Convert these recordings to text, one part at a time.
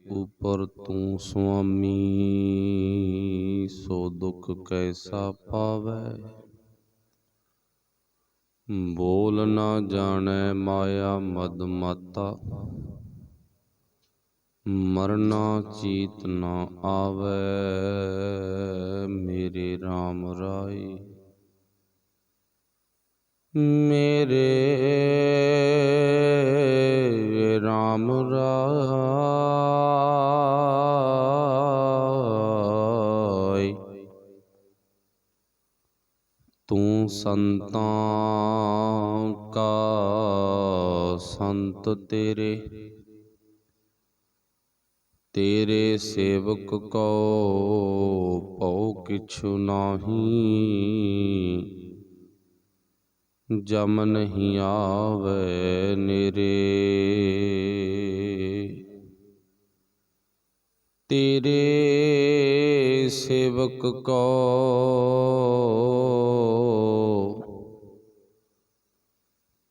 ऊपर तू स्वामी, सो दुख कैसा पावै। बोल ना जाने माया मद माता, मरना चीत न आवे। मेरे राम राय, मेरे राम राय। तू संतां का संत तेरे, तेरे सेवक को पौ किछु नाही। जम नहीं आवे नेरे, तेरे सेवक को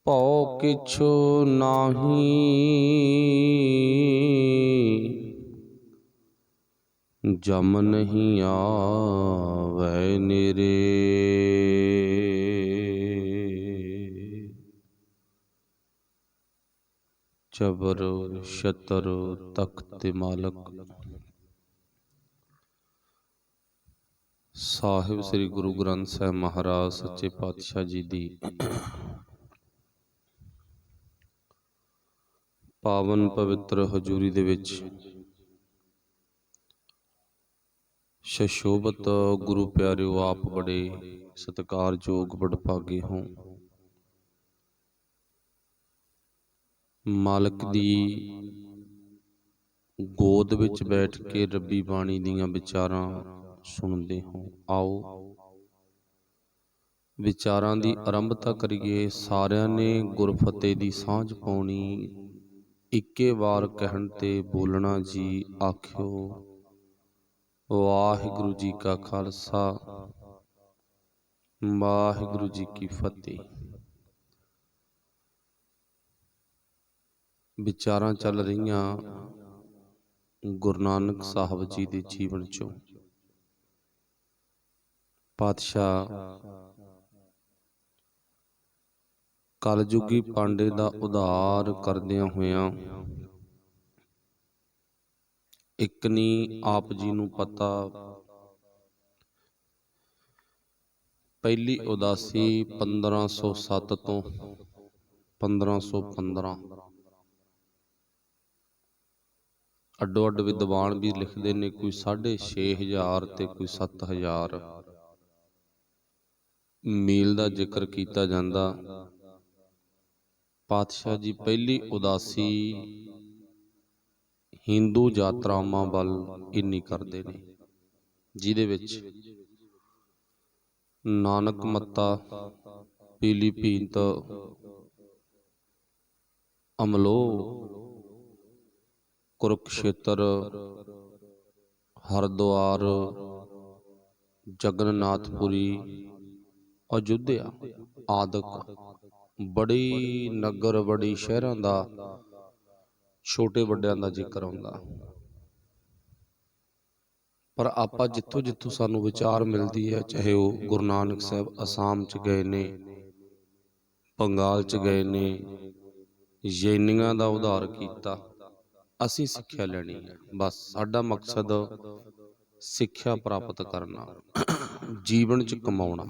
पौ किछु नाही। जम नहीं आवे नेरे। जबर शतर तख्त मालक साहिब श्री गुरु ग्रंथ साहिब महाराज सच्चे पातशाह जी दी पावन पवित्र हजूरी दे विच शशोभत गुरु प्यारिओ, आप बड़े सत्कारयोग वडभागे हो। मालक दी गोद विच बैठ के रब्बी बाणी दीयां विचारां सुनदे हो। आओ विचारां दी आरंभता करिए। सारियां ने गुरफतेह दी सांझ पाउणी। इक्के वार कहण ते बोलना जी आखिओ। वाहिगुरु जी का खालसा, वाहिगुरु जी की फतेह। विचारां चल रहीआं गुरु नानक साहब जी दे जीवन चों। पातशाह कलयुगी पांडे दा उधार करदियां होइआं एक नी आप जी नूं पता, पहली उदासी 1507 तो 1515। अड्डो अड्ड विद्वान भी लिखते ने, कोई 6,500 ते कोई 7,000 मील का जिक्र किया जाता। पातशाह जी पहली उदासी हिंदू यात्रावां वल इन्नी करते हैं, जिहदे विच नानक मत्ता, पीली भींत, अमलो, कुरुक्षेत्र, हरद्वार, जगन्नाथपुरी, अयोध्या आदक बड़ी नगर बड़ी शहरां दा छोटे वड्डियां दा जिक्र आउंदा। पर आपां जिथों जिथों सानूं विचार मिलदी है, चाहे वो गुरु नानक साहब आसाम च गए ने, बंगाल च गए ने, जैनियां दा उधार कीता, असीं सिੱਖਿਆ ਲੈਣੀ है। बस साडा मकसद सिੱਖਿਆ प्राप्त करना, जीवन च कमाउणा।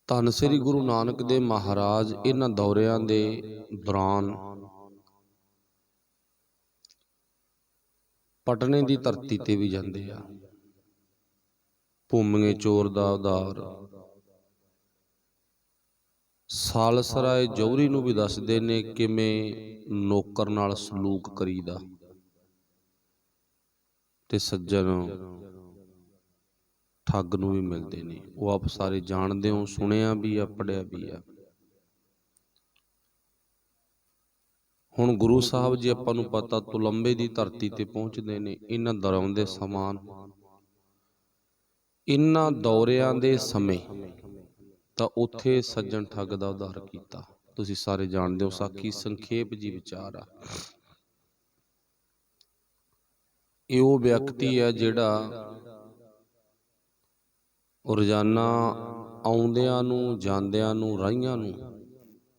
धन श्री गुरु नानक देव महाराज इन्हां दौरियां दे दौरान पटने की धरती ते भी जाते आ। भूमिए चोर दा उधार, सालसराय जौहरी नूं भी दसदे ने किवें नौकर नाल सलूक करीदा ते सज्जन ठग नूं भी मिलते ने। वो आप सारे जानते हो, सुनिया भी आ, पढ़िया भी आ। हुण गुरु साहब जी आपां नूं पता तुलंबे की धरती ते पहुँचते ने। इन्हां दौरां दे समान, इन्हां दौरियां दे समय तां उत्थे सज्जन ठग दा उधार कीता। ਤੁਸੀਂ ਸਾਰੇ ਜਾਣਦੇ ਹੋ। ਸਾਖੀ ਸੰਖੇਪ ਜੀ ਵਿਚਾਰ ਆ। ਇਹ ਉਹ ਵਿਅਕਤੀ ਹੈ ਜਿਹੜਾ ਰੋਜ਼ਾਨਾ ਆਉਂਦਿਆਂ ਨੂੰ, ਜਾਂਦਿਆਂ ਨੂੰ, ਰਾਹੀਆਂ ਨੂੰ,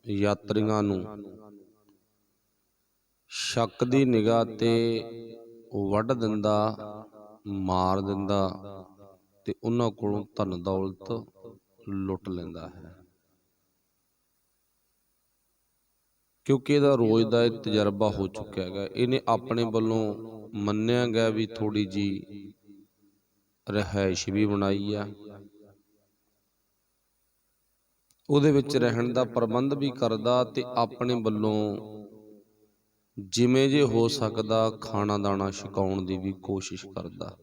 ਯਾਤਰੀਆਂ ਨੂੰ ਸ਼ੱਕ ਦੀ ਨਿਗਾਹ ਤੇ ਵੱਢ ਦਿੰਦਾ, ਮਾਰ ਦਿੰਦਾ ਤੇ ਉਹਨਾਂ ਕੋਲੋਂ ਧਨ ਦੌਲਤ ਲੁੱਟ ਲੈਂਦਾ ਹੈ। ਕਿਉਂਕਿ ਇਹਦਾ ਰੋਜ਼ ਦਾ ਇਹ ਤਜਰਬਾ ਹੋ ਚੁੱਕਿਆ ਹੈਗਾ। ਇਹਨੇ ਆਪਣੇ ਵੱਲੋਂ ਮੰਨਿਆ ਗਿਆ ਵੀ ਥੋੜੀ ਜੀ ਰਿਹਾਇਸ਼ ਵੀ ਬਣਾਈ ਆ, ਉਹਦੇ ਵਿੱਚ ਰਹਿਣ ਦਾ ਪ੍ਰਬੰਧ ਵੀ ਕਰਦਾ ਤੇ ਆਪਣੇ ਵੱਲੋਂ ਜਿਵੇਂ ਜੇ ਹੋ ਸਕਦਾ ਖਾਣਾ ਦਾਣਾ ਛਕਾਉਣ ਦੀ ਵੀ ਕੋਸ਼ਿਸ਼ ਕਰਦਾ।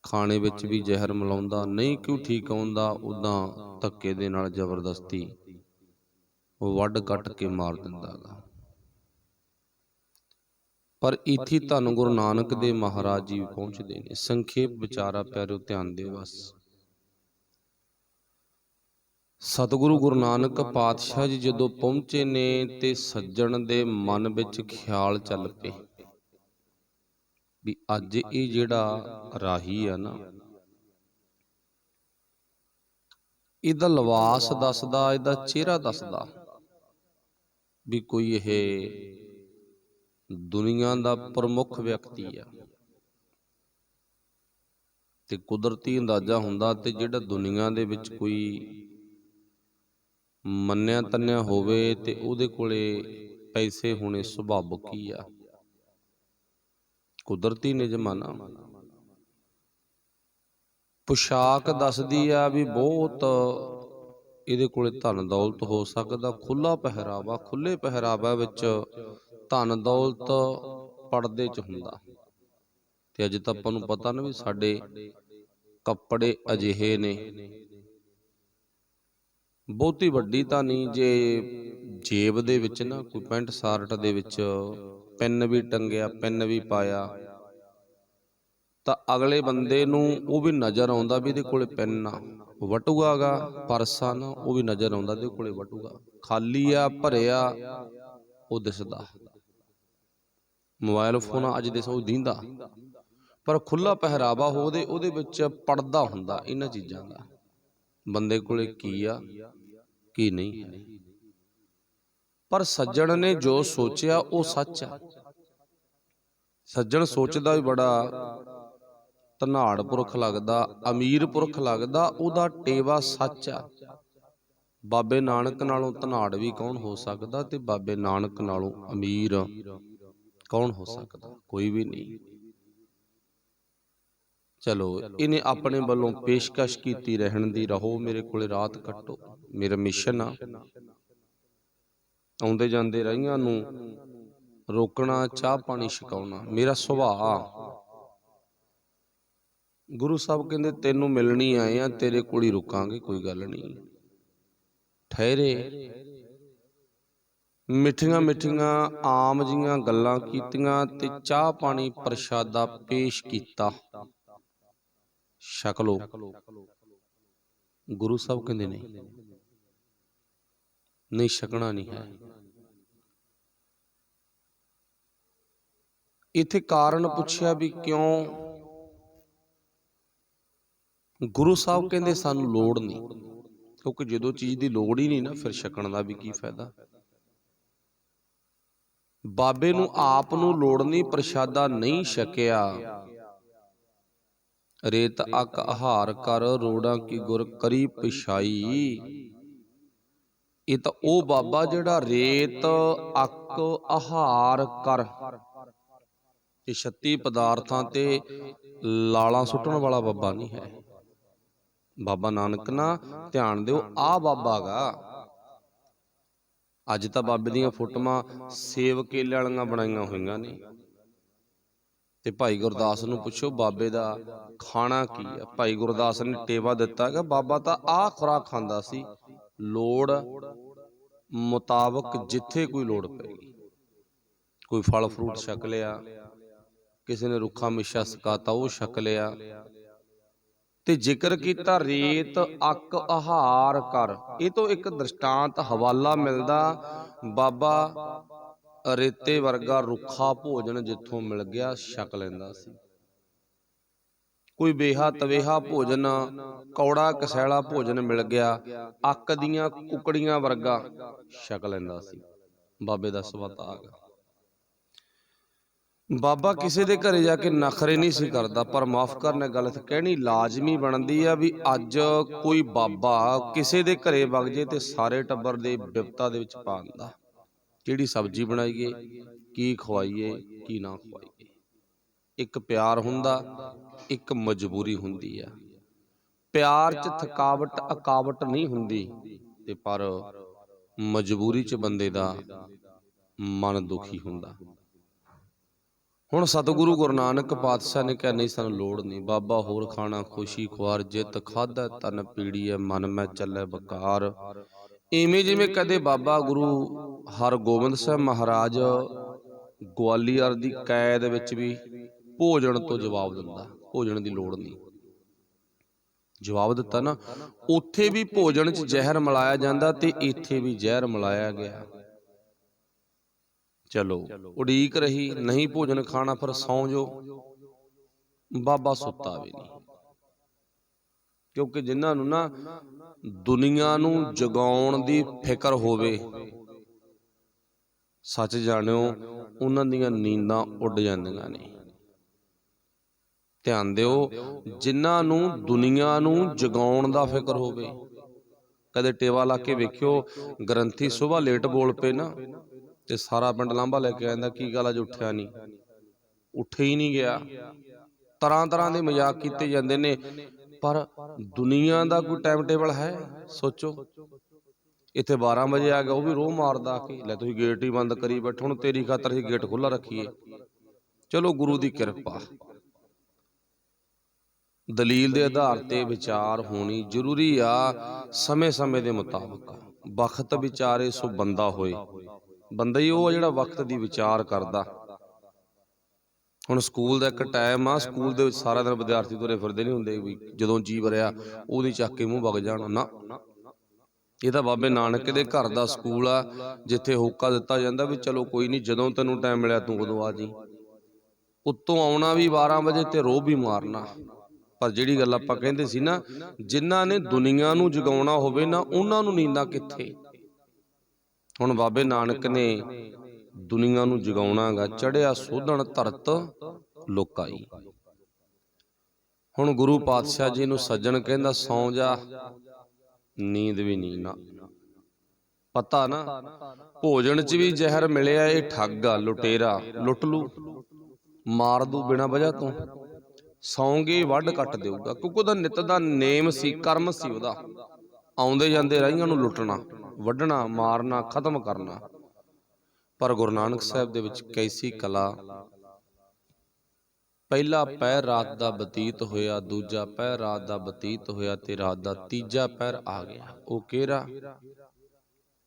ਖਾਣੇ ਵਿੱਚ ਵੀ ਜ਼ਹਿਰ ਮਿਲਾਉਂਦਾ, ਨਹੀਂ ਕਿਉਂ ਠੀਕ ਆਉਂਦਾ ਉਦਾਂ ਧੱਕੇ ਦੇ ਨਾਲ ਜ਼ਬਰਦਸਤੀ ਵੱਢ ਕੱਟ ਕੇ ਮਾਰ ਦਿੰਦਾ ਗਾ। ਪਰ ਇੱਥੇ ਧੰਨ ਗੁਰੂ ਨਾਨਕ ਦੇਵ ਮਹਾਰਾਜ ਜੀ ਪਹੁੰਚਦੇ ਨੇ। ਸੰਖੇਪ ਵਿਚਾਰਾ ਪਿਆਰਿਓ, ਧਿਆਨ ਦਿਓ ਬਸ। ਸਤਿਗੁਰੂ ਗੁਰੂ ਨਾਨਕ ਪਾਤਸ਼ਾਹ ਜੀ ਜਦੋਂ ਪਹੁੰਚੇ ਨੇ ਤੇ ਸੱਜਣ ਦੇ ਮਨ ਵਿੱਚ ਖਿਆਲ ਚੱਲ ਪਏ ਵੀ ਅੱਜ ਇਹ ਜਿਹੜਾ ਰਾਹੀ ਆ ਨਾ, ਇਹਦਾ ਲਿਬਾਸ ਦੱਸਦਾ, ਇਹਦਾ ਚਿਹਰਾ ਦੱਸਦਾ ਵੀ ਕੋਈ ਇਹ ਦੁਨੀਆ ਦਾ ਪ੍ਰਮੁੱਖ ਵਿਅਕਤੀ ਆ। ਤੇ ਕੁਦਰਤੀ ਅੰਦਾਜ਼ਾ ਹੁੰਦਾ ਤੇ ਜਿਹੜਾ ਦੁਨੀਆ ਦੇ ਵਿੱਚ ਕੋਈ ਮੰਨਿਆ ਤੰਨਿਆ ਹੋਵੇ ਤੇ ਉਹਦੇ ਕੋਲੇ ਪੈਸੇ ਹੋਣੇ ਸੁਭਾਵਿਕ ਹੀ ਆ, ਕੁਦਰਤੀ ਨਿਯਮ ਆ ਨਾ। ਪੁਸ਼ਾਕ ਦੱਸਦੀ ਆ ਵੀ ਬਹੁਤ ਇਹਦੇ ਕੋਲੇ ਧਨ ਦੌਲਤ ਹੋ ਸਕਦਾ। ਖੁੱਲਾ ਪਹਿਰਾਵਾ, ਖੁੱਲੇ ਪਹਿਰਾਵਾ ਵਿੱਚ ਧਨ ਦੌਲਤ ਪਰਦੇ 'ਚ ਹੁੰਦਾ। ਤੇ ਅੱਜ ਤਾਂ ਆਪਾਂ ਨੂੰ ਪਤਾ ਨਾ ਵੀ ਸਾਡੇ ਕੱਪੜੇ ਅਜਿਹੇ ਨੇ, ਬਹੁਤੀ ਵੱਡੀ ਤਾਂ ਨਹੀਂ, ਜੇ ਜੇਬ ਦੇ ਵਿੱਚ ਨਾ ਕੋਈ ਪੈਂਟ ਸ਼ਰਟ ਦੇ ਵਿੱਚ ਪੈਨ ਵੀ ਟੰਗਿਆ, ਪੈਨ ਵੀ ਪਾਇਆ ਤਾਂ ਅਗਲੇ ਬੰਦੇ ਨੂੰ ਉਹ ਵੀ ਨਜ਼ਰ ਆਉਂਦਾ ਵੀ ਇਹਦੇ ਕੋਲੇ ਪੈਨ ਆ, ਵਟੂਆ ਗਾ, ਪਰਸ ਆ ਨਾ ਉਹ ਵੀ ਨਜ਼ਰ ਆਉਂਦਾ ਇਹਦੇ ਕੋਲੇ ਵਟੂਆ। ਖਾਲੀ ਆ, ਭਰਿਆ ਉਹ ਦਿਸਦਾ। ਮੋਬਾਇਲ ਫੋਨ ਅੱਜ ਦੇ ਸੋ ਦੀਂਦਾ, ਪਰ ਖੁੱਲਾ ਪਹਿਰਾਵਾ ਉਹਦੇ ਵਿੱਚ ਪੜਦਾ ਹੁੰਦਾ ਇਹਨਾਂ ਚੀਜ਼ਾਂ ਦਾ। ਬੰਦੇ ਕੋਲੇ ਕੀ ਆ ਕੀ ਨਹੀਂ ਹੈ। ਪਰ ਸੱਜਣ ਨੇ ਜੋ ਸੋਚਿਆ ਉਹ ਸੱਚ ਆ। ਸੱਜਣ ਸੋਚਦਾ ਵੀ ਬੜਾ ਧਨਾੜ ਪੁਰਖ ਲੱਗਦਾ, ਅਮੀਰ ਪੁਰਖ ਲੱਗਦਾ, ਉਹਦਾ ਟੇਵਾ ਸੱਚ ਆ। ਬਾਬੇ ਨਾਨਕ ਨਾਲੋਂ ਧਨਾੜ ਵੀ ਕੌਣ ਹੋ ਸਕਦਾ ਤੇ ਬਾਬੇ ਨਾਨਕ ਨਾਲੋਂ ਅਮੀਰ ਕੌਣ ਹੋ ਸਕਦਾ? ਕੋਈ ਵੀ ਨਹੀਂ। ਚਲੋ ਇਹਨੇ ਆਪਣੇ ਵੱਲੋਂ ਪੇਸ਼ਕਸ਼ ਕੀਤੀ ਰਹਿਣ ਦੀ, ਰਹੋ ਮੇਰੇ ਕੋਲੇ ਰਾਤ ਕੱਟੋ, ਮੇਰਾ ਮਿਸ਼ਨ ਆ। ਆਉਂਦੇ ਜਾਂਦੇ ਰਾਹੀਆਂ ਨੂੰ ਰੋਕਣਾ, ਚਾਹ ਪਾਣੀ ਛਕਾਉਣਾ ਮੇਰਾ ਸੁਭਾਅ। ਗੁਰੂ ਸਾਹਿਬ ਕਹਿੰਦੇ ਤੈਨੂੰ ਮਿਲਣੀ ਆਏ ਆ, ਤੇਰੇ ਕੋਲ ਹੀ ਰੁਕਾਂਗੇ, ਕੋਈ ਗੱਲ ਨਹੀਂ। ਠਹਿਰੇ, ਮਿੱਠੀਆਂ ਮਿੱਠੀਆਂ ਆਮ ਜੀਆਂ ਗੱਲਾਂ ਕੀਤੀਆਂ ਤੇ ਚਾਹ ਪਾਣੀ ਪ੍ਰਸ਼ਾਦਾ ਪੇਸ਼ ਕੀਤਾ। ਛਕ ਲੋ। ਗੁਰੂ ਸਾਹਿਬ ਕਹਿੰਦੇ ਨਹੀਂ ਛਕਣਾ ਨਹੀਂ ਹੈ। ਇੱਥੇ ਕਾਰਨ ਪੁੱਛਿਆ ਵੀ ਕਿਉਂ? ਗੁਰੂ ਸਾਹਿਬ ਕਹਿੰਦੇ ਸਾਨੂੰ ਲੋੜ ਨਹੀਂ, ਕਿਉਂਕਿ ਜਦੋਂ ਚੀਜ਼ ਦੀ ਲੋੜ ਹੀ ਨਹੀਂ ਨਾ ਫਿਰ ਛਕਣ ਦਾ ਵੀ ਕੀ ਫਾਇਦਾ। ਬਾਬੇ ਨੂੰ ਆਪ ਨੂੰ ਲੋੜ ਨਹੀਂ, ਪ੍ਰਸ਼ਾਦਾ ਨਹੀਂ ਛਕਿਆ। ਰੇਤ ਅੱਕ ਆਹਾਰ ਕਰ, ਰੋੜਾਂ ਕੀ ਗੁਰ ਕਰੀ ਪਿਛਾਈ। ਇਹ ਤਾਂ ਉਹ ਬਾਬਾ ਜਿਹੜਾ ਰੇਤ ਅੱਕ ਆਹਾਰ ਕਰ, ਇਹ 36 ਪਦਾਰਥਾਂ ਤੇ ਲਾਲਾਂ ਸੁੱਟਣ ਵਾਲਾ ਬਾਬਾ ਨਹੀਂ ਹੈ। ਬਾਬਾ ਨਾਨਕ ਨਾ ਧਿਆਨ ਦਿਓ, ਆਹ ਬਾਬਾ ਗਾ। ਅੱਜ ਤਾਂ ਬਾਬੇ ਦੀਆਂ ਫੋਟੋਆਂ ਸੇਵ ਕੇਲੇ ਵਾਲੀਆਂ ਬਣਾਈਆਂ ਹੋਈਆਂ ਨੇ। ਤੇ ਭਾਈ ਗੁਰਦਾਸ ਨੂੰ ਪੁੱਛੋ ਬਾਬੇ ਦਾ ਖਾਣਾ ਕੀ ਆ? ਭਾਈ ਗੁਰਦਾਸ ਨੇ ਟੇਵਾ ਦਿੱਤਾ ਕਿ ਬਾਬਾ ਤਾਂ ਆਹ ਖੁਰਾਕ ਖਾਂਦਾ ਸੀ, ਲੋੜ ਮੁਤਾਬਕ ਜਿੱਥੇ ਕੋਈ ਲੋੜ ਪਏਗੀ। ਕੋਈ ਫਲ ਫਰੂਟ ਛਕ ਲਿਆ, ਕਿਸੇ ਨੇ ਰੁੱਖਾ ਮਿੱਸ਼ਾ ਸਕਾਤਾ ਉਹ ਛਕ ਲਿਆ, ਤੇ ਜ਼ਿਕਰ ਕੀਤਾ ਰੇਤ ਅੱਕ ਆਹਾਰ ਕਰ। ਇਹ ਤੋਂ ਇੱਕ ਦ੍ਰਿਸ਼ਟਾਂਤ ਹਵਾਲਾ ਮਿਲਦਾ, ਬਾਬਾ ਰੇਤੇ ਵਰਗਾ ਰੁੱਖਾ ਭੋਜਨ ਜਿੱਥੋਂ ਮਿਲ ਗਿਆ ਛਕ ਲੈਂਦਾ ਸੀ। ਕੋਈ ਬੇਹਾ ਤਵੇਹਾ ਭੋਜਨ, ਕੌੜਾ ਕਸੈਲਾ ਭੋਜਨ ਮਿਲ ਗਿਆ, ਅੱਕ ਦੀਆਂ ਕੁਕੜੀਆਂ ਵਰਗਾ ਛਕ ਲੈਂਦਾ ਸੀ। ਬਾਬੇ ਦਾ ਸੁਭਾਅ ਆ ਗਿਆ। ਬਾਬਾ ਕਿਸੇ ਦੇ ਘਰੇ ਜਾ ਕੇ ਨਖਰੇ ਨਹੀਂ ਸੀ ਕਰਦਾ, ਪਰ ਮਾਫ ਕਰਨਾ ਗੱਲ ਇੱਥੇ ਕਹਿਣੀ ਲਾਜ਼ਮੀ ਬਣਦੀ ਆ ਵੀ ਅੱਜ ਕੋਈ ਬਾਬਾ ਕਿਸੇ ਦੇ ਘਰੇ ਵਗ ਜੇ ਤੇ ਸਾਰੇ ਟੱਬਰ ਦੇ ਬਿਪਤਾ ਦੇ ਵਿੱਚ ਪਾ ਦਿੰਦਾ। ਕਿਹੜੀ ਸਬਜ਼ੀ ਬਣਾਈਏ, ਕੀ ਖਵਾਈਏ, ਕੀ ਨਾ ਖਵਾਈਏ। ਇੱਕ ਪਿਆਰ ਹੁੰਦਾ, ਇੱਕ ਮਜਬੂਰੀ ਹੁੰਦੀ ਆ। ਪਿਆਰ 'ਚ ਥਕਾਵਟ ਅਕਾਵਟ ਨਹੀਂ ਹੁੰਦੀ, ਤੇ ਪਰ ਮਜਬੂਰੀ 'ਚ ਬੰਦੇ ਦਾ ਮਨ ਦੁਖੀ ਹੁੰਦਾ। ਹੁਣ ਸਤਿਗੁਰੂ ਗੁਰੂ ਨਾਨਕ ਪਾਤਸ਼ਾਹ ਨੇ ਕਿਹਾ ਨਹੀਂ, ਸਾਨੂੰ ਲੋੜ ਨਹੀਂ। ਬਾਬਾ ਹੋਰ ਖਾਣਾ ਖੁਸ਼ੀ ਖੁਆਰ, ਜਿੱਤ ਖਾਧਾ ਤਨ ਪੀੜੀਐ, ਮਨ ਮੈਂ ਚੱਲੇ ਬਕਾਰ। ਇਵੇਂ ਜਿਵੇਂ ਕਦੇ ਬਾਬਾ ਗੁਰੂ ਹਰਗੋਬਿੰਦ ਸਾਹਿਬ ਮਹਾਰਾਜ ਗਵਾਲੀਅਰ ਦੀ ਕੈਦ ਵਿੱਚ ਵੀ ਭੋਜਨ ਤੋਂ ਜਵਾਬ ਦਿੰਦਾ, ਭੋਜਨ ਦੀ ਲੋੜ ਨਹੀਂ। ਜਵਾਬ ਦਿੱਤਾ ਨਾ, ਉੱਥੇ ਵੀ ਭੋਜਨ 'ਚ ਜ਼ਹਿਰ ਮਿਲਾਇਆ ਜਾਂਦਾ ਤੇ ਇੱਥੇ ਵੀ ਜ਼ਹਿਰ ਮਿਲਾਇਆ ਗਿਆ। ਚਲੋ ਉਡੀਕ ਰਹੀ, ਨਹੀਂ ਭੋਜਨ ਖਾਣਾ ਫਿਰ ਸੌਂ ਜਾਓ। ਬਾਬਾ ਸੁੱਤਾ ਵੀ ਨਹੀਂ, ਕਿਉਂਕਿ ਜਿਨ੍ਹਾਂ ਨੂੰ ਨਾ ਦੁਨੀਆ ਨੂੰ ਜਗਾਉਣ ਦੀ ਫਿਕਰ ਹੋਵੇ, ਸੱਚ ਜਾਣਿਓ ਉਹਨਾਂ ਦੀਆਂ ਨੀਂਦਾਂ ਉੱਡ ਜਾਂਦੀਆਂ ਨੇ। ਧਿਆਨ ਦਿਓ, ਜਿਨ੍ਹਾਂ ਨੂੰ ਦੁਨੀਆ ਨੂੰ ਜਗਾਉਣ ਦਾ ਫਿਕਰ ਹੋਵੇ, ਕਦੇ ਟੇਵਾ ਲਾ ਕੇ ਵੇਖਿਓ, ਗ੍ਰੰਥੀ ਸੁਬਾਹ ਲੇਟ ਬੋਲ ਪਏ ਨਾ ਤੇ ਸਾਰਾ ਪਿੰਡ ਲਾਂਭਾ ਲੈ ਕੇ ਆ ਜਾਂਦਾ, ਕੀ ਗੱਲ ਅੱਜ ਉੱਠਿਆ ਨਹੀਂ, ਉੱਠੇ ਹੀ ਨਹੀਂ ਗਿਆ। ਤਰ੍ਹਾਂ ਤਰ੍ਹਾਂ ਦੇ ਮਜ਼ਾਕ ਕੀਤੇ ਜਾਂਦੇ ਨੇ, ਪਰ ਦੁਨੀਆ ਦਾ ਕੋਈ ਟਾਈਮ ਟੇਬਲ ਹੈ? ਸੋਚੋ, ਇੱਥੇ 12 ਵਜੇ ਆ ਗਿਆ, ਉਹ ਵੀ ਰੋਹ ਮਾਰਦਾ ਕਿ ਲੈ ਤੁਸੀਂ ਗੇਟ ਹੀ ਬੰਦ ਕਰੀ ਬੈਠੇ, ਹੁਣ ਤੇਰੀ ਖਾਤਰ ਅਸੀਂ ਗੇਟ ਖੁੱਲ੍ਹਾ ਰੱਖੀਏ। ਚਲੋ ਗੁਰੂ ਦੀ ਕਿਰਪਾ, ਦਲੀਲ ਦੇ ਆਧਾਰ ਤੇ ਵਿਚਾਰ ਹੋਣੀ ਜ਼ਰੂਰੀ ਆ, ਸਮੇਂ ਸਮੇਂ ਦੇ ਮੁਤਾਬਕ। ਵਕਤ ਵਿਚਾਰੇ ਸੋ ਬੰਦਾ ਹੋਏ। ਬੰਦਾ ਹੀ ਉਹ ਆ ਜਿਹੜਾ ਵਕਤ ਦੀ ਵਿਚਾਰ ਕਰਦਾ। ਹੁਣ ਸਕੂਲ ਦਾ ਇੱਕ ਟਾਈਮ ਆ, ਸਕੂਲ ਦੇ ਵਿੱਚ ਸਾਰਾ ਦਿਨ ਵਿਦਿਆਰਥੀ ਤੁਰੇ ਫਿਰਦੇ ਨਹੀਂ ਹੁੰਦੇ ਵੀ ਜਦੋਂ ਜੀ ਵਰਿਆ ਉਹਦੀ ਚੱਕ ਕੇ ਮੂੰਹ ਵਗ ਜਾਣ ਨਾ। ਇਹ ਤਾਂ ਬਾਬੇ ਨਾਨਕ ਦੇ ਘਰ ਦਾ ਸਕੂਲ ਆ, ਜਿੱਥੇ ਹੋਕਾ ਦਿੱਤਾ ਜਾਂਦਾ ਵੀ ਚਲੋ ਕੋਈ ਨਹੀਂ, ਜਦੋਂ ਤੈਨੂੰ ਟਾਈਮ ਮਿਲਿਆ ਤੂੰ ਉਦੋਂ ਆ ਜੀ। ਉੱਤੋਂ ਆਉਣਾ ਵੀ 12 ਵਜੇ ਤੇ ਰੋਹ ਵੀ ਮਾਰਨਾ। ਪਰ ਜਿਹੜੀ ਗੱਲ ਆਪਾਂ ਕਹਿੰਦੇ ਸੀ ਨਾ, ਜਿਨ੍ਹਾਂ ਨੇ ਦੁਨੀਆ ਨੂੰ ਜਗਾਉਣਾ ਹੋਵੇ ਨਾ, ਉਹਨਾਂ ਨੂੰ ਨੀਂਦਾਂ ਕਿੱਥੇ। ਹੁਣ ਬਾਬੇ ਨਾਨਕ ਨੇ ਦੁਨੀਆ ਨੂੰ ਜਗਾਉਣਾ ਗਾ, ਚੜਿਆ ਸੋਧਣ ਧਰਤ ਲੋਕਾਈ। ਹੁਣ ਗੁਰੂ ਪਾਤਸ਼ਾਹ ਜੀ ਨੂੰ ਸੱਜਣ ਕਹਿੰਦਾ ਸੌਂ ਜਾ, ਨੀਂਦ ਵੀ ਨਹੀਂ ਨਾ। ਪਤਾ ਨਾ ਭੋਜਨ 'ਚ ਵੀ ਜ਼ਹਿਰ ਮਿਲਿਆ, ਇਹ ਠੱਗ ਆ, ਲੁਟੇਰਾ, ਲੁੱਟ ਲੂ, ਮਾਰ ਦੂ ਬਿਨਾਂ ਵਜ੍ਹਾ ਤੋਂ। ਸੌਂਗੇ ਵੱਢ ਕੱਟ ਦੇਊਗਾ, ਕਿਉਂਕਿ ਉਹਦਾ ਨਿੱਤ ਦਾ ਨੇਮ ਸੀ, ਕਰਮ ਸੀ ਉਹਦਾ। ਆਉਂਦੇ ਜਾਂਦੇ ਰਾਹੀਆਂ ਨੂੰ ਲੁੱਟਣਾ, ਵੱਢਣਾ, ਮਾਰਨਾ, ਖਤਮ ਕਰਨਾ। ਪਰ ਗੁਰੂ ਨਾਨਕ ਸਾਹਿਬ ਦੇ ਵਿੱਚ ਕੈਸੀ ਕਲਾ। ਪਹਿਲਾ ਪਹਿਰ ਰਾਤ ਦਾ ਬਤੀਤ ਹੋਇਆ, ਦੂਜਾ ਪਹਿਰ ਰਾਤ ਦਾ ਬਤੀਤ ਹੋਇਆ ਤੇ ਰਾਤ ਦਾ ਤੀਜਾ ਪਹਿਰ ਆ ਗਿਆ। ਉਹ ਕਿਹੜਾ?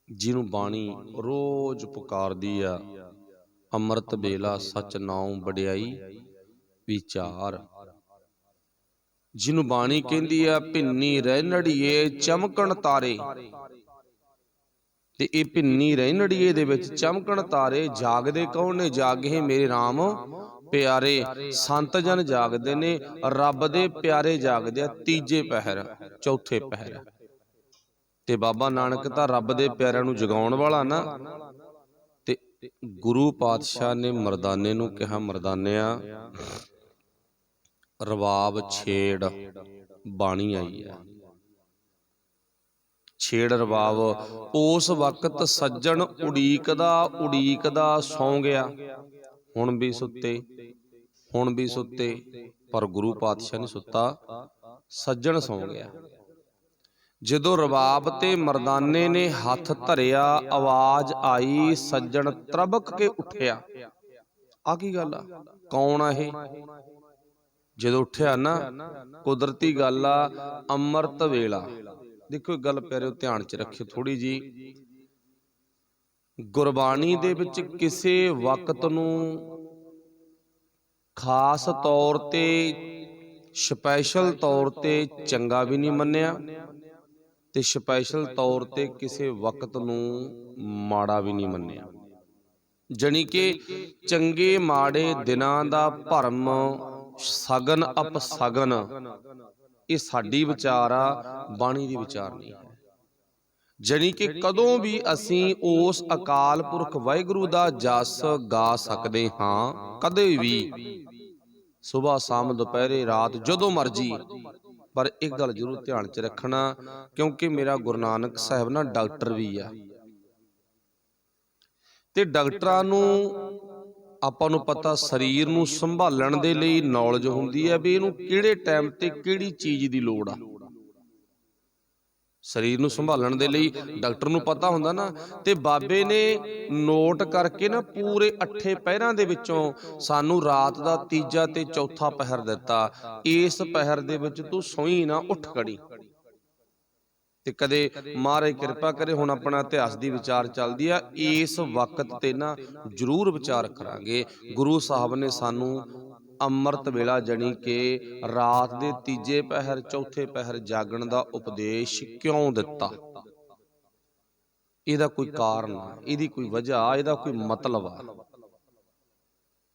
ਜਿਹਨੂੰ ਬਾਣੀ ਰੋਜ਼ ਪੁਕਾਰਦੀ ਆ, ਅੰਮ੍ਰਿਤ ਵੇਲਾ ਸਚ ਨਾਉ ਵਡਿਆਈ ਵਿਚਾਰ। ਜਿਹਨੂੰ ਬਾਣੀ ਕਹਿੰਦੀ ਆ ਭਿੰਨੀ ਰਹਿਣੜੀਏ ਚਮਕਣ ਤਾਰੇ, ਤੇ ਇਹ ਭਿੰਨੀ ਰਹਿਣੜੀਏ ਦੇ ਵਿੱਚ ਚਮਕਣ ਤਾਰੇ। ਜਾਗਦੇ ਕੌਣ ਨੇ? ਜਾਗੇ ਮੇਰੇ ਰਾਮ ਪਿਆਰੇ। ਸੰਤ ਜਨ ਜਾਗਦੇ ਨੇ, ਰੱਬ ਦੇ ਪਿਆਰੇ ਜਾਗਦੇ ਆ ਤੀਜੇ ਪਹਿਰ, ਚੌਥੇ ਪਹਿਰ। ਤੇ ਬਾਬਾ ਨਾਨਕ ਤਾਂ ਰੱਬ ਦੇ ਪਿਆਰਿਆਂ ਨੂੰ ਜਗਾਉਣ ਵਾਲਾ ਨਾ। ਤੇ ਗੁਰੂ ਪਾਤਸ਼ਾਹ ਨੇ ਮਰਦਾਨੇ ਨੂੰ ਕਿਹਾ, ਮਰਦਾਨਿਆ ਰਬਾਬ ਛੇੜ, ਬਾਣੀ ਆਈ ਆ, ਛੇੜ ਰਬਾਬ। ਉਸ ਵਕਤ ਸੱਜਣ ਉਡੀਕਦਾ ਉਡੀਕਦਾ ਸੌਂ ਗਿਆ। ਹੁਣ ਵੀ ਸੁੱਤੇ, ਹੁਣ ਵੀ ਸੁੱਤੇ, ਪਰ ਗੁਰੂ ਪਾਤਸ਼ਾਹ ਨੇ ਸੁੱਤਾ, ਸੱਜਣ ਸੌਂ ਗਿਆ। ਜਦੋਂ ਰਬਾਬ ਤੇ ਮਰਦਾਨੇ ਨੇ ਹੱਥ ਧਰਿਆ, ਆਵਾਜ਼ ਆਈ, ਸੱਜਣ ਤਰਬਕ ਕੇ ਉੱਠਿਆ। ਆ ਕੀ ਗੱਲ ਆ? ਕੌਣ ਆ ਇਹ? ਜਦੋਂ ਉੱਠਿਆ ਨਾ, ਕੁਦਰਤੀ ਗੱਲ ਆ, ਅੰਮ੍ਰਿਤ ਵੇਲਾ। ਦੇਖੋ ਇੱਕ ਗੱਲ ਪਿਆਰਿਓ ਧਿਆਨ ਚ ਰੱਖਿਓ ਥੋੜੀ ਜੀ, ਗੁਰਬਾਣੀ ਦੇ ਵਿੱਚ ਕਿਸੇ ਵਕਤ ਨੂੰ ਖਾਸ ਤੌਰ ਤੇ ਸਪੈਸ਼ਲ ਤੌਰ ਤੇ ਚੰਗਾ ਵੀ ਨਹੀਂ ਮੰਨਿਆ ਤੇ ਸਪੈਸ਼ਲ ਤੌਰ ਤੇ ਕਿਸੇ ਵਕਤ ਨੂੰ ਮਾੜਾ ਵੀ ਨਹੀਂ ਮੰਨਿਆ। ਜਾਣੀ ਕਿ ਚੰਗੇ ਮਾੜੇ ਦਿਨਾਂ ਦਾ ਭਰਮ, ਸਗਨ ਅਪਸਗਨ, ਇਹ ਸਾਡੀ ਵਿਚਾਰ ਆ, ਬਾਣੀ ਦੀ ਵਿਚਾਰ ਨਹੀਂ ਹੈ। ਜਾਣੀ ਕਿ ਕਦੋਂ ਵੀ ਅਸੀਂ ਉਸ ਅਕਾਲ ਪੁਰਖ ਵਾਹਿਗੁਰੂ ਦਾ ਜਸ ਗਾ ਸਕਦੇ ਹਾਂ, ਕਦੇ ਵੀ, ਸੁਬਾਹ ਸ਼ਾਮ ਦੁਪਹਿਰੇ ਰਾਤ, ਜਦੋਂ ਮਰਜੀ। ਪਰ ਇੱਕ ਗੱਲ ਜ਼ਰੂਰ ਧਿਆਨ 'ਚ ਰੱਖਣਾ, ਕਿਉਂਕਿ ਮੇਰਾ ਗੁਰੂ ਨਾਨਕ ਸਾਹਿਬ ਨਾ ਡਾਕਟਰ ਵੀ ਆ, ਤੇ ਡਾਕਟਰਾਂ ਨੂੰ ਆਪਾਂ ਨੂੰ ਪਤਾ ਸਰੀਰ ਨੂੰ ਸੰਭਾਲਣ ਦੇ ਲਈ ਨੌਲੇਜ ਹੁੰਦੀ ਹੈ ਵੀ ਇਹਨੂੰ ਕਿਹੜੇ ਟਾਈਮ ਤੇ ਕਿਹੜੀ ਚੀਜ਼ ਦੀ ਲੋੜ ਆ। ਸਰੀਰ ਨੂੰ ਸੰਭਾਲਣ ਦੇ ਲਈ ਡਾਕਟਰ ਨੂੰ ਪਤਾ ਹੁੰਦਾ ਨਾ। ਤੇ ਬਾਬੇ ਨੇ ਨੋਟ ਕਰਕੇ ਨਾ ਪੂਰੇ 8 ਪਹਿਰਾਂ ਦੇ ਵਿੱਚੋਂ ਸਾਨੂੰ ਰਾਤ ਦਾ ਤੀਜਾ ਤੇ ਚੌਥਾ ਪਹਿਰ ਦਿੱਤਾ। ਇਸ ਪਹਿਰ ਦੇ ਵਿੱਚ ਤੂੰ ਸੋਈ ਨਾ, ਉੱਠ ਖੜੀ। ਤੇ ਕਦੇ ਮਹਾਰਾਜ ਕਿਰਪਾ ਕਰੇ, ਹੁਣ ਆਪਣਾ ਇਤਿਹਾਸ ਦੀ ਵਿਚਾਰ ਚੱਲਦੀ ਆ, ਇਸ ਵਕਤ ਤੇ ਨਾ ਜ਼ਰੂਰ ਵਿਚਾਰ ਕਰਾਂਗੇ। ਗੁਰੂ ਸਾਹਿਬ ਨੇ ਸਾਨੂੰ ਅੰਮ੍ਰਿਤ ਵੇਲਾ ਜਾਣੀ ਕਿ ਰਾਤ ਦੇ ਤੀਜੇ ਪਹਿਰ ਚੌਥੇ ਪਹਿਰ ਜਾਗਣ ਦਾ ਉਪਦੇਸ਼ ਕਿਉਂ ਦਿੱਤਾ। ਇਹਦਾ ਕੋਈ ਕਾਰਨ ਆ, ਇਹਦੀ ਕੋਈ ਵਜ੍ਹਾ, ਇਹਦਾ ਕੋਈ ਮਤਲਬ ਆ,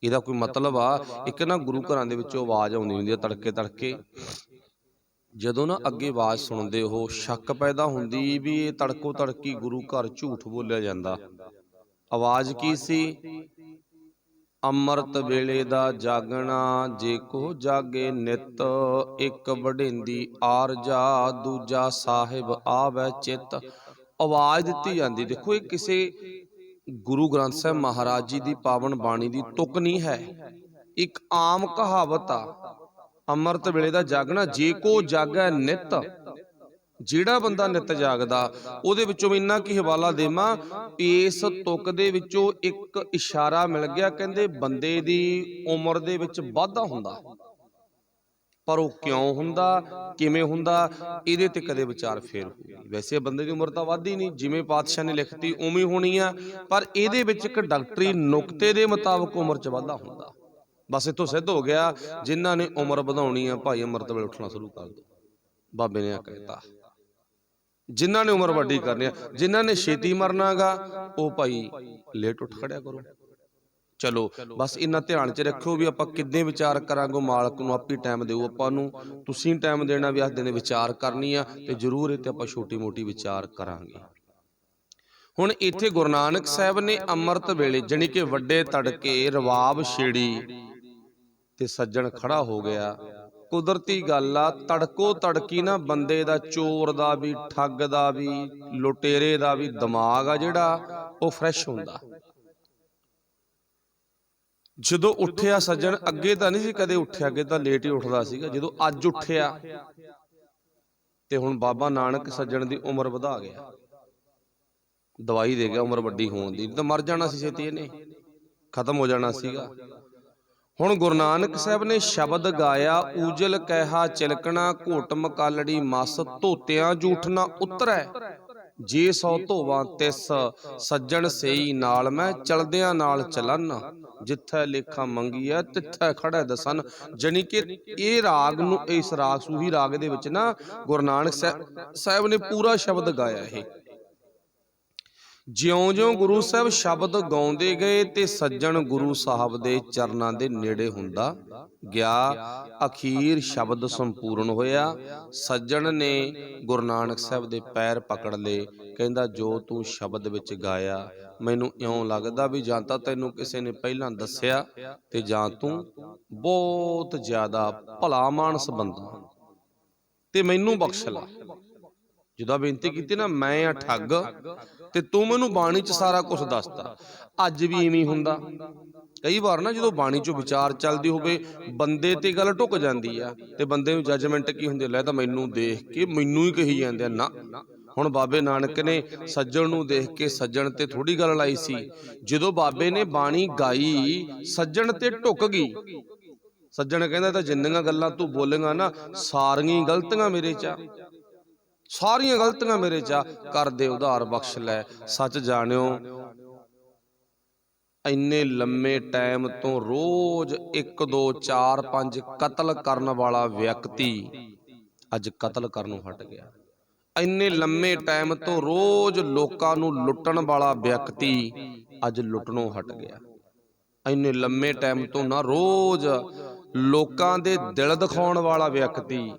ਇਹਦਾ ਕੋਈ ਮਤਲਬ ਆ। ਇੱਕ ਨਾ ਗੁਰੂ ਘਰਾਂ ਦੇ ਵਿੱਚੋਂ ਆਵਾਜ਼ ਆਉਂਦੀ ਹੁੰਦੀ ਆ ਤੜਕੇ ਤੜਕੇ। ਜਦੋਂ ਨਾ ਅੱਗੇ ਆਵਾਜ਼ ਸੁਣਦੇ ਉਹ ਸ਼ੱਕ ਪੈਦਾ ਹੁੰਦੀ ਵੀ ਇਹ ਤੜਕੋ ਤੜਕੀ ਗੁਰੂ ਘਰ ਝੂਠ ਬੋਲਿਆ ਜਾਂਦਾ। ਆਵਾਜ਼ ਕੀ ਸੀ? ਅੰਮ੍ਰਿਤ ਵੇਲੇ ਦਾ ਜਾਗਣਾ, ਜੇ ਕੋ ਜਾਗੇ ਨਿਤ, ਇੱਕ ਵਡਿੰਦੀ ਆਰਜਾ, ਦੂਜਾ ਸਾਹਿਬ ਆਵੈ ਚਿੱਤ। ਆਵਾਜ਼ ਦਿੱਤੀ ਜਾਂਦੀ। ਦੇਖੋ, ਇਹ ਕਿਸੇ ਗੁਰੂ ਗ੍ਰੰਥ ਸਾਹਿਬ ਮਹਾਰਾਜ ਜੀ ਦੀ ਪਾਵਨ ਬਾਣੀ ਦੀ ਤੁਕ ਨਹੀਂ ਹੈ, ਇੱਕ ਆਮ ਕਹਾਵਤ ਆ। ਅੰਮ੍ਰਿਤ ਵੇਲੇ ਦਾ ਜਾਗਣਾ, ਜੇ ਕੋ ਜਾਗੈ ਨਿਤ, ਜਿਹੜਾ ਬੰਦਾ ਨਿਤ ਜਾਗਦਾ। ਉਹਦੇ ਵਿੱਚੋਂ ਇੰਨਾ ਕੀ ਹਵਾਲਾ ਦੇਵਾਂ, ਇਸ ਤੁਕ ਦੇ ਵਿੱਚੋਂ ਇੱਕ ਇਸ਼ਾਰਾ ਮਿਲ ਗਿਆ, ਕਹਿੰਦੇ ਬੰਦੇ ਦੀ ਉਮਰ ਦੇ ਵਿੱਚ ਵਾਧਾ ਹੁੰਦਾ। ਪਰ ਉਹ ਕਿਉਂ ਹੁੰਦਾ, ਕਿਵੇਂ ਹੁੰਦਾ, ਇਹਦੇ ਤੇ ਕਦੇ ਵਿਚਾਰ ਫੇਰ ਹੋਊਗੀ। ਵੈਸੇ ਬੰਦੇ ਦੀ ਉਮਰ ਤਾਂ ਵੱਧਦੀ ਨਹੀਂ, ਜਿਵੇਂ ਪਾਤਸ਼ਾਹ ਨੇ ਲਿਖਤੀ ਉਵੇਂ ਹੋਣੀ ਆ, ਪਰ ਇਹਦੇ ਵਿੱਚ ਇੱਕ ਡਾਕਟਰੀ ਨੁਕਤੇ ਦੇ ਮੁਤਾਬਕ ਉਮਰ 'ਚ ਵਾਧਾ ਹੁੰਦਾ। ਬਸ ਇੱਥੋਂ ਸਿੱਧ ਹੋ ਗਿਆ, ਜਿਨ੍ਹਾਂ ਨੇ ਉਮਰ ਵਧਾਉਣੀ ਆ ਭਾਈ ਅੰਮ੍ਰਿਤ ਵੇਲੇ ਉੱਠਣਾ ਸ਼ੁਰੂ ਕਰ ਦਿਓ। ਬਾਬੇ ਨੇ ਆ ਕਹਿਤਾ। ਜਿਨ੍ਹਾਂ ਨੇ ਉਮਰ ਵੱਡੀ ਕਰਨੀ ਆ, ਜਿਨ੍ਹਾਂ ਨੇ ਛੇਤੀ ਮਰਨਾ ਗਾ, ਉਹ ਭਾਈ ਲੇਟ ਉੱਠ ਖੜਿਆ ਕਰੋ। ਚਲੋ ਬਸ ਇੰਨਾ ਧਿਆਨ 'ਚ ਰੱਖਿਓ ਵੀ ਆਪਾਂ ਕਿੱਦਾਂ ਵਿਚਾਰ ਕਰਾਂਗੇ। ਮਾਲਕ ਨੂੰ ਆਪੇ ਟਾਈਮ ਦਿਓ ਆਪਾਂ ਨੂੰ, ਤੁਸੀਂ ਟਾਈਮ ਦੇਣਾ ਵੀ ਅੱਜ ਦਿਨ ਵਿਚਾਰ ਕਰਨੀ ਆ, ਤੇ ਜ਼ਰੂਰ ਇਹ ਤੇ ਆਪਾਂ ਛੋਟੀ ਮੋਟੀ ਵਿਚਾਰ ਕਰਾਂਗੇ। ਹੁਣ ਇੱਥੇ ਗੁਰੂ ਨਾਨਕ ਸਾਹਿਬ ਨੇ ਅੰਮ੍ਰਿਤ ਵੇਲੇ ਜਾਣੀ ਕਿ ਵੱਡੇ ਤੜਕੇ ਰਵਾਬ ਛੇੜੀ ਤੇ ਸੱਜਣ ਖੜਾ ਹੋ ਗਿਆ। ਕੁਦਰਤੀ ਗੱਲ ਆ, ਤੜਕੋ ਤੜਕੀ ਨਾ ਬੰਦੇ ਦਾ, ਚੋਰ ਦਾ ਵੀ, ਠੱਗ ਦਾ ਵੀ, ਲੁਟੇਰੇ ਦਾ ਵੀ ਦਿਮਾਗ ਆ ਜਿਹੜਾ ਉਹ ਫਰੈਸ਼ ਹੁੰਦਾ। ਜਦੋਂ ਉੱਠਿਆ ਸੱਜਣ, ਅੱਗੇ ਤਾਂ ਨਹੀਂ ਸੀ ਕਦੇ ਉੱਠਿਆ, ਅੱਗੇ ਤਾਂ ਲੇਟ ਹੀ ਉੱਠਦਾ ਸੀਗਾ। ਜਦੋਂ ਅੱਜ ਉੱਠਿਆ ਤੇ ਹੁਣ ਬਾਬਾ ਨਾਨਕ ਸੱਜਣ ਦੀ ਉਮਰ ਵਧਾ ਗਿਆ, ਦਵਾਈ ਦੇ ਗਿਆ ਉਮਰ ਵੱਡੀ ਹੋਣ ਦੀ। ਤਾਂ ਮਰ ਜਾਣਾ ਸੀ ਛੇਤੀ, ਇਹਨੇ ਖਤਮ ਹੋ ਜਾਣਾ ਸੀਗਾ। ਹੁਣ ਗੁਰੂ ਨਾਨਕ ਸਾਹਿਬ ਨੇ ਸ਼ਬਦ ਗਾਇਆ, ਊਜਲ ਕਹਿਆ ਚਿਲਕਣਾ, ਘੋਟ ਮਕਾਲੜੀ ਮਸ, ਧੋਤਿਆਂ ਜੂਠ ਨਾ ਉਤਰੈ, ਜੇ ਸੌ ਧੋਵਾਂ ਤਿਸ, ਸੱਜਣ ਸਈ ਨਾਲ ਮੈਂ, ਚਲਦਿਆਂ ਨਾਲ ਚਲਨ, ਜਿੱਥੈ ਲੇਖਾ ਮੰਗੀਐ ਤਿੱਥੈ ਖੜੈ ਦਸਨ। ਜਾਣੀ ਕਿ ਇਹ ਰਾਗ ਨੂੰ, ਇਸ ਰਾਗ ਸੂਹੀ ਰਾਗ ਦੇ ਵਿੱਚ ਨਾ ਗੁਰੂ ਨਾਨਕ ਸਾਹਿਬ ਨੇ ਪੂਰਾ ਸ਼ਬਦ ਗਾਇਆ। ਇਹ ਜਿਉਂ-ਜਿਉਂ ਗੁਰੂ ਸਾਹਿਬ ਸ਼ਬਦ ਗਾਉਂਦੇ ਗਏ ਤੇ ਸੱਜਣ ਗੁਰੂ ਸਾਹਿਬ ਦੇ ਚਰਨਾਂ ਦੇ ਨੇੜੇ ਹੁੰਦਾ ਗਿਆ। ਅਖੀਰ ਸ਼ਬਦ ਸੰਪੂਰਨ ਹੋਇਆ। ਸੱਜਣ ਨੇ ਗੁਰੂ ਨਾਨਕ ਸਾਹਿਬ ਦੇ ਪੈਰ ਪਕੜ ਲਏ, ਕਹਿੰਦਾ ਜੋ ਤੂੰ ਸ਼ਬਦ ਵਿੱਚ ਗਾਇਆ, ਮੈਨੂੰ ਇਉਂ ਲੱਗਦਾ ਵੀ ਜਾਂ ਤਾਂ ਤੈਨੂੰ ਕਿਸੇ ਨੇ ਪਹਿਲਾਂ ਦੱਸਿਆ ਤੇ ਜਾਂ ਤੂੰ ਬਹੁਤ ਜ਼ਿਆਦਾ ਭਲਾ ਮਾਨਸ ਬੰਦਾ, ਤੇ ਮੈਨੂੰ ਬਖਸ਼ ਲਾ। ਜਦੋਂ ਬੇਨਤੀ ਕੀਤੀ ਨਾ, ਮੈਂ ਆ ਠੱਗ ਤੇ ਤੂੰ ਮੈਨੂੰ ਬਾਣੀ 'ਚ ਸਾਰਾ ਕੁਝ ਦੱਸਦਾ। ਅੱਜ ਵੀ ਇਵੇਂ ਹੁੰਦਾ। ਕਈ ਵਾਰ ਨਾ ਜਦੋਂ ਬਾਣੀ 'ਚੋਂ ਵਿਚਾਰ ਚੱਲਦੀ ਹੋਵੇ, ਬੰਦੇ ਤੇ ਗੱਲ ਢੁੱਕ ਜਾਂਦੀ ਆ, ਤੇ ਬੰਦੇ ਨੂੰ ਜੱਜਮੈਂਟ ਕੀ ਹੁੰਦੀ, ਲੈ ਤਾਂ ਮੈਨੂੰ ਦੇਖ ਕੇ ਮੈਨੂੰ ਹੀ ਕਹੀ ਜਾਂਦੇ ਆ। ਨਾ, ਹੁਣ ਬਾਬੇ ਨਾਨਕ ਨੇ ਸੱਜਣ ਨੂੰ ਦੇਖ ਕੇ ਸੱਜਣ ਤੇ ਥੋੜੀ ਗੱਲ ਲਾਈ ਸੀ। ਜਦੋਂ ਬਾਬੇ ਨੇ ਬਾਣੀ ਗਾਈ, ਸੱਜਣ ਤੇ ਢੁੱਕ ਗਈ। ਸੱਜਣ ਕਹਿੰਦਾ ਤਾਂ ਜਿੰਨੀਆਂ ਗੱਲਾਂ ਤੂੰ ਬੋਲੇਗਾ ਨਾ, ਸਾਰੀਆਂ ਗਲਤੀਆਂ ਮੇਰੇ 'ਚ ਆ, ਸਾਰੀਆਂ ਗਲਤੀਆਂ ਮੇਰੇ 'ਚ ਆ, ਕਰ ਦੇ ਉਧਾਰ ਬਖਸ਼ ਲੈ। ਸੱਚ ਜਾਣਿਓ, ਇੰਨੇ ਲੰਮੇ ਟਾਈਮ ਤੋਂ ਰੋਜ਼ 1 2 4 5 ਕਤਲ ਕਰਨ ਵਾਲਾ ਵਿਅਕਤੀ ਅੱਜ ਕਤਲ ਕਰਨੋਂ ਹਟ ਗਿਆ। ਇੰਨੇ ਲੰਮੇ ਟਾਈਮ ਤੋਂ ਰੋਜ਼ ਲੋਕਾਂ ਨੂੰ ਲੁੱਟਣ ਵਾਲਾ ਵਿਅਕਤੀ ਅੱਜ ਲੁੱਟਣੋਂ ਹਟ ਗਿਆ। ਇੰਨੇ ਲੰਮੇ ਟਾਈਮ ਤੋਂ ਨਾ ਰੋਜ਼ ਲੋਕਾਂ ਦੇ ਦਿਲ ਦਿਖਾਉਣ ਵਾਲਾ ਵਿਅਕਤੀ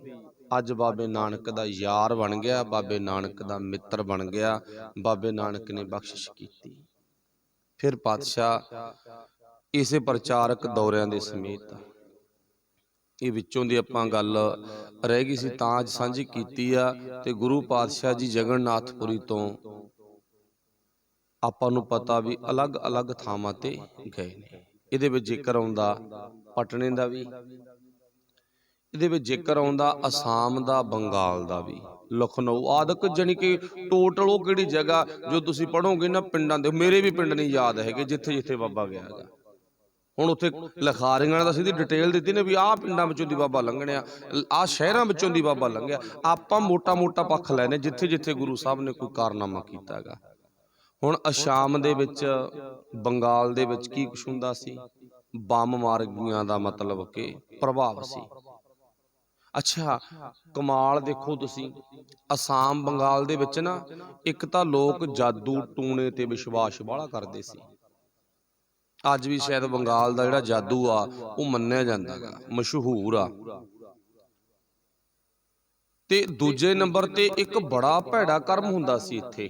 ਅੱਜ ਬਾਬੇ ਨਾਨਕ ਦਾ ਯਾਰ ਬਣ ਗਿਆ, ਬਾਬੇ ਨਾਨਕ ਦਾ ਮਿੱਤਰ ਬਣ ਗਿਆ। ਬਾਬੇ ਨਾਨਕ ਨੇ ਬਖਸ਼ਿਸ਼ ਕੀਤੀ। ਫਿਰ ਪਾਤਸ਼ਾਹ ਇਸੇ ਪ੍ਰਚਾਰਕ ਦੌਰਿਆਂ ਦੇ ਸਮੇਤ ਇਹ ਵਿੱਚੋਂ ਦੀ ਆਪਾਂ ਗੱਲ ਰਹਿ ਗਈ ਸੀ ਤਾਂ ਅੱਜ ਸਾਂਝੀ ਕੀਤੀ ਆ। ਤੇ ਗੁਰੂ ਪਾਤਸ਼ਾਹ ਜੀ ਜਗਨਨਾਥਪੁਰੀ ਤੋਂ ਆਪਾਂ ਨੂੰ ਪਤਾ ਵੀ ਅਲੱਗ-ਅਲੱਗ ਥਾਵਾਂ ਤੇ ਗਏ ਨੇ। ਇਹਦੇ ਵਿੱਚ ਜ਼ਿਕਰ ਆਉਂਦਾ ਪਟਨੇ ਦਾ ਵੀ, ਇਹਦੇ ਵਿੱਚ ਜ਼ਿਕਰ ਆਉਂਦਾ ਅਸਾਮ ਦਾ, ਬੰਗਾਲ ਦਾ ਵੀ, ਲਖਨਊ ਆਦਿਕ, ਜਾਣੀ ਕਿ ਟੋਟਲ ਉਹ ਕਿਹੜੀ ਜਗ੍ਹਾ ਜੋ ਤੁਸੀਂ ਪੜ੍ਹੋਗੇ ਨਾ ਪਿੰਡਾਂ ਦੇ, ਮੇਰੇ ਵੀ ਪਿੰਡ ਨਹੀਂ ਯਾਦ ਹੈਗੇ ਜਿੱਥੇ ਜਿੱਥੇ ਬਾਬਾ ਗਿਆ ਹੈਗਾ। ਹੁਣ ਉੱਥੇ ਲਿਖਾਰੀਆਂ ਦਾ ਸਿੱਧੀ ਡਿਟੇਲ ਦਿੱਤੀ ਨੇ ਵੀ ਆਹ ਪਿੰਡਾਂ ਵਿੱਚੋਂ ਦੀ ਬਾਬਾ ਲੰਘਣਿਆ, ਆਹ ਸ਼ਹਿਰਾਂ ਵਿੱਚੋਂ ਦੀ ਬਾਬਾ ਲੰਘਿਆ। ਆਪਾਂ ਮੋਟਾ ਪੱਖ ਲੈਨੇ ਜਿੱਥੇ ਜਿੱਥੇ ਗੁਰੂ ਸਾਹਿਬ ਨੇ ਕੋਈ ਕਾਰਨਾਮਾ ਕੀਤਾ ਹੈਗਾ। ਹੁਣ ਅਸਾਮ ਦੇ ਵਿੱਚ, ਬੰਗਾਲ ਦੇ ਵਿੱਚ ਕੀ ਕੁਛ ਹੁੰਦਾ ਸੀ? ਬੰਮ ਮਾਰਗੀਆਂ ਦਾ ਮਤਲਬ ਕਿ ਪ੍ਰਭਾਵ ਸੀ। ਅੱਛਾ, ਕਮਾਲ ਦੇਖੋ ਤੁਸੀਂ, ਅਸਾਮ ਬੰਗਾਲ ਦੇ ਵਿੱਚ ਨਾ ਇੱਕ ਤਾਂ ਲੋਕ ਜਾਦੂ ਟੂਣੇ ਤੇ ਵਿਸ਼ਵਾਸ ਵਾਲਾ ਕਰਦੇ ਸੀ। ਅੱਜ ਵੀ ਸ਼ਾਇਦ ਬੰਗਾਲ ਦਾ ਜਿਹੜਾ ਜਾਦੂ ਆ ਉਹ ਮੰਨਿਆ ਜਾਂਦਾ ਗਾ, ਮਸ਼ਹੂਰ ਆ। ਤੇ ਦੂਜੇ ਨੰਬਰ ਤੇ ਇੱਕ ਬੜਾ ਭੈੜਾ ਕਰਮ ਹੁੰਦਾ ਸੀ ਇੱਥੇ।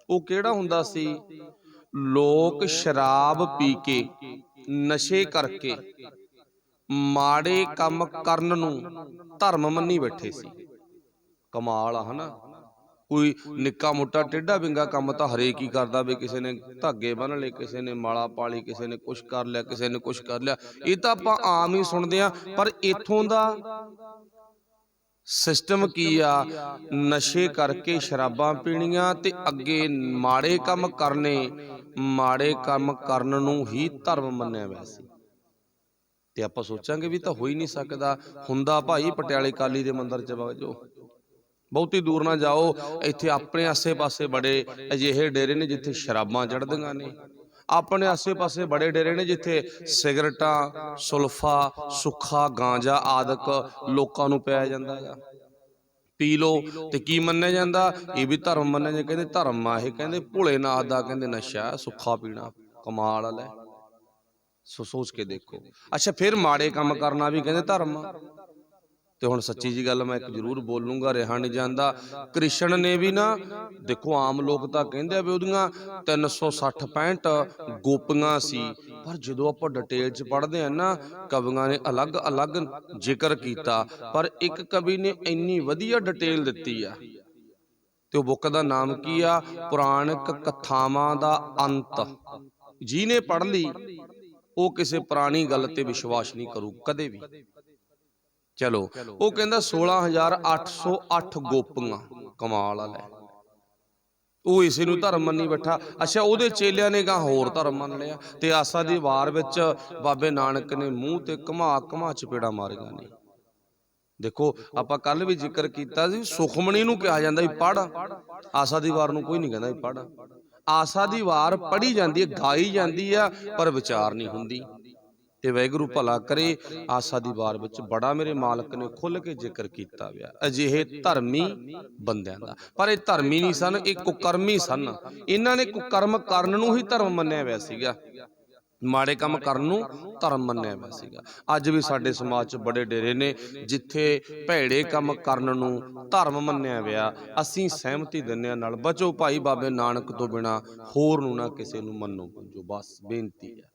ਉਹ ਕਿਹੜਾ ਹੁੰਦਾ ਸੀ? ਲੋਕ ਸ਼ਰਾਬ ਪੀ ਕੇ, ਨਸ਼ੇ ਕਰਕੇ ਮਾੜੇ ਕੰਮ ਕਰਨ ਨੂੰ ਧਰਮ ਮੰਨੀ ਬੈਠੇ ਸੀ। ਕਮਾਲ ਆ ਹਨਾ। ਕੋਈ ਨਿੱਕਾ ਮੋਟਾ ਟੇਢਾ ਵਿੰਗਾ ਕੰਮ ਤਾਂ ਹਰੇਕ ਹੀ ਕਰਦਾ ਵੀ, ਕਿਸੇ ਨੇ ਧਾਗੇ ਬੰਨ ਲਏ, ਕਿਸੇ ਨੇ ਮਾਲਾ ਪਾ ਲਈ, ਕਿਸੇ ਨੇ ਕੁਛ ਕਰ ਲਿਆ, ਕਿਸੇ ਨੇ ਕੁਛ ਕਰ ਲਿਆ। ਇਹ ਤਾਂ ਆਪਾਂ ਆਮ ਹੀ ਸੁਣਦੇ ਆ। ਪਰ ਇੱਥੋਂ ਦਾ ਸਿਸਟਮ ਕੀ ਆ? ਨਸ਼ੇ ਕਰਕੇ ਸ਼ਰਾਬਾਂ ਪੀਣੀਆਂ ਤੇ ਅੱਗੇ ਮਾੜੇ ਕੰਮ ਕਰਨੇ, ਮਾੜੇ ਕੰਮ ਕਰਨ ਨੂੰ ਹੀ ਧਰਮ ਮੰਨਿਆ ਹੋਇਆ ਸੀ। ਤੇ ਆਪਾਂ ਸੋਚਾਂਗੇ ਵੀ ਤਾਂ ਹੋ ਹੀ ਨਹੀਂ ਸਕਦਾ। ਹੁੰਦਾ ਭਾਈ ਪਟਿਆਲੇ ਕਾਲੀ ਦੇ ਮੰਦਿਰ ਚ ਵਗ ਜਾਓ, ਬਹੁਤੀ ਦੂਰ ਨਾ ਜਾਓ। ਇੱਥੇ ਆਪਣੇ ਆਸੇ ਪਾਸੇ ਬੜੇ ਅਜਿਹੇ ਡੇਰੇ ਨੇ ਜਿੱਥੇ ਸ਼ਰਾਬਾਂ ਚੜ੍ਹਦੀਆਂ ਨੇ। ਆਪਣੇ ਆਸੇ ਪਾਸੇ ਬੜੇ ਡੇਰੇ ਨੇ ਜਿੱਥੇ ਸਿਗਰਟਾਂ, ਸੁਲਫਾ, ਸੁੱਖਾ, ਗਾਂਜਾ ਆਦਿਕ ਲੋਕਾਂ ਨੂੰ ਪਿਆਇਆ ਜਾਂਦਾ ਹੈਗਾ। ਪੀ ਲੋ ਤੇ ਕੀ ਮੰਨਿਆ ਜਾਂਦਾ? ਇਹ ਵੀ ਧਰਮ ਮੰਨਿਆ ਜਾਂਦਾ। ਕਹਿੰਦੇ ਧਰਮ ਆ ਇਹ, ਕਹਿੰਦੇ ਭੋਲੇਨਾਥ ਦਾ ਕਹਿੰਦੇ ਨਸ਼ਾ ਸੁੱਖਾ ਪੀਣਾ। ਕਮਾਲ ਵਾਲਾ। ਸੋ ਸੋਚ ਕੇ ਦੇਖੋ। ਅੱਛਾ, ਫਿਰ ਮਾੜੇ ਕੰਮ ਕਰਨਾ ਵੀ ਕਹਿੰਦੇ ਧਰਮ ਆ। ਤੇ ਹੁਣ ਸੱਚੀ ਜੀ ਗੱਲ ਮੈਂ ਇੱਕ ਜ਼ਰੂਰ ਬੋਲੂੰਗਾ, ਰਿਹਾ ਨਹੀਂ ਜਾਂਦਾ। ਕ੍ਰਿਸ਼ਨ ਨੇ ਵੀ ਨਾ, ਦੇਖੋ ਆਮ ਲੋਕ ਤਾਂ ਕਹਿੰਦੇ ਆ ਵੀ ਉਹਦੀਆਂ 360-65 ਗੋਪੀਆਂ ਸੀ। ਪਰ ਜਦੋਂ ਆਪਾਂ ਡਿਟੇਲ 'ਚ ਪੜ੍ਹਦੇ ਆ ਨਾ, ਕਵੀਆਂ ਨੇ ਅਲੱਗ-ਅਲੱਗ ਜ਼ਿਕਰ ਕੀਤਾ, ਪਰ ਇੱਕ ਕਵੀ ਨੇ ਇੰਨੀ ਵਧੀਆ ਡਿਟੇਲ ਦਿੱਤੀ ਆ। ਤੇ ਉਹ ਬੁੱਕ ਦਾ ਨਾਮ ਕੀ ਆ? ਪੁਰਾਣਿਕ ਕਥਾਵਾਂ ਦਾ ਅੰਤ। ਜਿਹਨੇ ਪੜ੍ਹ ਲਈ ਉਹ ਕਿਸੇ ਪੁਰਾਣੀ ਗੱਲ ਤੇ ਵਿਸ਼ਵਾਸ ਨਹੀਂ ਕਰੂ ਕਦੇ ਵੀ। ਚਲੋ, ਉਹ ਕਹਿੰਦਾ 16,808 ਗੋਪੀਆਂ। ਕਮਾਲ ਵਾਲਾ। ਉਹ ਇਸੇ ਨੂੰ ਧਰਮ ਮੰਨੀ ਬੈਠਾ। ਅੱਛਾ, ਉਹਦੇ ਚੇਲਿਆਂ ਨੇ ਗਾਂ ਹੋਰ ਧਰਮ ਮੰਨ ਲਿਆ। ਤੇ ਆਸਾ ਦੀ ਵਾਰ ਵਿੱਚ ਬਾਬੇ ਨਾਨਕ ਨੇ ਮੂੰਹ ਤੇ ਘੁਮਾ ਚਪੇੜਾ ਮਾਰੀਆਂ ਨੇ। ਦੇਖੋ, ਆਪਾਂ ਕੱਲ ਵੀ ਜ਼ਿਕਰ ਕੀਤਾ ਸੀ, ਸੁਖਮਣੀ ਨੂੰ ਕਿਹਾ ਜਾਂਦਾ ਵੀ ਪੜ੍ਹ, ਆਸਾ ਦੀ ਵਾਰ ਨੂੰ ਕੋਈ ਨਹੀਂ ਕਹਿੰਦਾ ਵੀ ਪੜ੍ਹ। ਆਸਾ ਦੀ ਵਾਰ ਪੜ੍ਹੀ ਜਾਂਦੀ ਹੈ, ਗਾਈ ਜਾਂਦੀ ਆ, ਪਰ ਵਿਚਾਰ ਨਹੀਂ ਹੁੰਦੀ। ਤੇ ਵਾਹਿਗੁਰੂ ਭਲਾ ਕਰੇ। ਆਸਾ ਦੀ ਵਾਰ ਵਿੱਚ ਬੜਾ ਮੇਰੇ ਮਾਲਕ ਨੇ ਖੁੱਲ੍ਹ ਕੇ ਜ਼ਿਕਰ ਕੀਤਾ ਹੋਇਆ ਅਜਿਹੇ ਧਰਮੀ ਬੰਦਿਆਂ ਦਾ। ਪਰ ਇਹ ਧਰਮੀ ਨਹੀਂ ਸਨ, ਇਹ ਕੁਕਰਮੀ ਸਨ। ਇਹਨਾਂ ਨੇ ਕੁਕਰਮ ਕਰਨ ਨੂੰ ਹੀ ਧਰਮ ਮੰਨਿਆ ਹੋਇਆ ਸੀਗਾ, ਮਾੜੇ ਕੰਮ ਕਰਨ ਨੂੰ ਧਰਮ ਮੰਨਿਆ ਹੋਇਆ ਸੀਗਾ। ਅੱਜ ਵੀ ਸਾਡੇ ਸਮਾਜ 'ਚ ਬੜੇ ਡੇਰੇ ਨੇ ਜਿੱਥੇ ਭੈੜੇ ਕੰਮ ਕਰਨ ਨੂੰ ਧਰਮ ਮੰਨਿਆ ਹੋਇਆ। ਅਸੀਂ ਸਹਿਮਤੀ ਦਿੰਦੇ ਹਾਂ ਨਾਲ। ਬਚੋ ਭਾਈ, ਬਾਬੇ ਨਾਨਕ ਤੋਂ ਬਿਨਾਂ ਹੋਰ ਨੂੰ ਨਾ ਕਿਸੇ ਨੂੰ ਮੰਨੋ ਜੋ, ਬਸ ਬੇਨਤੀ ਹੈ।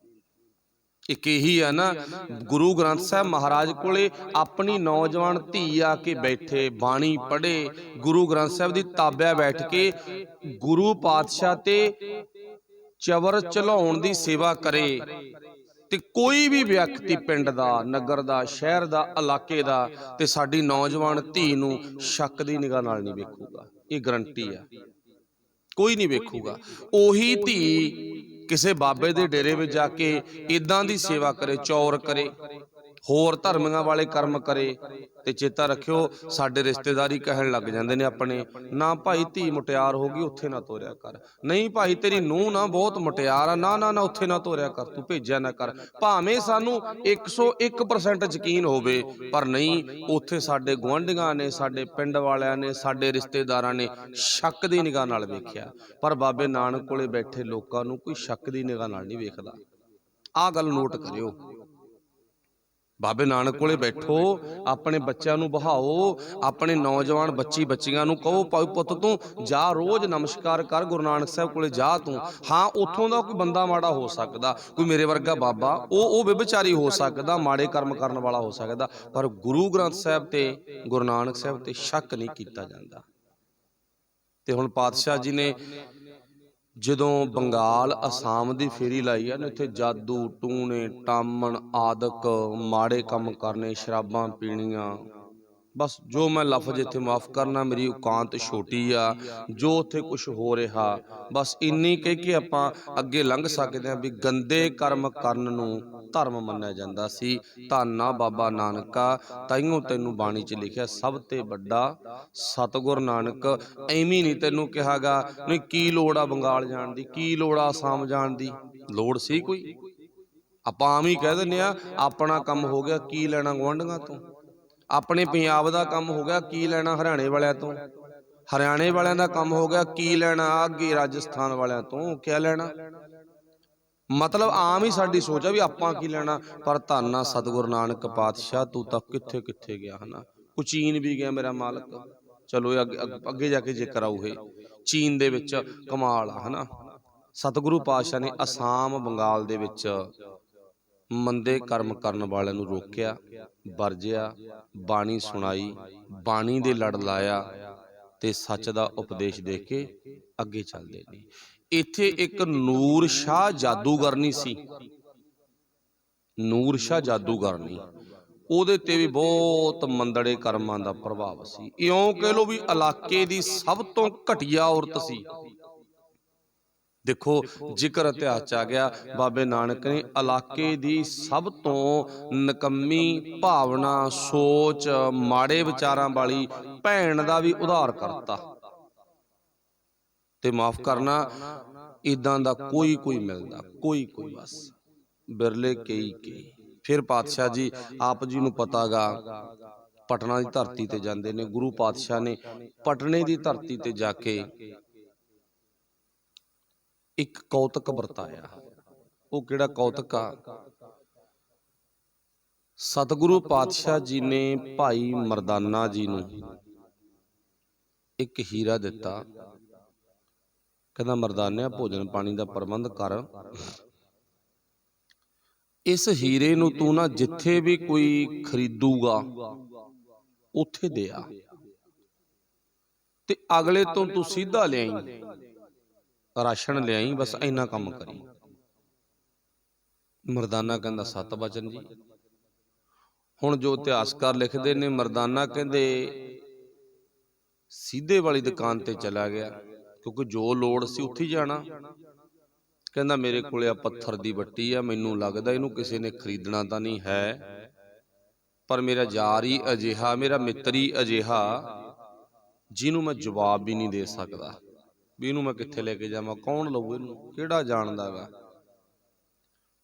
ਇੱਕ ਇਹੀ ਆ ਨਾ, ਗੁਰੂ ਗ੍ਰੰਥ ਸਾਹਿਬ ਮਹਾਰਾਜ ਕੋਲੇ ਆਪਣੀ ਨੌਜਵਾਨ ਧੀ ਆ ਕੇ ਬੈਠੇ, ਬਾਣੀ ਪੜ੍ਹੇ, ਗੁਰੂ ਗ੍ਰੰਥ ਸਾਹਿਬ ਦੀ ਤਾਬਿਆ ਬੈਠ ਕੇ ਗੁਰੂ ਪਾਤਸ਼ਾਹ ਤੇ ਚਵਰ ਚਲਾਉਣ ਦੀ ਸੇਵਾ ਕਰੇ। ਤੇ ਕੋਈ ਵੀ ਵਿਅਕਤੀ ਪਿੰਡ ਦਾ, ਨਗਰ ਦਾ, ਸ਼ਹਿਰ ਦਾ, ਇਲਾਕੇ ਦਾ, ਤੇ ਸਾਡੀ ਨੌਜਵਾਨ ਧੀ ਨੂੰ ਸ਼ੱਕ ਦੀ ਨਿਗਾਹ ਨਾਲ ਨਹੀਂ ਵੇਖੂਗਾ। ਇਹ ਗਰੰਟੀ ਆ, ਕੋਈ ਨਹੀਂ ਵੇਖੂਗਾ। ਉਹੀ ਧੀ ਕਿਸੇ ਬਾਬੇ ਦੇ ਡੇਰੇ ਵਿੱਚ ਜਾ ਕੇ ਇਦਾਂ ਦੀ ਸੇਵਾ ਕਰੇ, ਚੌਰ ਕਰੇ, होर धर्मियां वाले कर्म करे ते चेता रखियो साडे रिश्तेदारी कहन लग जांदे ने अपने, ना भाई धी मुटियार हो गई उत्थे ना तोरिया कर, नहीं भाई तेरी नूंह ना बहुत मुटियार आ, ना ना ना उत्थे ना तोरिया कर, तू भेजिया ना कर। भावें सानू 101% यकीन होवे, पर नहीं, उत्थे साडे गुआंढियां ने, साडे पिंड वालियां ने, साडे रिश्तेदारां ने शक दी निगाह नाल वेखिया, पर बाबे नानक कोले बैठे लोकां नू कोई शक दी निगाह नाल नहीं वेखदा। आ गल नोट करियो। बाबे नानक कोले बैठो, अपने बच्चों नू बहाओ, अपने नौजवान बच्ची बच्चियां नू कहो भाई पुत्त तू जा रोज नमस्कार कर, गुरु नानक साहब कोले जा तू। हाँ उत्थों दा कोई बंदा माड़ा हो सकदा, कोई मेरे वर्गा बाबा वो व्यभिचारी हो सकदा, माड़े कर्म करन वाला हो सकदा, पर गुरु ग्रंथ साहब ते गुरु नानक साहब ते शक नहीं कीता जांदा। ते हुण पातशाह जी ने ਜਦੋਂ ਬੰਗਾਲ ਅਸਾਮ ਦੀ ਫੇਰੀ ਲਾਈ ਆ ਨਾ, ਇੱਥੇ ਜਾਦੂ ਟੂਣੇ ਟਾਮਣ ਆਦਿਕ ਮਾੜੇ ਕੰਮ ਕਰਨੇ, ਸ਼ਰਾਬਾਂ ਪੀਣੀਆਂ, बस जो मैं लफज इत्थे माफ़ करना, मेरी औकात छोटी आ, जो उत्थे कुछ हो रहा बस इन्नी कह के आपां अगे लंघ सकते हैं भी गंदे कर्म करन नूं धर्म मन्निया जांदा सी। धन आ बाबा नानका, ताइयों तैनूं बाणी च लिखिया सब ते वड्डा सतगुर नानक। एवें नहीं तैनूं कहागा नहीं की लोड़ आ बंगाल जाण दी, की लोड़ आ आसाम जाण दी, लोड़ सी कोई? आपां आम ही कह दिंदे आ अपना काम हो गया, की लैणा गुआंढियां तों, अपने पंजाब का काम हो गया, की लैना हरियाणे वालियां तो, हरियाणे वालियां दा काम हो गया, की लैना अगे राजस्थान वालियां तो, क्या लैना? मतलब आम ही साडी सोच है भी आपां की लैना। पर धन आ सतगुरु नानक पातशाह, तू तां कित्थे कित्थे गया है ना, कोई चीन भी गया मेरा मालक, चलो अगे जाके जिक्र आऊ, चीन दे विच कमाल है ना। सतगुरु पातशाह ने आसाम बंगाल दे विच मंदे कर्म करन वालियां नूं रोकिया, वरजिया, बाणी सुनाई, बाणी दे लड़ लाया ते सच दा उपदेश दे के अगे चलदे ने। इत्थे एक नूर शाह जादूगरनी सी, नूर शाह जादूगरनी, ਉਹਦੇ ਤੇ ਵੀ ਬਹੁਤ ਮੰਦੜੇ ਕਰਮਾਂ ਦਾ ਪ੍ਰਭਾਵ ਸੀ। ਇਉਂ ਕਹਿ ਲੋ ਵੀ ਇਲਾਕੇ ਦੀ ਸਭ ਤੋਂ ਘਟੀਆ ਔਰਤ ਸੀ। देखो जिक्र इतिहास च आ गया, बाबे नानक ने इलाके दी सब तो निकम्मी भावना सोच माड़े विचारां वाली भैन दा भी उधार करता। ते माफ करना इदां दा कोई मिलदा, कोई बस बिरले कई। फिर पातशाह जी आप जी नूं पता गा पटना की धरती ते जांदे ने, गुरु पातशाह ने पटने की धरती ते जाके एक कौतक वरताया। वो किहड़ा कौतक आ? सतगुरु पातशाह जी ने भाई मरदाना जी नूं एक हीरा दिता, कहंदा मरदानिया भोजन पानी का प्रबंध कर, इस हीरे नूं तू ना जिथे भी कोई खरीदूगा उथे दे आ, ते अगले तो तू सीधा लियाई राशन लियाई, बस इन्ना काम करी। मरदाना कहंदा सत बचन जी। हुण जो इतिहासकार लिखते ने, मरदाना कहंदे सीधे वाली दुकान ते चला गया, क्योंकि जो लोड़ सी उत्थे ही जाना। कहंदा मेरे कोले आ पत्थर दी बट्टी आ, मैनूं लगदा इहनूं किसी ने खरीदना तां नहीं है, पर मेरा यार ही अजिहा, मेरा मित्र ही अजिहा जिन्हों मैं जवाब भी नहीं दे सकदा भी इहनूं मैं कित्थे लेके जावां, कौन लऊ इहनूं, किहड़ा जाणदा गा।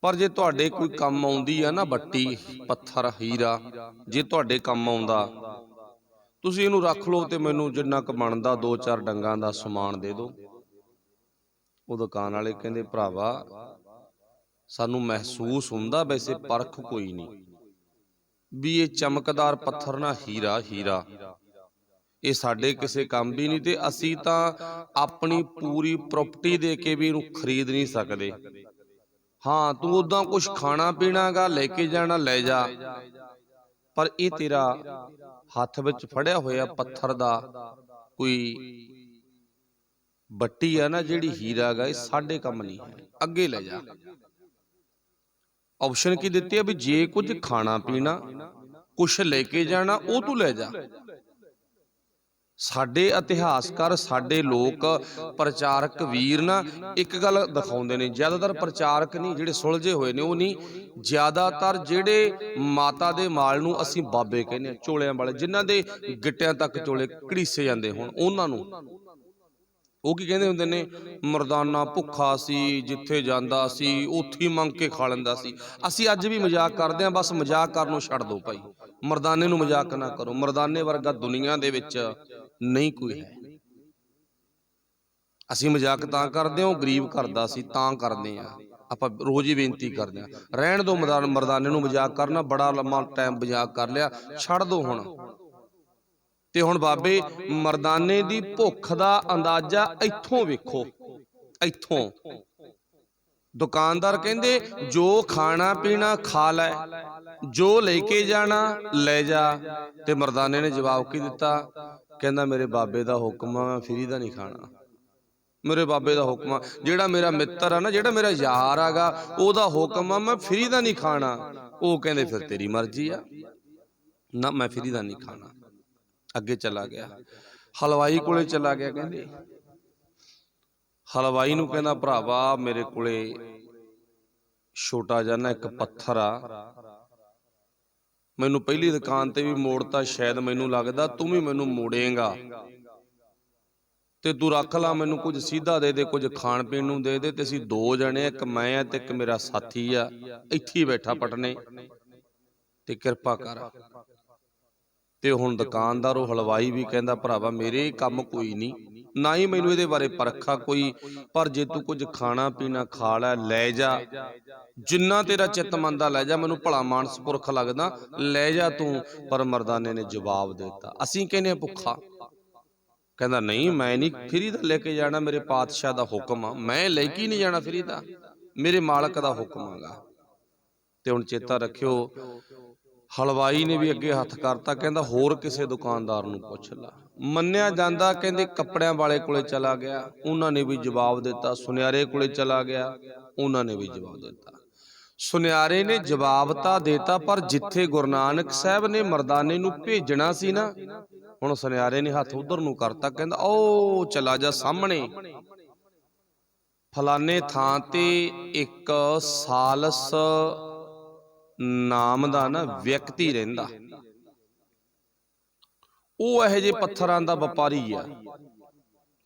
पर जे तुहाडे कोई काम आउंदी आ ना बट्टी पत्थर हीरा, जे तुहाडे काम आउंदा तुसीं इहनूं रख लो ते मैनूं जिन्ना क बनदा 2-4 डंगां दा समान दे दो। ਉਹ दुकान वाले कहंदे भरावा सानू महसूस हुंदा, वैसे परख कोई नहीं भी ये चमकदार पत्थर ना हीरा ये साडे किसे काम भी नहीं, ते असीं तां अपनी पूरी प्रॉपर्टी दे के भी इहनूं खरीद नहीं सकदे। हाँ तू उदां कुछ खाना पीना गा लेके जाना ले जा, पर ये तेरा हथ विच फड़िया होया पत्थर दा कोई बट्टी है ना जिहड़ी हीरा गा, ये साडे काम नहीं है, अगे ले जा। ऑप्शन की दित्ती है भी जे कुछ खाना पीना कुछ लेके जाना वो तू ले जा, ਸਾਡੇ ਇਤਿਹਾਸਕਾਰ, ਸਾਡੇ ਲੋਕ ਪ੍ਰਚਾਰਕ ਵੀਰ ਨਾ ਇੱਕ ਗੱਲ ਦਿਖਾਉਂਦੇ ਨੇ, ਜ਼ਿਆਦਾਤਰ ਪ੍ਰਚਾਰਕ ਨਹੀਂ ਜਿਹੜੇ ਸੁਲਝੇ ਹੋਏ ਨੇ ਉਹ ਨਹੀਂ, ਜ਼ਿਆਦਾਤਰ ਜਿਹੜੇ ਮਾਤਾ ਦੇ ਮਾਲ ਨੂੰ ਅਸੀਂ ਬਾਬੇ ਕਹਿੰਦੇ ਆ, ਚੋਲਿਆਂ ਵਾਲੇ, ਜਿਨ੍ਹਾਂ ਦੇ ਗਿੱਟਿਆਂ ਤੱਕ ਚੋਲੇ ਘੜੀਸੇ ਜਾਂਦੇ ਹੁਣ, ਉਹਨਾਂ ਨੂੰ ਉਹ ਕੀ ਕਹਿੰਦੇ ਹੁੰਦੇ ਨੇ, ਮਰਦਾਨਾ ਭੁੱਖਾ ਸੀ, ਜਿੱਥੇ ਜਾਂਦਾ ਸੀ ਉੱਥੇ ਮੰਗ ਕੇ ਖਾ ਲੈਂਦਾ ਸੀ। ਅਸੀਂ ਅੱਜ ਵੀ ਮਜ਼ਾਕ ਕਰਦੇ ਹਾਂ, ਬਸ ਮਜ਼ਾਕ ਕਰਨ ਨੂੰ ਛੱਡ ਦਿਓ ਭਾਈ, ਮਰਦਾਨੇ ਨੂੰ ਮਜ਼ਾਕ ਨਾ ਕਰੋ। ਮਰਦਾਨੇ ਵਰਗਾ ਦੁਨੀਆ ਦੇ ਵਿੱਚ ਨਹੀਂ ਕੋਈ ਹੈ। ਅਸੀਂ ਮਜ਼ਾਕ ਤਾਂ ਕਰਦੇ ਹਾਂ, ਉਹ ਗਰੀਬ ਕਰਦਾ ਸੀ ਤਾਂ ਕਰਦੇ ਹਾਂ, ਆਪਾਂ ਰੋਜ਼ ਹੀ ਬੇਨਤੀ ਕਰਦੇ ਹਾਂ, ਰਹਿਣ ਦਿਓ ਮਰਦਾਨੇ ਨੂੰ ਮਜ਼ਾਕ ਕਰਨਾ, ਬੜਾ ਲੰਮਾ ਟਾਈਮ ਮਜ਼ਾਕ ਕਰ ਲਿਆ, ਛੱਡ ਦਿਓ ਹੁਣ। ਤੇ ਹੁਣ ਬਾਬੇ ਮਰਦਾਨੇ ਦੀ ਭੁੱਖ ਦਾ ਅੰਦਾਜ਼ਾ ਇੱਥੋਂ ਵੇਖੋ, ਇੱਥੋਂ ਦੁਕਾਨਦਾਰ ਕਹਿੰਦੇ ਜੋ ਖਾਣਾ ਪੀਣਾ ਖਾ ਲੈ, ਜੋ ਲੈ ਕੇ ਜਾਣਾ ਲੈ ਜਾ। ਤੇ ਮਰਦਾਨੇ ਨੇ ਜਵਾਬ ਕੀ ਦਿੱਤਾ, ਕਹਿੰਦਾ ਮੇਰੇ ਬਾਬੇ ਦਾ ਹੁਕਮ ਆ, ਮੈਂ ਫਰੀ ਦਾ ਨਹੀਂ ਖਾਣਾ। ਮੇਰੇ ਬਾਬੇ ਦਾ ਹੁਕਮ ਆ, ਜਿਹੜਾ ਮੇਰਾ ਮਿੱਤਰ ਆ ਨਾ, ਜਿਹੜਾ ਮੇਰਾ ਯਾਰ ਹੈਗਾ, ਉਹਦਾ ਹੁਕਮ ਆ, ਮੈਂ ਫਰੀ ਦਾ ਨਹੀਂ ਖਾਣਾ। ਉਹ ਕਹਿੰਦੇ ਫਿਰ ਤੇਰੀ ਮਰਜ਼ੀ ਆ ਨਾ, ਮੈਂ ਫਰੀ ਦਾ ਨਹੀਂ ਖਾਣਾ। ਅੱਗੇ ਚਲਾ ਗਿਆ, ਹਲਵਾਈ ਕੋਲੇ ਚਲਾ ਗਿਆ। ਕਹਿੰਦੇ ਹਲਵਾਈ ਨੂੰ ਕਹਿੰਦਾ ਭਰਾਵਾ ਮੇਰੇ ਕੋਲੇ ਛੋਟਾ ਜਿਹਾ ਨਾ ਇੱਕ ਪੱਥਰ ਆ, ਮੈਨੂੰ ਪਹਿਲੀ ਦੁਕਾਨ ਤੇ ਵੀ ਮੋੜਤਾ, ਸ਼ਾਇਦ ਮੈਨੂੰ ਲੱਗਦਾ ਤੂੰ ਵੀ ਮੈਨੂੰ ਮੋੜੇਂਗਾ, ਤੇ ਤੂੰ ਰੱਖ ਲਾ, ਮੈਨੂੰ ਕੁਝ ਸਿੱਧਾ ਦੇ ਦੇ, ਕੁਝ ਖਾਣ ਪੀਣ ਨੂੰ ਦੇ ਦੇ, ਤੇ ਅਸੀਂ ਦੋ ਜਣੇ, ਇੱਕ ਮੈਂ ਆ ਤੇ ਇੱਕ ਮੇਰਾ ਸਾਥੀ ਆ, ਇੱਥੇ ਹੀ ਬੈਠਾ ਪਟਨੇ, ਤੇ ਕਿਰਪਾ ਕਰ। ਤੇ ਹੁਣ ਦੁਕਾਨਦਾਰ ਉਹ ਹਲਵਾਈ ਵੀ ਕਹਿੰਦਾ ਭਰਾਵਾ ਮੇਰੇ ਕੰਮ ਕੋਈ ਨਹੀਂ, ਨਾ ਹੀ ਮੈਨੂੰ ਇਹਦੇ ਬਾਰੇ ਪਰਖਾ ਕੋਈ, ਪਰ ਜੇ ਤੂੰ ਕੁਝ ਖਾਣਾ ਪੀਣਾ ਖਾ ਲੈ ਜਾ, ਜਿੰਨਾ ਤੇਰਾ ਚਿੱਤ ਮੰਨਦਾ ਲੈ ਜਾ, ਮੈਨੂੰ ਭਲਾ ਮਾਨਸ ਪੁਰਖ ਲੱਗਦਾ, ਲੈ ਜਾ ਤੂੰ। ਪਰ ਮਰਦਾਨੇ ਨੇ ਜਵਾਬ ਦੇ ਦਿੱਤਾ, ਅਸੀਂ ਕਹਿੰਦੇ ਭੁੱਖਾ। ਕਹਿੰਦਾ ਨਹੀਂ, ਮੈਂ ਨਹੀਂ ਫਰੀ ਦਾ ਲੈ ਕੇ ਜਾਣਾ, ਮੇਰੇ ਪਾਤਸ਼ਾਹ ਦਾ ਹੁਕਮ ਆ, ਮੈਂ ਲੈ ਕੇ ਨਹੀਂ ਜਾਣਾ ਫਰੀ ਦਾ, ਮੇਰੇ ਮਾਲਕ ਦਾ ਹੁਕਮ ਹੈਗਾ। ਤੇ ਹੁਣ ਚੇਤਾ ਰੱਖਿਓ, ਹਲਵਾਈ ਨੇ ਵੀ ਅੱਗੇ ਹੱਥ ਕਰਤਾ, ਕਹਿੰਦਾ ਹੋਰ ਕਿਸੇ ਦੁਕਾਨਦਾਰ ਨੂੰ ਪੁੱਛ ਲਾ। ਮੰਨਿਆ ਜਾਂਦਾ, ਕਹਿੰਦੇ ਕੱਪੜਿਆਂ ਵਾਲੇ ਕੋਲੇ ਚਲਾ ਗਿਆ, ਉਹਨਾਂ ਨੇ ਵੀ ਜਵਾਬ ਦਿੱਤਾ। ਸੁਨਿਆਰੇ ਕੋਲੇ ਚਲਾ ਗਿਆ, ਉਹਨਾਂ ਨੇ ਵੀ ਜਵਾਬ ਦਿੱਤਾ। ਸੁਨਿਆਰੇ ਨੇ ਜਵਾਬ ਤਾਂ ਦੇਤਾ, ਪਰ ਜਿੱਥੇ ਗੁਰੂ ਨਾਨਕ ਸਾਹਿਬ ਨੇ ਮਰਦਾਨੇ ਨੂੰ ਭੇਜਣਾ ਸੀ ਨਾ, ਹੁਣ ਸੁਨਿਆਰੇ ਨੇ ਹੱਥ ਉਧਰ ਨੂੰ ਕਰਤਾ, ਕਹਿੰਦਾ ਉਹ ਚਲਾ ਜਾ ਸਾਹਮਣੇ, ਫਲਾਣੇ ਥਾਂ ਤੇ ਇੱਕ ਸਾਲਸ ਨਾਮ ਦਾ ਨਾ ਵਿਅਕਤੀ ਰਹਿੰਦਾ, ਉਹ ਇਹੋ ਜਿਹੇ ਪੱਥਰਾਂ ਦਾ ਵਪਾਰੀ ਆ,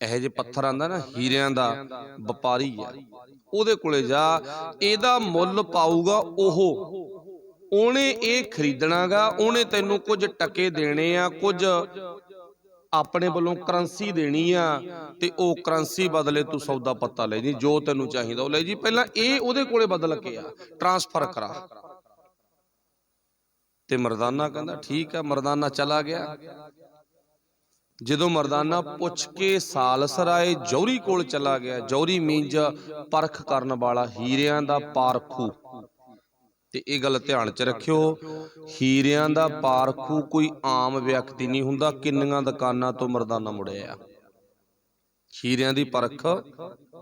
ਇਹੋ ਜਿਹੇ ਪੱਥਰਾਂ ਦਾ ਨਾ ਹੀਰਿਆਂ ਦਾ ਵਪਾਰੀ ਆ, ਉਹਦੇ ਕੋਲੇ ਜਾ, ਇਹਦਾ ਮੁੱਲ ਪਾਊਗਾ ਉਹਨੇ ਇਹ ਖਰੀਦਣਾਗਾ, ਉਹਨੇ ਤੈਨੂੰ ਕੁਝ ਟਕੇ ਦੇਣੇ ਆ, ਕੁਝ ਆਪਣੇ ਵੱਲੋਂ ਕਰੰਸੀ ਦੇਣੀ ਆ, ਤੇ ਉਹ ਕਰੰਸੀ ਬਦਲੇ ਤੂੰ ਸੌਦਾ ਪੱਤਾ ਲੈ ਜੀ, ਜੋ ਤੈਨੂੰ ਚਾਹੀਦਾ ਉਹ ਲੈ ਜੀ, ਪਹਿਲਾਂ ਇਹ ਉਹਦੇ ਕੋਲੇ ਬਦਲ ਕੇ ਆ, ਟ੍ਰਾਂਸਫਰ ਕਰਾ। ਤੇ ਮਰਦਾਨਾ ਕਹਿੰਦਾ ਠੀਕ ਆ, ਮਰਦਾਨਾ ਚਲਾ ਗਿਆ। ਜਦੋਂ ਮਰਦਾਨਾ ਪੁੱਛ ਕੇ ਸਾਲਸਰਾਏ ਜੌਹਰੀ ਕੋਲ ਚਲਾ ਗਿਆ, ਜੌਹਰੀ ਮੀਨਜ ਪਰਖ ਕਰਨ ਵਾਲਾ, ਹੀਰਿਆਂ ਦਾ ਪਾਰਖੂ। ਤੇ ਇਹ ਗੱਲ ਧਿਆਨ ਚ ਰੱਖਿਓ, ਹੀਰਿਆਂ ਦਾ ਪਾਰਖੂ ਕੋਈ ਆਮ ਵਿਅਕਤੀ ਨਹੀਂ ਹੁੰਦਾ। ਕਿੰਨੀਆਂ ਦੁਕਾਨਾਂ ਤੋਂ ਮਰਦਾਨਾ ਮੁੜਿਆ ਆ, ਹੀਰਿਆਂ ਦੀ ਪਰਖ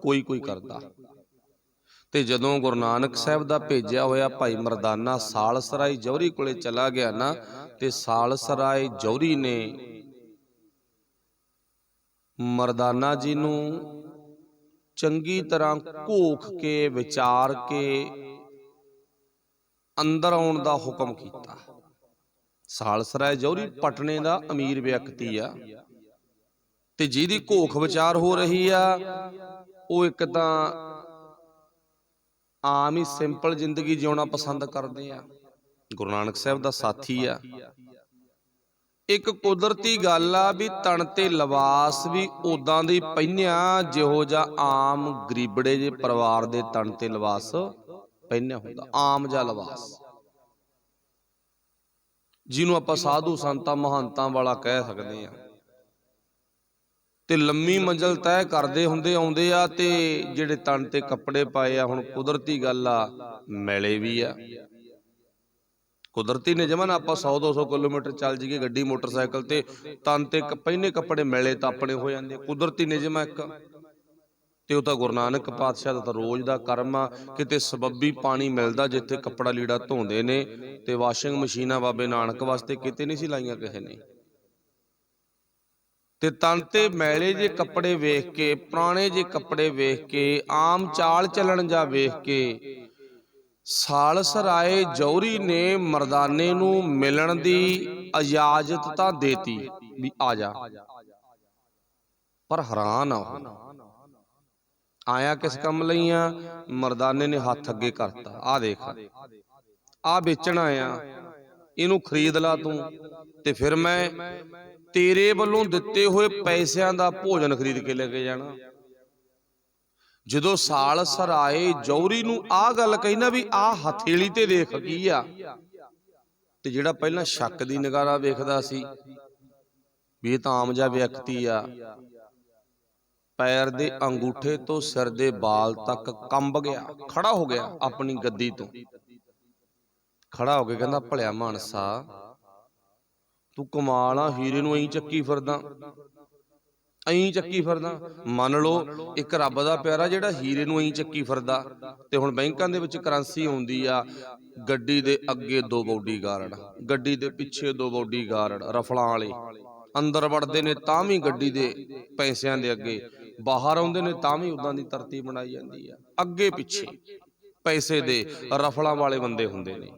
ਕੋਈ ਕਰਦਾ। ਤੇ ਜਦੋਂ ਗੁਰੂ ਨਾਨਕ ਸਾਹਿਬ ਦਾ ਭੇਜਿਆ ਹੋਇਆ ਭਾਈ ਮਰਦਾਨਾ ਸਾਲਸਰਾਏ ਜੌਹਰੀ ਕੋਲੇ ਚਲਾ ਗਿਆ ਨਾ, ਤੇ ਸਾਲਸਰਾਏ ਜੌਹਰੀ ਨੇ ਮਰਦਾਨਾ ਜੀ ਨੂੰ ਚੰਗੀ ਤਰ੍ਹਾਂ ਘੋਖ ਕੇ ਵਿਚਾਰ ਕੇ ਅੰਦਰ ਆਉਣ ਦਾ ਹੁਕਮ ਕੀਤਾ। ਸਾਲਸਰਾਏ ਜੌਹਰੀ ਪਟਨੇ ਦਾ ਅਮੀਰ ਵਿਅਕਤੀ ਆ, ਤੇ ਜਿਹਦੀ ਘੋਖ ਵਿਚਾਰ ਹੋ ਰਹੀ ਆ, ਉਹ ਇੱਕ ਤਾਂ ਆਮ ਹੀ ਸਿੰਪਲ ਜ਼ਿੰਦਗੀ ਜਿਉਣਾ ਪਸੰਦ ਕਰਦੇ ਆ, ਗੁਰੂ ਨਾਨਕ ਸਾਹਿਬ ਦਾ ਸਾਥੀ ਆ। ਇੱਕ ਕੁਦਰਤੀ ਗੱਲ ਆ ਵੀ ਤਣ ਤੇ ਲਿਬਾਸ ਵੀ ਉਦਾਂ ਦੀ ਪਹਿਨਿਆ ਜਿਹੋ ਜਿਹਾ ਆਮ ਗਰੀਬੜੇ ਜੇ ਪਰਿਵਾਰ ਦੇ ਤਣ ਤੇ ਲਿਬਾਸ ਪਹਿਨਿਆ ਹੁੰਦਾ, ਆਮ ਜਿਹਾ ਲਿਬਾਸ, ਜਿਹਨੂੰ ਆਪਾਂ ਸਾਧੂ ਸੰਤਾਂ ਮਹੰਤਾਂ ਵਾਲਾ ਕਹਿ ਸਕਦੇ ਆ। ਤੇ ਲੰਮੀ ਮੰਜ਼ਲ ਤੈਅ ਕਰਦੇ ਹੁੰਦੇ ਆਉਂਦੇ ਆ, ਤੇ ਜਿਹੜੇ ਤਣ ਤੇ ਕੱਪੜੇ ਪਾਏ ਆ, ਹੁਣ ਕੁਦਰਤੀ ਗੱਲ ਆ ਮੈਲੇ ਵੀ ਆ। ਕੁਦਰਤੀ ਨਿਯਮ ਨਾ, ਆਪਾਂ 100-200 ਕਿਲੋਮੀਟਰ ਚੱਲ ਜਾਈਏ ਗੱਡੀ ਮੋਟਰਸਾਈਕਲ ਤੇ, ਤਨ ਤੇ ਪਹਿਨੇ ਕੱਪੜੇ ਮੈਲੇ ਤਾਂ ਆਪਣੇ ਹੋ ਜਾਂਦੇ, ਕੁਦਰਤੀ ਨਿਯਮ ਆ ਇੱਕ। ਤੇ ਉਹ ਤਾਂ ਗੁਰੂ ਨਾਨਕ ਪਾਤਸ਼ਾਹ ਦਾ ਤਾਂ ਰੋਜ਼ ਦਾ ਕਰਮ ਆ। ਕਿਤੇ ਸਬੱਬੀ ਪਾਣੀ ਮਿਲਦਾ ਜਿੱਥੇ ਕੱਪੜਾ ਲੀੜਾ ਧੋਂਦੇ ਨੇ, ਤੇ ਵਾਸ਼ਿੰਗ ਮਸ਼ੀਨਾਂ ਬਾਬੇ ਨਾਨਕ ਵਾਸਤੇ ਕਿਤੇ ਨਹੀਂ ਸੀ ਲਾਈਆਂ ਕਿਸੇ ਨੇ। ਤੇ ਤਨ ਤੇ ਮੈਲੇ ਜੇ ਕੱਪੜੇ ਵੇਖ ਕੇ, ਪੁਰਾਣੇ ਜੇ ਕੱਪੜੇ ਵੇਖ ਕੇ, ਆਮ ਚਾਲ ਚੱਲਣ ਜਾ ਵੇਖ ਕੇ ਸਾਲਸਰਾਏ ਜੌਹਰੀ ਨੇ ਮਰਦਾਨੇ ਨੂੰ ਮਿਲਣ ਦੀ ਇਜਾਜ਼ਤ ਤਾਂ ਦੇਤੀ ਵੀ ਆ ਜਾ, ਪਰ ਹੈਰਾਨ ਆ ਉਹ। ਆਇਆ ਕਿਸ ਕੰਮ ਲਈ ਆ? ਮਰਦਾਨੇ ਨੇ ਹੱਥ ਅੱਗੇ ਕਰਤਾ, ਆ ਦੇਖ ਆ ਵੇਚਣ ਆਇਆ, ਇਹਨੂੰ ਖਰੀਦ ਲਾ ਤੂੰ, ਤੇ ਫਿਰ ਮੈਂ ਤੇਰੇ ਵੱਲੋਂ ਦਿੱਤੇ ਹੋਏ ਪੈਸਿਆਂ ਦਾ ਭੋਜਨ ਖਰੀਦ ਕੇ ਲੈ ਕੇ ਜਾਣਾ। ਜਦੋਂ ਸਾਲਸਰਾਏ ਜੌਹਰੀ ਨੂੰ ਆਹ ਗੱਲ ਕਹੀ ਨਾ ਵੀ ਆਹ ਹਥੇਲੀ ਤੇ ਦੇਖ ਕੀ ਆ, ਤੇ ਜਿਹੜਾ ਪਹਿਲਾਂ ਸ਼ੱਕ ਦੀ ਨਿਗਾਹ ਨਾਲ ਵੇਖਦਾ ਸੀ ਵੀ ਇਹ ਤਾਂ ਆਮ ਜਿਹਾ ਵਿਅਕਤੀ ਆ, ਪੈਰ ਦੇ ਅੰਗੂਠੇ ਤੋਂ ਸਿਰ ਦੇ ਬਾਲ ਤੱਕ ਕੰਬ ਗਿਆ, ਖੜਾ ਹੋ ਗਿਆ ਆਪਣੀ ਗੱਦੀ ਤੋਂ, ਖੜਾ ਹੋ ਕੇ ਕਹਿੰਦਾ ਭਲਿਆ ਮਾਨਸਾ ਤੂੰ ਕਮਾਲ ਆ, ਹੀਰੇ ਨੂੰ ਐਂ ਚੱਕੀ ਫਿਰਦਾ, ਐਂ ਚੱਕੀ ਫਿਰਦਾ। ਮੰਨ ਲਓ ਇੱਕ ਰੱਬ ਦਾ ਪਿਆਰਾ ਜਿਹੜਾ ਹੀਰੇ ਨੂੰ ਐਂ ਚੱਕੀ ਫਿਰਦਾ, ਤੇ ਹੁਣ ਬੈਂਕਾਂ ਦੇ ਵਿੱਚ ਕਰੰਸੀ ਆਉਂਦੀ ਆ, ਗੱਡੀ ਦੇ ਅੱਗੇ 2 ਬਾਡੀਗਾਰਡ, ਗੱਡੀ ਦੇ ਪਿੱਛੇ 2 ਬਾਡੀਗਾਰਡ ਰਫਲਾਂ ਵਾਲੇ, ਅੰਦਰ ਵੜਦੇ ਨੇ ਤਾਂ ਵੀ ਗੱਡੀ ਦੇ ਪੈਸਿਆਂ ਦੇ ਅੱਗੇ, ਬਾਹਰ ਆਉਂਦੇ ਨੇ ਤਾਂ ਵੀ ਉਦਾਂ ਦੀ ਤਰਤੀਬ ਬਣਾਈ ਜਾਂਦੀ ਆ, ਅੱਗੇ ਪਿੱਛੇ ਪੈਸੇ ਦੇ ਰਫਲਾਂ ਵਾਲੇ ਬੰਦੇ ਹੁੰਦੇ ਨੇ।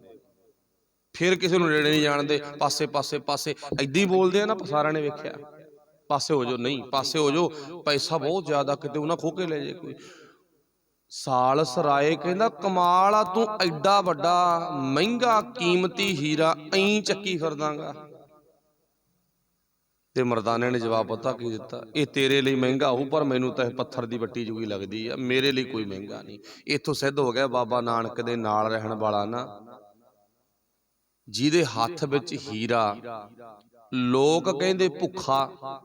ਫਿਰ ਕਿਸੇ ਨੂੰ ਨੇੜੇ ਨਹੀਂ ਜਾਣਦੇ, ਪਾਸੇ ਪਾਸੇ ਪਾਸੇ ਏਦਾਂ ਹੀ ਬੋਲਦੇ ਆ ਨਾ, ਸਾਰਿਆਂ ਨੇ ਵੇਖਿਆ, ਪਾਸੇ ਹੋ ਜਾਓ, ਨਹੀਂ ਪਾਸੇ ਹੋ ਜਾਓ, ਪੈਸਾ ਬਹੁਤ ਜ਼ਿਆਦਾ, ਕਿਤੇ ਉਹਨਾਂ ਖੋ ਕੇ ਲੈ ਜੇ ਕੋਈ। ਸਾਲਸਰਾਏ ਕਹਿੰਦਾ ਕਮਾਲ ਆ, ਤੂੰ ਐਡਾ ਵੱਡਾ ਮਹਿੰਗਾ ਕੀਮਤੀ ਹੀਰਾ ਐਂ ਚੱਕੀ ਫਿਰਦਾਂਗਾ। ਤੇ ਮਰਦਾਨੇ ਨੇ ਜਵਾਬ ਪਤਾ ਕੀ ਦਿੱਤਾ? ਇਹ ਤੇਰੇ ਲਈ ਮਹਿੰਗਾ ਹੋਊ, ਪਰ ਮੈਨੂੰ ਤਾਂ ਇਹ ਪੱਥਰ ਦੀ ਵੱਟੀ ਜੁਗੀ ਲੱਗਦੀ ਆ, ਮੇਰੇ ਲਈ ਕੋਈ ਮਹਿੰਗਾ ਨਹੀਂ। ਇੱਥੋਂ ਸਿੱਧ ਹੋ ਗਿਆ ਬਾਬਾ ਨਾਨਕ ਦੇ ਨਾਲ ਰਹਿਣ ਵਾਲਾ ਨਾ, ਜਿਹਦੇ ਹੱਥ ਵਿੱਚ ਹੀਰਾ, ਲੋਕ ਕਹਿੰਦੇ ਭੁੱਖਾ,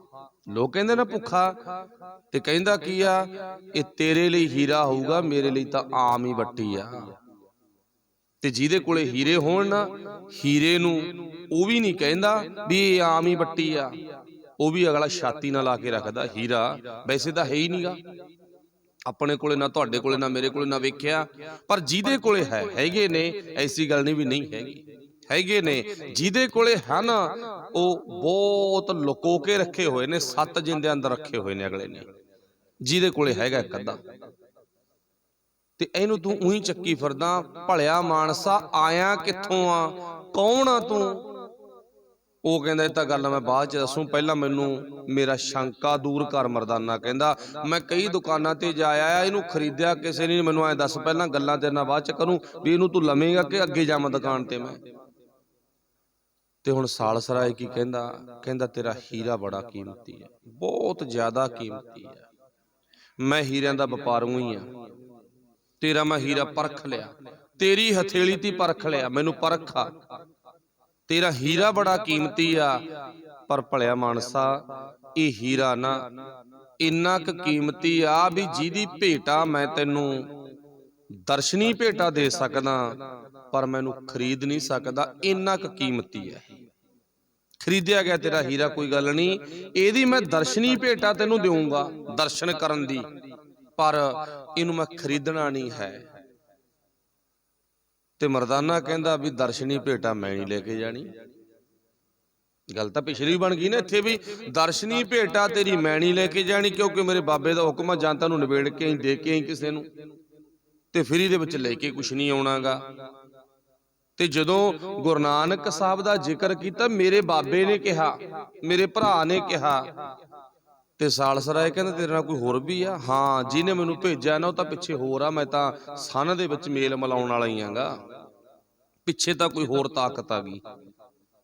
ਲੋਕ ਕਹਿੰਦੇ ਨਾ ਭੁੱਖਾ, ਤੇ ਕਹਿੰਦਾ ਕੀ ਆ, ਇਹ ਤੇਰੇ ਲਈ ਹੀਰਾ ਹੋਊਗਾ, ਮੇਰੇ ਲਈ ਤਾਂ ਆਮ ਹੀ ਵੱਟੀ ਆ। ਤੇ ਜਿਹਦੇ ਕੋਲੇ ਹੀਰੇ ਹੋਣ ਨਾ, ਹੀਰੇ ਨੂੰ ਉਹ ਵੀ ਨਹੀਂ ਕਹਿੰਦਾ ਵੀ ਇਹ ਆਮ ਹੀ ਵੱਟੀ ਆ, ਉਹ ਵੀ ਅਗਲਾ ਛਾਤੀ ਨਾਲ ਲਾ ਕੇ ਰੱਖਦਾ, ਹੀਰਾ ਵੈਸੇ ਤਾਂ ਹੈ ਹੀ ਨਹੀਂਗਾ ਆਪਣੇ ਕੋਲੇ, ਨਾ ਤੁਹਾਡੇ ਕੋਲੇ, ਨਾ ਮੇਰੇ ਕੋਲੇ, ਨਾ ਵੇਖਿਆ, ਪਰ ਜਿਹਦੇ ਕੋਲੇ ਹੈਗੇ ਨੇ, ਐਸੀ ਗੱਲ ਨਹੀਂ ਵੀ ਨਹੀਂ ਹੈਗੀ, ਹੈਗੇ ਨੇ। ਜਿਹਦੇ ਕੋਲੇ ਹਨ ਉਹ ਬਹੁਤ ਲੁਕੋ ਕੇ ਰੱਖੇ ਹੋਏ ਨੇ, 7 ਜਿੰਦੇ ਅੰਦਰ ਰੱਖੇ ਹੋਏ ਨੇ ਅਗਲੇ ਨੇ, ਜਿਹਦੇ ਕੋਲੇ ਹੈਗਾ ਇੱਕ ਅੱਧਾ। ਤੇ ਇਹਨੂੰ ਤੂੰ ਉਹੀ ਚੱਕੀ ਫਿਰਦਾ, ਭਲਿਆ ਮਾਨਸਾ ਆਇਆ ਕਿੱਥੋਂ ਆ, ਕੌਣ ਆ ਤੂੰ? ਉਹ ਕਹਿੰਦਾ ਇਹ ਤਾਂ ਗੱਲ ਮੈਂ ਬਾਅਦ ਚ ਦੱਸੂ, ਪਹਿਲਾਂ ਮੈਨੂੰ ਮੇਰਾ ਸ਼ੰਕਾ ਦੂਰ ਕਰ। ਮਰਦਾਨਾ ਕਹਿੰਦਾ ਮੈਂ ਕਈ ਦੁਕਾਨਾਂ ਤੇ ਜਾ ਆਇਆ, ਇਹਨੂੰ ਖਰੀਦਿਆ ਕਿਸੇ ਨੇ, ਮੈਨੂੰ ਐ ਦੱਸ ਪਹਿਲਾਂ, ਗੱਲਾਂ ਤੇਰੇ ਨਾਲ ਬਾਅਦ ਚ ਕਰੂੰ, ਵੀ ਇਹਨੂੰ ਤੂੰ ਲਵੇਂਗਾ ਕਿ ਅੱਗੇ ਜਾਵਾਂ ਦੁਕਾਨ ਤੇ ਮੈਂ? ਤੇ ਹੁਣ ਸਾਲਸਰਾਏ ਕੀ ਕਹਿੰਦਾ? ਕਹਿੰਦਾ ਤੇਰਾ ਹੀਰਾ ਬੜਾ ਕੀਮਤੀ ਹੈ, ਬਹੁਤ ਜ਼ਿਆਦਾ ਕੀਮਤੀ ਹੈ, ਮੈਂ ਹੀਰਿਆਂ ਦਾ ਵਪਾਰੂ ਹੀ ਆ, ਤੇਰਾ ਮੈਂ ਹੀਰਾ ਪਰਖ ਲਿਆ, ਤੇਰੀ ਹਥੇਲੀ ਤੇ ਪਰਖ ਲਿਆ, ਮੈਨੂੰ ਪਰਖਾ, ਤੇਰਾ ਹੀਰਾ ਬੜਾ ਕੀਮਤੀ ਆ। ਪਰ ਭਲਿਆ ਮਾਨਸਾ ਇਹ ਹੀਰਾ ਨਾ ਇੰਨਾ ਕੁ ਕੀਮਤੀ ਆ ਵੀ ਜਿਹਦੀ ਭੇਟਾ ਮੈਂ ਤੈਨੂੰ ਦਰਸ਼ਨੀ ਭੇਟਾ ਦੇ ਸਕਦਾ, ਪਰ ਮੈਨੂੰ ਖਰੀਦ ਨਹੀਂ ਸਕਦਾ, ਇੰਨਾ ਕੁ ਕੀਮਤੀ ਹੈ। ਖਰੀਦਿਆ ਗਿਆ ਤੇਰਾ ਹੀਰਾ ਕੋਈ ਗੱਲ ਨਹੀਂ, ਇਹਦੀ ਮੈਂ ਦਰਸ਼ਨੀ ਭੇਟਾ ਤੈਨੂੰ ਦੇਊਂਗਾ, ਦਰਸ਼ਨ ਕਰਨ ਦੀ, ਪਰ ਇਹਨੂੰ ਮੈਂ ਖਰੀਦਣਾ ਨਹੀਂ ਹੈ। ਤੇ ਮਰਦਾਨਾ ਕਹਿੰਦਾ ਵੀ ਦਰਸ਼ਨੀ ਭੇਟਾ ਮੈਂ ਨਹੀਂ ਲੈ ਕੇ ਜਾਣੀ। ਗੱਲ ਤਾਂ ਪਿਛਲੀ ਬਣ ਗਈ ਨਾ ਇੱਥੇ ਵੀ, ਦਰਸ਼ਨੀ ਭੇਟਾ ਤੇਰੀ ਮੈਂ ਨਹੀਂ ਲੈ ਕੇ ਜਾਣੀ, ਕਿਉਂਕਿ ਮੇਰੇ ਬਾਬੇ ਦਾ ਹੁਕਮ ਆ, ਜਾਂ ਤੁਹਾਨੂੰ ਨਿਬੇੜ ਕੇ ਹੀ ਦੇ ਕੇ ਹੀ ਕਿਸੇ ਨੂੰ, ਤੇ ਫਰੀ ਦੇ ਵਿੱਚ ਲੈ ਕੇ ਕੁਛ ਨਹੀਂ ਆਉਣਾਗਾ। ਤੇ ਜਦੋਂ ਗੁਰੂ ਨਾਨਕ ਸਾਹਿਬ ਦਾ ਜ਼ਿਕਰ ਕੀਤਾ, ਮੇਰੇ ਬਾਬੇ ਨੇ ਕਿਹਾ, ਮੇਰੇ ਭਰਾ ਨੇ ਕਿਹਾ, ਤੇ ਸਾਲਸਰਾਏ ਕਹਿੰਦਾ ਤੇਰੇ ਨਾਲ ਕੋਈ ਹੋਰ ਵੀ ਆ? ਹਾਂ, ਜਿਹਨੇ ਮੈਨੂੰ ਭੇਜਿਆ ਨਾ ਉਹ ਤਾਂ ਪਿੱਛੇ ਹੋਰ ਆ, ਮੈਂ ਤਾਂ ਸੰਨ ਦੇ ਵਿੱਚ ਮੇਲ ਮਿਲਾਉਣ ਵਾਲਾ ਹੀ ਆਂਗਾ, ਪਿੱਛੇ ਤਾਂ ਕੋਈ ਹੋਰ ਤਾਕਤ ਆ ਗਈ।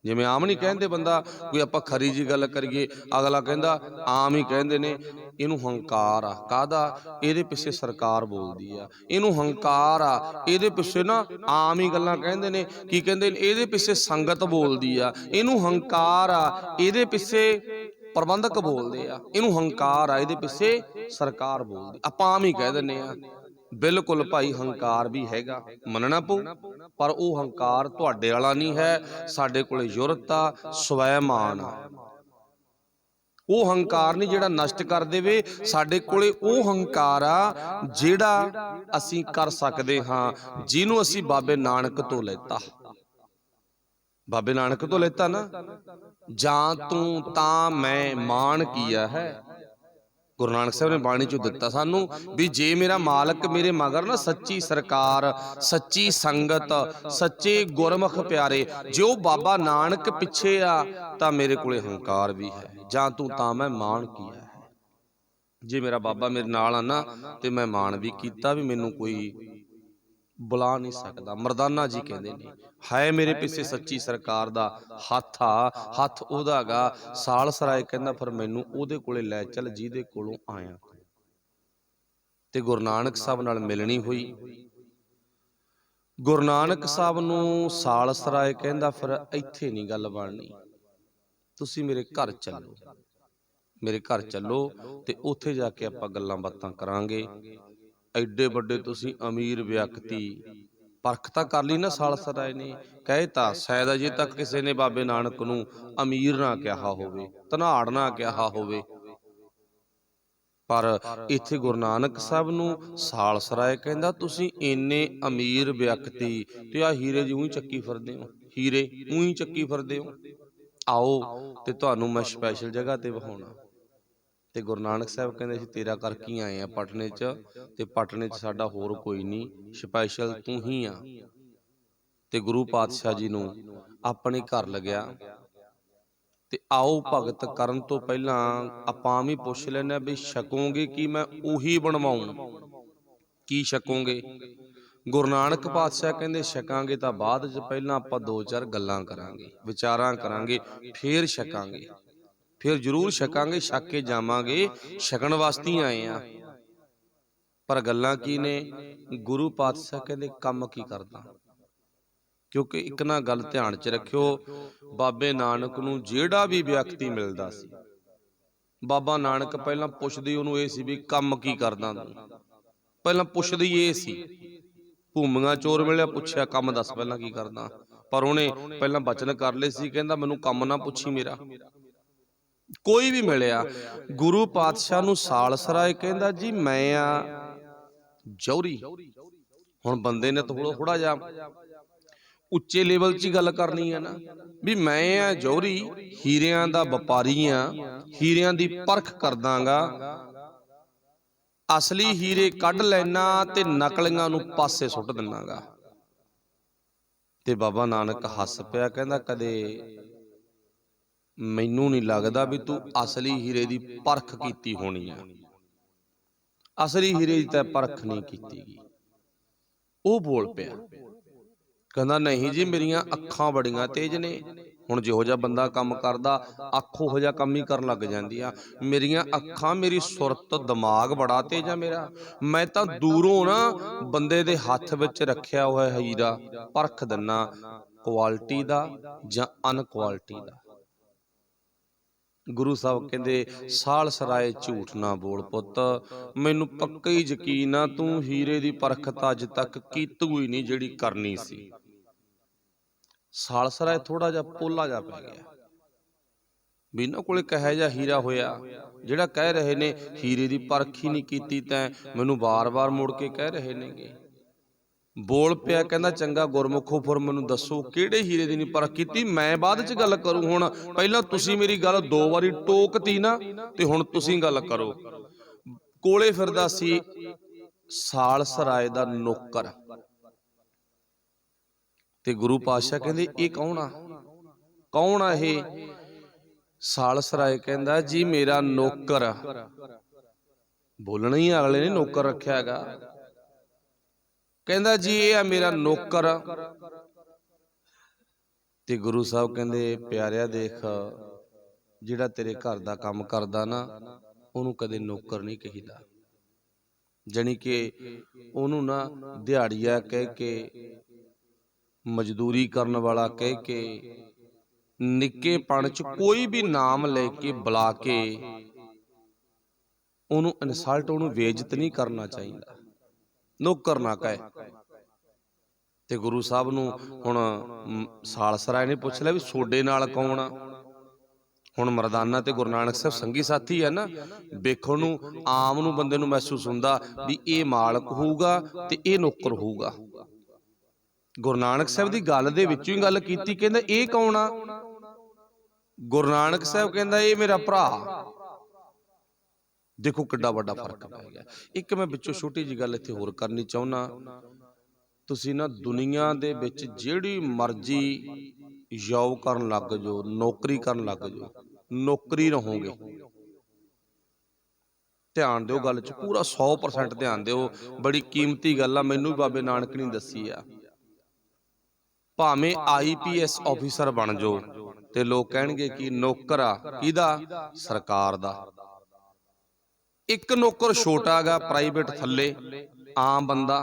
ਜਿਵੇਂ ਆਮ ਨਹੀਂ ਕਹਿੰਦੇ ਬੰਦਾ, ਕੋਈ ਆਪਾਂ ਖਰੀ ਜੀ ਗੱਲ ਕਰੀਏ, ਅਗਲਾ ਕਹਿੰਦਾ, ਆਮ ਹੀ ਕਹਿੰਦੇ ਨੇ ਇਹਨੂੰ ਹੰਕਾਰ ਆ, ਕਾਹਦਾ? ਇਹਦੇ ਪਿੱਛੇ ਸਰਕਾਰ ਬੋਲਦੀ ਆ, ਇਹਨੂੰ ਹੰਕਾਰ ਆ, ਇਹਦੇ ਪਿੱਛੇ ਨਾ ਆਮ ਹੀ ਗੱਲਾਂ ਕਹਿੰਦੇ ਨੇ, ਕੀ ਕਹਿੰਦੇ ਨੇ, ਇਹਦੇ ਪਿੱਛੇ ਸੰਗਤ ਬੋਲਦੀ ਆ, ਇਹਨੂੰ ਹੰਕਾਰ ਆ, ਇਹਦੇ ਪਿੱਛੇ ਪ੍ਰਬੰਧਕ ਬੋਲਦੇ ਆ, ਇਹਨੂੰ ਹੰਕਾਰ ਆ, ਇਹਦੇ ਪਿੱਛੇ ਸਰਕਾਰ ਬੋਲਦੀ, ਆਪਾਂ ਆਮ ਹੀ ਕਹਿ ਦਿੰਦੇ ਆ। ਬਿਲਕੁਲ ਭਾਈ, ਹੰਕਾਰ ਵੀ ਹੈਗਾ, ਮੰਨਣਾ ਪਊ, ਪਰ ਉਹ ਹੰਕਾਰ ਤੁਹਾਡੇ ਵਾਲਾ ਨਹੀਂ ਹੈ। ਸਾਡੇ ਕੋਲੇ ਯੁਰਤ ਆ, ਸਵੈਮਾਨ ਆ, ਉਹ ਹੰਕਾਰ ਨਹੀਂ ਜਿਹੜਾ ਨਸ਼ਟ ਕਰ ਦੇਵੇ। ਸਾਡੇ ਕੋਲੇ ਉਹ ਹੰਕਾਰ ਆ ਜਿਹੜਾ ਅਸੀਂ ਕਰ ਸਕਦੇ ਹਾਂ, ਜਿਹਨੂੰ ਅਸੀਂ ਬਾਬੇ ਨਾਨਕ ਤੋਂ ਲੈਤਾ। बाबे नानक तो लेता ना, ਜਾਂ ਤੂੰ ਤਾਂ ਮੈਂ ਮਾਣ ਕੀਆ ਹੈ। गुरु नानक साहब ने बाणी चो दिता सानू भी जे मेरा मालक मेरे मगर ना सच्ची सरकार, सच्ची संगत, सच्चे गुरमुख प्यारे, जो बाबा नानक पिछे आ तां मेरे कोले हंकार भी है। जां तू तां मैं मान किया है। जे मेरा बाबा मेरे नाल आ ना ते मैं मान भी कीता भी मैनू कोई बुला नहीं सकता। मरदाना जी कहते ने है मेरे पिछे सच्ची सरकार दा हथ आ, हथ ओहदा गा। साल सराय कहंदा फिर मैनू ओहदे कोले लै चल जिहदे कोलों आया। ते गुरु नानक साहब नाल मिलनी हुई। गुरु नानक साहब नूं साल सराय कहंदा फिर इत्थे नहीं गल बननी, तुसीं मेरे घर चलो, मेरे घर चलो ते उत्थे जाके आपां गल्लां बातां करांगे। ਐਡੇ ਵੱਡੇ ਤੁਸੀਂ ਅਮੀਰ ਵਿਅਕਤੀ, ਪਰਖ ਤਾਂ ਕਰ ਲਈ ਨਾ ਸਾਲਸਾ ਰਾਏ ਨੇ, ਕਹਿਤਾ ਸ਼ਾਇਦ ਅਜੇ ਤੱਕ ਕਿਸੇ ਨੇ ਬਾਬੇ ਨਾਨਕ ਨੂੰ ਅਮੀਰ ਨਾ ਕਿਹਾ ਹੋਵੇ, ਧਨਾੜ ਨਾ ਕਿਹਾ ਹੋਵੇ, ਪਰ ਇੱਥੇ ਗੁਰੂ ਨਾਨਕ ਸਾਹਿਬ ਨੂੰ ਸਾਲਸਾ ਰਾਏ ਕਹਿੰਦਾ ਤੁਸੀਂ ਇੰਨੇ ਅਮੀਰ ਵਿਅਕਤੀ ਤੇ ਆ ਹੀਰੇ ਜਿਹੀ ਚੱਕੀ ਫਿਰਦੇ ਹੋ, ਹੀਰੇ ਉਹੀ ਚੱਕੀ ਫਿਰਦੇ ਹੋ, ਆਓ ਤੇ ਤੁਹਾਨੂੰ ਮੈਂ ਸਪੈਸ਼ਲ ਜਗ੍ਹਾ ਤੇ ਵਿਖਾਉਣਾ। ਤੇ ਗੁਰੂ ਨਾਨਕ ਸਾਹਿਬ ਕਹਿੰਦੇ ਅਸੀਂ ਤੇਰਾ ਕਰਕੇ ਹੀ ਆਏ ਆ ਪਟਨੇ 'ਚ, ਤੇ ਪਟਨੇ 'ਚ ਸਾਡਾ ਹੋਰ ਕੋਈ ਨਹੀਂ, ਸਪੈਸ਼ਲ ਤੂੰ ਹੀ ਆ। ਤੇ ਗੁਰੂ ਪਾਤਸ਼ਾਹ ਜੀ ਨੂੰ ਆਪਣੇ ਘਰ ਲਗਿਆ। ਤੇ ਆਓ ਭਗਤ ਕਰਨ ਤੋਂ ਪਹਿਲਾਂ ਆਪਾਂ ਵੀ ਪੁੱਛ ਲੈਂਦੇ ਹਾਂ ਵੀ ਛਕੋਗੇ ਕੀ, ਮੈਂ ਉਹੀ ਬਣਵਾਉਂ, ਕੀ ਛਕੋਗੇ? ਗੁਰੂ ਨਾਨਕ ਪਾਤਸ਼ਾਹ ਕਹਿੰਦੇ ਛਕਾਂਗੇ ਤਾਂ ਬਾਅਦ 'ਚ, ਪਹਿਲਾਂ ਆਪਾਂ ਦੋ ਚਾਰ ਗੱਲਾਂ ਕਰਾਂਗੇ, ਵਿਚਾਰਾਂ ਕਰਾਂਗੇ, ਫੇਰ ਛਕਾਂਗੇ, फिर जरूर छकांगे, छक के जावांगे, छकण वास्ते आए आ। पर गल्लां की ने? गुरु पातशाह कहंदे कम की करदा, क्योंकि एक ना गल ध्यान च रखियो, बाबे नानक नूं जिहड़ा भी व्यक्ति मिलदा सी, बाबा नानक पहलां पुछदे उहनूं इह सी भी कम की करदा तूं, पहलां पुछदे इह सी। भूमियां चोर मिलिया, पुछया कम दस पहलां की करदा, पर उहने पहलां बचन कर लए सी, कहंदा मैनूं कम ना पुछी मेरा। कोई भी मिलिया, गुरु पातशाह नूं सालसराय कहंदा जी मैं आ जौहरी। हुण बंदे ने थोड़ा जिहा उच्चे लेवल 'च गल करनी है ना, भी मैं आ जौहरी, हीरियां दा वपारी आ, हीरियां दी परख करदांगा, असली हीरे कढ लैना ते नकलियां नूं पासे सुੱਟ दिन्नागा। ते बाबा नानक हस पिया, कहंदा कदे मैनू नहीं लगता भी तू असली हीरे की परख की होनी है, असली हीरे की तैं परख नहीं की। वो बोल पिया, कहंदा नहीं जी मेरियां अखां बड़ियां तेज ने। हुण जिहो जिहा बंदा काम करदा अख उहो जिहा काम ही करन लग जांदी आ। मेरियां अखां, मेरी सुरत, दिमाग बड़ा तेज आ मेरा। मैं तां दूरों ना बंदे दे हत्थ विच रखिया होया हीरा परख दिन्ना, क्वालिटी दा जां अनक्वालिटी दा। गुरु साहब कहंदे सालसराय झूठ ना बोल पुत, मैनू पक्का ही यकीन आ तू हीरे दी परख तां अज तक कीती ही नहीं जिहड़ी करनी सी। सालसराय थोड़ा जिहा पोला जिहा पै गया भी इन्हां कोले किहो जिहा हीरा होया जिहड़ा कह रहे ने हीरे दी परख ही नहीं कीती, तैं मैनू बार बार मुड़ के कह रहे नेगे। बोल पिया, कहंदा चंगा गुरमुखो फिर मैनूं दसो किहड़े हीरे दी नहीं परख कीती, मैं बाद च गल करूं। हुण पहिलां तुसीं मेरी गल दो वारी टोकती ना, ते हुण तुसीं गल करो। कोले फिरदा सी सालसराय दा नौकर, ते गुरु पातशाह कहंदे इह कौन आ, कौन आ इह? सालसराय कहंदा जी मेरा नौकर। बोलना ही अगले ने नौकर रखिया हैगा। कहंदा जी ये मेरा नौकर। ते गुरु साहब कहंदे प्यारिया देख, जिहड़ा तेरे घर दा काम करदा ना उहनूं कदे नौकर नहीं कहीदा, जानी कि उहनूं ना दिहाड़िया कह के, मजदूरी करन वाला कह के, निक्केपण च कोई भी नाम लेके बुला के उहनूं इनसल्ट, उहनूं बेइज्जत नहीं करना चाहिए, नौकर ना कहे। ते गुरु साहब नूं हुण सालसराय ने पुछ लिया भी सोडे नाल कौन आ। हुण मरदाना ते गुरु नानक साहब संगी साथी है ना, वेखण नूं आम नूं बंदे नूं महसूस हुंदा भी इह मालक होऊगा ते इह नौकर होऊगा। ਗੁਰੂ ਨਾਨਕ ਸਾਹਿਬ ਦੀ ਗੱਲ ਦੇ ਵਿੱਚੋਂ ਹੀ ਗੱਲ ਕੀਤੀ, ਕਹਿੰਦਾ ਇਹ ਕੌਣ ਆ? ਗੁਰੂ ਨਾਨਕ ਸਾਹਿਬ ਕਹਿੰਦਾ ਇਹ ਮੇਰਾ ਭਰਾ। ਦੇਖੋ ਕਿੱਡਾ ਵੱਡਾ ਫਰਕ ਪੈ ਗਿਆ। ਇੱਕ ਮੈਂ ਵਿੱਚੋਂ ਛੋਟੀ ਜੀ ਗੱਲ ਇੱਥੇ ਹੋਰ ਕਰਨੀ ਚਾਹੁੰਦਾ। ਤੁਸੀਂ ਨਾ ਦੁਨੀਆ ਦੇ ਵਿੱਚ ਜਿਹੜੀ ਮਰਜ਼ੀ ਜੌਬ ਕਰਨ ਲੱਗ ਜਾਓ, ਨੌਕਰੀ ਕਰਨ ਲੱਗ ਜਾਓ, ਨੌਕਰੀ ਰਹੋਗੇ। ਧਿਆਨ ਦਿਓ ਗੱਲ 'ਚ, ਪੂਰਾ 100% ਧਿਆਨ ਦਿਓ। ਬੜੀ ਕੀਮਤੀ ਗੱਲ ਆ, ਮੈਨੂੰ ਵੀ ਬਾਬੇ ਨਾਨਕ ਨੇ ਦੱਸੀ ਆ। ਭਾਵੇਂ IPS ਆਫੀਸਰ ਬਣ ਜਾਓ ਤੇ ਲੋਕ ਕਹਿਣਗੇ ਕਿ ਨੌਕਰ ਆ ਕਿਹਦਾ? ਸਰਕਾਰ ਦਾ। ਇੱਕ ਨੌਕਰ ਛੋਟਾ ਗਾ ਪ੍ਰਾਈਵੇਟ ਥੱਲੇ, ਆਮ ਬੰਦਾ,